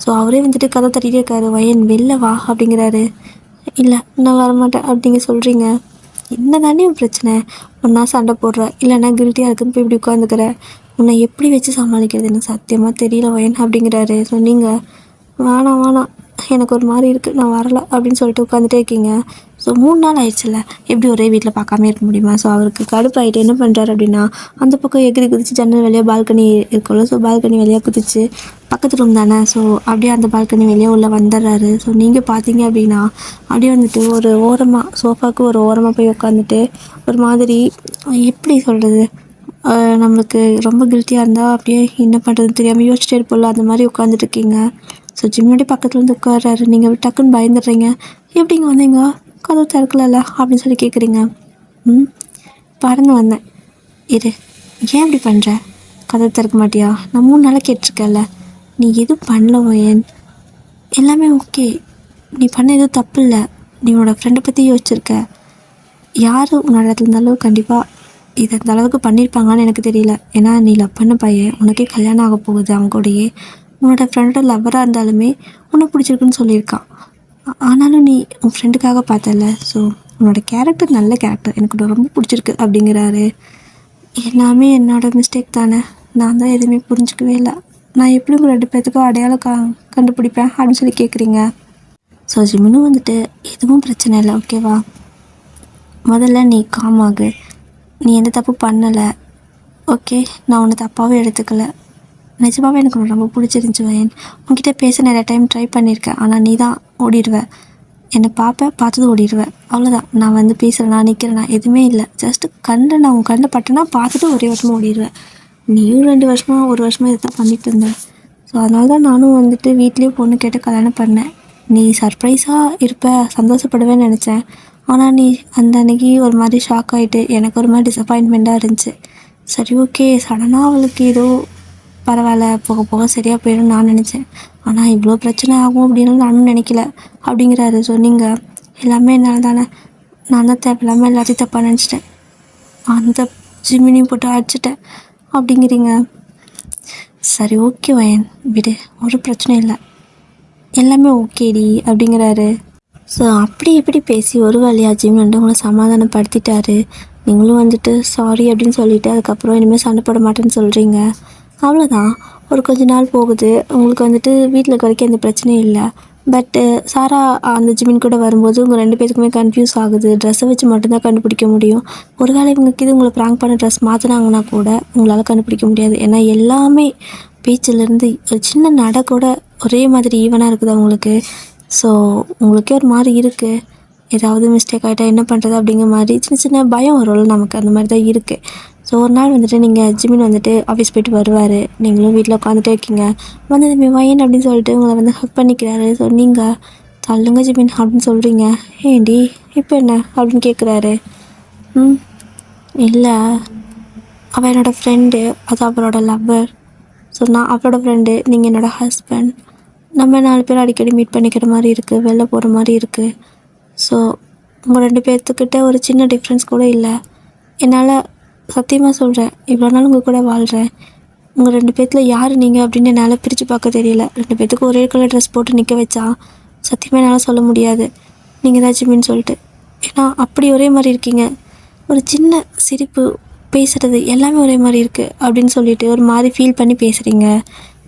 ஸோ அவரே வந்துட்டு கதை தட்டிகிட்டே இருக்காரு. வயன் வெளில வா அப்படிங்கிறாரு. இல்லை நான் வரமாட்டேன் அப்படிங்க சொல்கிறீங்க. என்ன தானே பிரச்சனை, ஒன்றா சண்டை போடுற இல்லைன்னா கில்ட்டியாக இருக்குன்னு போய் இப்படி உட்காந்துக்கிற, உன்னை எப்படி வச்சு சமாளிக்கிறது எனக்கு சத்தியமாக தெரியல வயன் அப்படிங்கிறாரு. ஸோ நீங்கள் வேணாம் எனக்கு ஒரு மாதிரி இருக்குது நான் வரலை அப்படின்னு சொல்லிட்டு உட்காந்துட்டே இருக்கீங்க. ஸோ 3 நாள் ஆயிடுச்சுல்ல, எப்படி ஒரே வீட்டில் பார்க்காம இருக்க முடியுமா? ஸோ அவருக்கு கடுப்பாயிட்டு என்ன பண்ணுறாரு அப்படின்னா, அந்த பக்கம் எகிரி குதிச்சு ஜன்னல் வழியாக பால்கனி இருக்கும்ல, ஸோ பால்கனி வழியாக குதிச்சு பக்கத்து ரூம் தானே, ஸோ அப்படியே அந்த பால்கனி வழியாக உள்ளே வந்துடுறாரு. ஸோ நீங்கள் பார்த்தீங்க அப்படின்னா அப்படியே வந்துட்டு ஒரு ஓரமாக சோஃபாவுக்கு ஒரு ஓரமாக போய் உட்காந்துட்டு ஒரு மாதிரி எப்படி சொல்கிறது, நம்மளுக்கு ரொம்ப கில்ட்டியாக இருந்தால் அப்படியே என்ன பண்ணுறதுன்னு தெரியாமல் யோசிச்சுட்டே இருப்போம்ல, அந்த மாதிரி உட்காந்துட்டு இருக்கீங்க. ஸோ ஜிம்முடைய பக்கத்தில் வந்து உட்கார்றாரு. நீங்கள் டக்குன்னு பயந்துடுறீங்க. எப்படிங்க வந்தீங்க, கதவு திறக்கல அப்படின்னு சொல்லி கேட்குறீங்க. பறந்து வந்தேன். இரு, ஏன் இப்படி பண்ணுற, கதவு திறக்க மாட்டியா, நான் 3 நாளாக கேட்டிருக்கேன்ல, நீ எதுவும் பண்ணல வயன், எல்லாமே ஓகே, நீ பண்ண எதுவும் தப்பு இல்லை, நீ உன்னோட ஃப்ரெண்டை பற்றி யோசிச்சிருக்க, யார் உன்னோட இடத்துல இருந்தாலும் கண்டிப்பாக இது அந்த அளவுக்கு பண்ணியிருப்பாங்கன்னு எனக்கு தெரியல. ஏன்னா நீ லவ் பண்ண பையன், உனக்கே கல்யாணம் ஆக போகுது, அவங்க கூடயே உன்னோட ஃப்ரெண்டோட லவ்வராக இருந்தாலுமே உனக்கு பிடிச்சிருக்குன்னு சொல்லியிருக்கான். ஆனாலும் நீ உன் ஃப்ரெண்டுக்காக பார்த்தல, ஸோ உன்னோட கேரக்டர் நல்ல கேரக்டர், எனக்கு ரொம்ப பிடிச்சிருக்கு அப்படிங்கிறாரு. எல்லாமே என்னோடய மிஸ்டேக் தானே, நான் தான் எதுவுமே புரிஞ்சிக்கவே இல்லை, நான் எப்படி உங்கள் 2 பேர்த்துக்கும் அடையாளம் கண்டுபிடிப்பேன் அப்படின்னு சொல்லி கேட்குறீங்க. ஸோ ஜிமினும் வந்துட்டு எதுவும் பிரச்சனை இல்லை ஓகேவா, முதல்ல நீ காமாகு, நீ எந்த தப்பு பண்ணலை ஓகே, நான் உன்னை தப்பாகவே எடுத்துக்கலை, நிஜமாகவே எனக்கு ரொம்ப பிடிச்சிருந்துச்சி வயன், உன்கிட்ட பேச நிறைய டைம் ட்ரை பண்ணியிருக்கேன், ஆனால் நீ தான் ஓடிடுவேன், என்னை பார்த்தது ஓடிடுவேன், அவ்வளோதான், நான் வந்து பேசுகிறேன், நான் நிற்கிறேன், எதுவுமே இல்லை, ஜஸ்ட்டு நான் உன் கண்ணில் பட்டேன்னா பார்த்துட்டு ஒரே வருஷமாக ஓடிடுவேன். நீயும் 2 வருஷமாக 1 வருஷமாக இதை தான் பண்ணிட்டு இருந்தேன். ஸோ அதனால தான் நானும் வந்துட்டு வீட்லேயும் பொண்ணு கேட்டு கல்யாணம் பண்ணேன். நீ சர்ப்ரைஸாக இருப்ப, சந்தோஷப்படுவேன்னு நினச்சேன். ஆனால் நீ அந்த அன்னைக்கு ஒரு மாதிரி ஷாக் ஆகிட்டு எனக்கு ஒரு மாதிரி டிசப்பாயின்மெண்ட்டாக இருந்துச்சு. சரி ஓகே, சடனாக அவளுக்கு ஏதோ பரவாயில்ல, போக போக சரியாக போயிடும் நான் நினச்சேன். ஆனால் இவ்வளோ பிரச்சனை ஆகும் அப்படின்னு நானும் நினைக்கல அப்படிங்கிறாரு. ஸோ நீங்கள் எல்லாமே என்னால் தானே, நான் தான் தேவையில்லாமல் எல்லாத்தையும் தப்பாக நினச்சிட்டேன், அந்த ஜிமினியும் போட்டு அடிச்சிட்டேன் அப்படிங்கிறீங்க. சரி ஓகே வயன் விடு, ஒரு பிரச்சனை இல்லை, எல்லாமே ஓகேடி அப்படிங்கிறாரு. ஸோ அப்படி இப்படி பேசி ஒரு வழியாக ஜிம் வந்து உங்களை சமாதானப்படுத்திட்டாரு. நீங்களும் வந்துட்டு சாரி அப்படின்னு சொல்லிவிட்டு அதுக்கப்புறம் இனிமேல் சண்டை போட மாட்டேன்னு சொல்கிறீங்க. அவ்வளோதான். ஒரு கொஞ்ச நாள் போகுது. உங்களுக்கு வந்துட்டு வீட்டில் இருக்க வரைக்கும் எந்த பிரச்சனையும் இல்லை. பட்டு சாரா அந்த ஜிமின் கூட வரும்போது உங்கள் 2 பேருக்குமே கன்ஃபியூஸ் ஆகுது. ட்ரெஸ்ஸை வச்சு மட்டும்தான் கண்டுபிடிக்க முடியும். ஒரு வேளை இவங்களுக்கு இது உங்களை ப்ராங்க் பண்ண ட்ரெஸ் மாற்றினாங்கன்னா கூட உங்களால் கண்டுபிடிக்க முடியாது. ஏன்னா எல்லாமே பேச்சிலேருந்து ஒரு சின்ன நடை கூட ஒரே மாதிரி ஈவனாக இருக்குது அவங்களுக்கு. ஸோ உங்களுக்கே ஒரு மாதிரி இருக்குது, ஏதாவது மிஸ்டேக் ஆகிட்டா என்ன பண்ணுறது அப்படிங்கிற மாதிரி சின்ன சின்ன பயம் வரும்ல நமக்கு, அந்த மாதிரி தான் இருக்குது. ஸோ ஒரு நாள் வந்துட்டு நீங்கள் ஜிமின் வந்துட்டு ஆஃபீஸ் போய்ட்டு வருவார். நீங்களும் வீட்டில் உட்காந்துட்டே இருக்கீங்க. வந்து தம்பி வயன் அப்படின்னு சொல்லிட்டு உங்களை வந்து ஹக் பண்ணிக்கிறாரு. ஸோ நீங்கள் தள்ளுங்க ஜிமின் அப்படின்னு சொல்கிறீங்க. ஏண்டி இப்போ என்ன அப்படின்னு கேட்குறாரு. இல்லை, அவள் என்னோடய ஃப்ரெண்டு, அது அவளோட லவ்வர். ஸோ நான் அவளோட ஃப்ரெண்டு, நீங்கள் என்னோடய ஹஸ்பண்ட். நம்ம 4 பேர் அடிக்கடி மீட் பண்ணிக்கிற மாதிரி இருக்குது, வெளில போகிற மாதிரி இருக்குது. ஸோ உங்கள் 2 பேர்த்துக்கிட்ட ஒரு சின்ன டிஃப்ரென்ஸ் கூட இல்லை. என்னால் சத்தியமாக சொல்கிறேன், இவ்வளோ நாள் உங்கள் கூட வாழ்கிறேன், உங்கள் 2 பேர்த்தில் யார் நீங்கள் அப்படின்னு என்னால் பிரித்து பார்க்க தெரியல. 2 பேர்த்துக்கு ஒரே கலர் ட்ரெஸ் போட்டு நிற்க வச்சா சத்தியமாக என்னால் சொல்ல முடியாது நீங்கள் தான் ஜிமின்னு சொல்லிட்டு. ஏன்னா அப்படி ஒரே மாதிரி இருக்கீங்க. ஒரு சின்ன சிரிப்பு, பேசுகிறது எல்லாமே ஒரே மாதிரி இருக்குது அப்படின்னு சொல்லிட்டு ஒரு மாதிரி ஃபீல் பண்ணி பேசுகிறீங்க.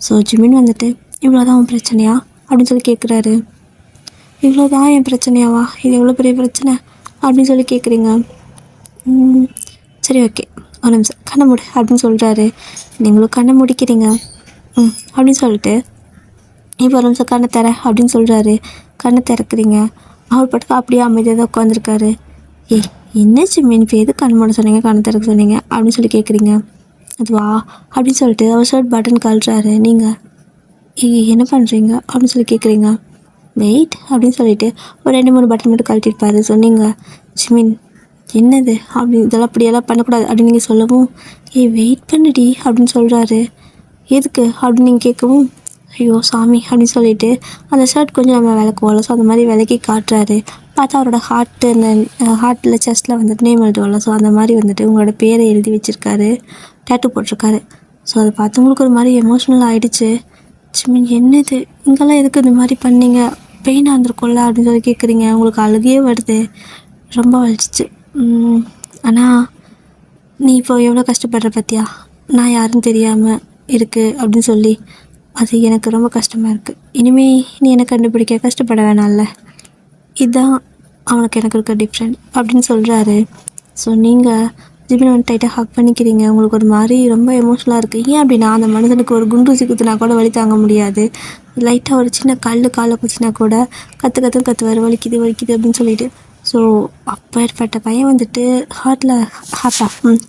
ஸோ ஜிமின் வந்துட்டு இவ்வளோதான் உன் பிரச்சனையா அப்படின்னு சொல்லி கேட்குறாரு. இவ்வளோதான் என் பிரச்சனையாவா, இது எவ்வளோ பெரிய பிரச்சனை அப்படின்னு சொல்லி கேட்குறீங்க. சரி ஓகே, ஒரு நிமிஷம் கண்ணை மூடு அப்படின்னு சொல்கிறாரு. நீங்களும் கண்ணை முடிக்கிறீங்க. அப்படின்னு சொல்லிட்டு இப்போ ஒரு நிமிஷம் கண்ணை தர அப்படின்னு சொல்கிறாரு. கண்ணை திறக்கிறீங்க. அவர் பாட்டுக்கு அப்படியே அமைதியாக தான் உட்காந்துருக்காரு. ஏய் என்ன ஜிமின், இப்போ எது கண் மூட சொன்னீங்க, கண்ணை திறக்க சொன்னீங்க அப்படின்னு சொல்லி கேட்குறீங்க. அதுவா அப்படின்னு சொல்லிட்டு அவர் ஷர்ட் பட்டன் கழட்டுறாரு. நீங்கள் என்ன பண்ணுறீங்க அப்படின்னு சொல்லி கேட்குறீங்க. வெயிட் அப்படின்னு சொல்லிட்டு ஒரு 2-3 பட்டன் மட்டும் கழட்டிருப்பாரு. சொன்னீங்க ஜிமின் என்னது அப்படி, இதெல்லாம் அப்படியெல்லாம் பண்ணக்கூடாது அப்படின்னு நீங்கள் சொல்லவும், வெயிட் பண்ணுடி அப்படின்னு சொல்கிறாரு. எதுக்கு அப்படின்னு நீங்கள் கேட்கவும், ஐயோ சாமி அப்படின்னு சொல்லிட்டு அந்த ஷர்ட் கொஞ்சம் நம்ம விளக்குவோம்ல, ஸோ அந்த மாதிரி விளக்கி காட்டுறாரு. பார்த்தா அவரோட ஹார்ட்டில் செஸ்ட்டில் வந்துட்டு நேம் எழுதுவோம்ல, ஸோ அந்த மாதிரி வந்துட்டு உங்களோட பேரை எழுதி வச்சுருக்காரு, டேட்டூ போட்டிருக்காரு. ஸோ அதை பார்த்து உங்களுக்கு ஒரு மாதிரி எமோஷ்னல் ஆகிடுச்சு. ஜிமின் என்னது, இங்கெல்லாம் எதுக்கு இந்த மாதிரி பண்ணீங்க, பெயினாக இருந்திருக்கும்ல அப்படின்னு சொல்லி கேட்குறீங்க. உங்களுக்கு அழுகையே வருது, ரொம்ப வலிச்சிச்சு. ஆனால் நீ இப்போ எவ்வளோ கஷ்டப்படுற பற்றியா, நான் யாருன்னு தெரியாமல் இருக்குது அப்படின்னு சொல்லி, அது எனக்கு ரொம்ப கஷ்டமாக இருக்குது. இனிமேல் நீ எனக்கு கண்டுபிடிக்க கஷ்டப்பட வேணாம்ல, இதுதான் அவனுக்கு எனக்கு இருக்க டிஃப்ரெண்ட் அப்படின்னு சொல்கிறாரு. ஸோ நீங்கள் ஜிமின் வந்து டைட்டாக ஹக் பண்ணிக்கிறீங்க. உங்களுக்கு ஒரு மாதிரி ரொம்ப எமோஷனலாக இருக்குது. ஏன் அப்படின்னா அந்த மனுஷனுக்கு ஒரு குண்டூசி குத்துனா கூட வலி தாங்க முடியாது, லைட்டாக ஒரு சின்ன காலை குச்சினா கூட கற்றுவார், வலிக்குது அப்படின்னு சொல்லிட்டு. ஸோ அப்பேற்பட்ட பையன் வந்துட்டு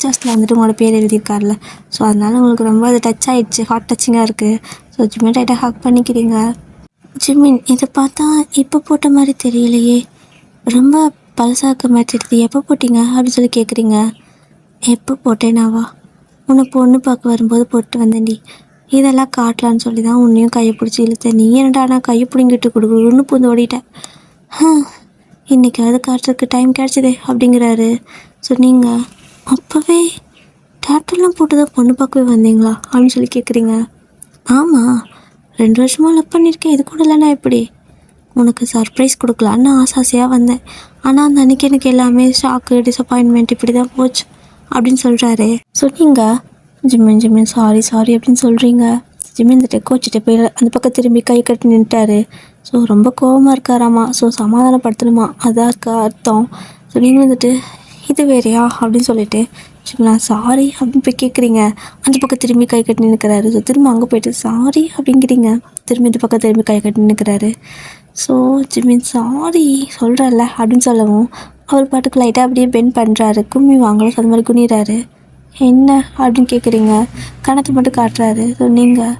செஸ்ட்டில் வந்துட்டு உங்களோட பேர் எழுதியிருக்காருல, ஸோ அதனால் உங்களுக்கு ரொம்ப அது டச் ஆகிடுச்சு, ஹார்ட் டச்சிங்காக இருக்குது. ஸோ ஜிமின் டைட்டாக ஹக் பண்ணிக்கிறீங்க. ஜிமின் இதை பார்த்தா இப்போ போட்ட மாதிரி தெரியலையே, ரொம்ப பழசாக்க மாதிரி தெரியுது, எப்போ போட்டிங்க அப்படின்னு சொல்லி கேட்குறீங்க. எப்போ போட்டேனாவா, உன்னை பொண்ணு பார்க்க வரும்போது போட்டு வந்தேன்டி, இதெல்லாம் காட்டலான்னு சொல்லி தான் உன்னையும் கையை பிடிச்சி இழுத்தேன். நீ என்னடா நான் கையை பிடிங்கிட்டு கொடுக்குறன்னு பூந்து ஓடிட்டேன். இன்றைக்காவது காட்டுறதுக்கு டைம் கிடச்சிதே அப்படிங்கிறாரு. ஸோ நீங்கள் அப்போவே டேட்டெல்லாம் போட்டு தான் பொண்ணு பார்க்கவே வந்தீங்களா அப்படின்னு சொல்லி கேட்குறீங்க. ஆமாம், 2 வருஷமாக லவ் பண்ணியிருக்கேன், இது கூட இல்லைன்னா எப்படி, உனக்கு சர்ப்ரைஸ் கொடுக்கலான்னு ஆசையாக வந்தேன். ஆனால் அந்த அன்றைக்கி எனக்கு எல்லாமே ஷாக்கு, டிசப்பாயின்மெண்ட் இப்படி தான் போச்சு அப்படின்னு சொல்கிறாரு. ஸோ நீங்கள் ஜிமின் சாரி அப்படின்னு சொல்கிறீங்க. ஜிமின் இந்த கோச்சிட்டு போய் அந்த பக்கம் திரும்பி கை கட்டி நின்ட்டாரு. ஸோ ரொம்ப கோபமாக இருக்காராமா. ஸோ சமாதானப்படுத்தணுமா, அதான் இருக்கா அர்த்தம். ஸோ நீங்கள் வந்துட்டு இது வேறையா அப்படின்னு சொல்லிட்டு நான் சாரி அப்படின்னு போய் கேட்குறீங்க. அந்த பக்கம் திரும்பி கை கட்டி நிற்கிறாரு. ஸோ திரும்ப அங்கே போய்ட்டு சாரி அப்படிங்கிறீங்க. திரும்பி இந்த பக்கம் திரும்பி கை கட்டி நிற்கிறாரு. ஸோ ஜிமின் சாரி சொல்கிறல்ல அப்படின்னு சொல்லவும் அவர் பாட்டுக்கு லைட்டாக அப்படியே பெண்ட் பண்ணுறாரு. கும்மி வாங்கலாம், அது மாதிரி குனிறாரு. என்ன அப்படின்னு கேட்குறீங்க. கணத்தை மட்டும் காட்டுறாரு. ஸோ நீங்கள்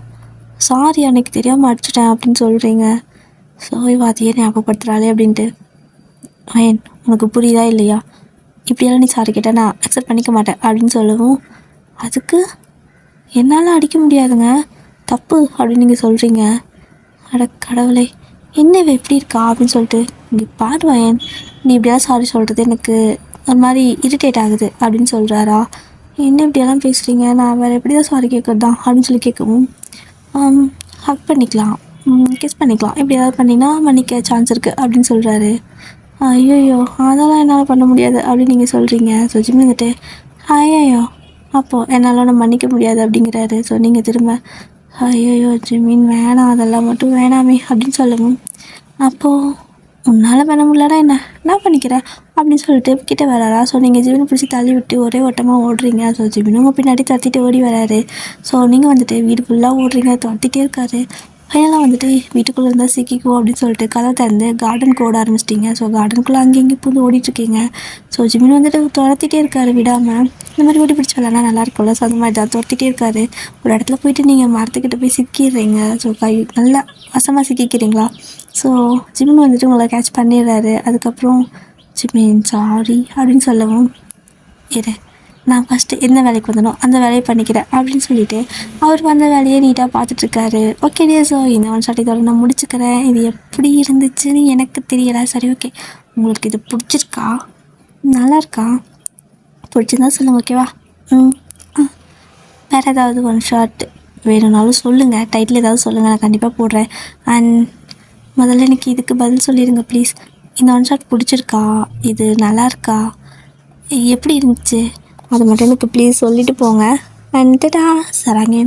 சாரி அன்னைக்கு தெரியாமல் அடிச்சிட்டேன் அப்படின்னு சொல்கிறீங்க. ஸோ அதையே ஞாபகப்படுத்துகிறாளே அப்படின்ட்டு. அயன் உனக்கு புரியுதா இல்லையா, இப்படியெல்லாம் நீ சாரி கேட்டால் நான் அக்செப்ட் பண்ணிக்க மாட்டேன் அப்படின்னு சொல்லவும், அதுக்கு என்னால் அடிக்க முடியாதுங்க, தப்பு அப்படின்னு நீங்கள் சொல்கிறீங்க. அட கடவுளே, என்ன இவ எப்படி இருக்கா அப்படின்னு சொல்லிட்டு, இங்கே பாடுவாயன், நீ இப்படியெல்லாம் சாரி சொல்கிறது எனக்கு ஒரு மாதிரி இரிட்டேட் ஆகுது அப்படின்னு சொல்கிறாரா. என்ன இப்படியெல்லாம் பேசுகிறீங்க, நான் வேறு எப்படி தான் சாரி கேட்குறது தான் அப்படின்னு சொல்லி கேட்கவும், ஹக் பண்ணிக்கலாம், கிஸ் பண்ணிக்கலாம், இப்படி ஏதாவது பண்ணினா மன்னிக்க சான்ஸ் இருக்குது அப்படின்னு சொல்கிறாரு. ஐயோயோ, அதெல்லாம் என்னால் பண்ண முடியாது அப்படின்னு நீங்கள் சொல்கிறீங்க. ஸோ ஜிம்மி வந்துட்டு, ஐயோ அப்போது என்னால் ஒன்று மன்னிக்க முடியாது அப்படிங்கிறாரு. ஸோ நீங்கள் திரும்ப, ஐயோயோ ஜிமின் வேணாம், அதெல்லாம் மட்டும் வேணாமே அப்படின்னு சொல்லவும், அப்போது உன்னால் பண்ண முடியலடா என்ன, நான் பண்ணிக்கிறேன் அப்படின்னு சொல்லிட்டு கிட்டே வராரா. ஸோ நீங்கள் ஜிமினை பிடிச்சி தள்ளி விட்டு ஒரே ஓட்டமாக ஓடுறீங்க. ஸோ ஜிமினும் உங்கள் பின்னாடி துரத்திட்டு ஓடி வராரு. ஸோ நீங்கள் வந்துட்டு வீடு ஃபுல்லாக ஓடுறீங்க, துரத்திட்டே இருக்காரு. ஃபைனலாக வந்துட்டு வீட்டுக்குள்ளே இருந்தால் சிக்கிக்குவோம் அப்படின்னு சொல்லிட்டு கதை திறந்து கார்டனுக்கு ஓட ஆரம்பிச்சிட்டிங்க. ஸோ கார்டனுக்குள்ளே அங்கே இங்கே பூந்து ஓடிட்டுருக்கீங்க. ஸோ ஜிமின் வந்துட்டு துரத்திட்டே இருக்காரு விடாமல். இந்த மாதிரி ஓடி பிடிச்சி விளாட்னா நல்லாயிருக்கும்ல. ஸோ அந்த மாதிரி தான் துரத்திட்டே இருக்காரு. ஒரு இடத்துல போயிட்டு நீங்கள் மரத்துக்கிட்ட போய் சிக்கிடுறீங்க. ஸோ நல்லா வசமாக சிக்கிக்கிறீங்களா. ஸோ ஜிமின் வந்துட்டு உங்களை கேட்ச் பண்ணிடுறாரு. அதுக்கப்புறம் ஜிமின் சாரி அப்படின்னு சொல்லவும், இரு நான் ஃபஸ்ட்டு என்ன வேலைக்கு வந்தனோ அந்த வேலையை பண்ணிக்கிறேன் அப்படின்னு சொல்லிவிட்டு அவர் வந்த வேலையை நீட்டாக பார்த்துட்ருக்காரு. ஓகே டே, ஸோ இந்த ஒன் ஷாட் இதோட நான் முடிச்சுக்கிறேன். இது எப்படி இருந்துச்சுன்னு எனக்கு தெரியலை. சரி, ஓகே, உங்களுக்கு இது பிடிச்சிருக்கா, நல்லா இருக்கா, பிடிச்சிருந்தா சொல்லுங்கள், ஓகேவா. வேறு ஏதாவது ஒன் ஷாட் வேணும்னாலும் சொல்லுங்கள், டைட்டில் ஏதாவது சொல்லுங்கள், நான் கண்டிப்பாக போடுறேன். அண்ட் முதல்ல எனக்கு இதுக்கு பதில் சொல்லிடுங்க ப்ளீஸ். இந்த ஒன் ஷாட் பிடிச்சிருக்கா, இது நல்லா இருக்கா, எப்படி இருந்துச்சு, அது மட்டும் எனக்கு ப்ளீஸ் சொல்லிவிட்டு போங்க. அண்ட் டடா சராங்க.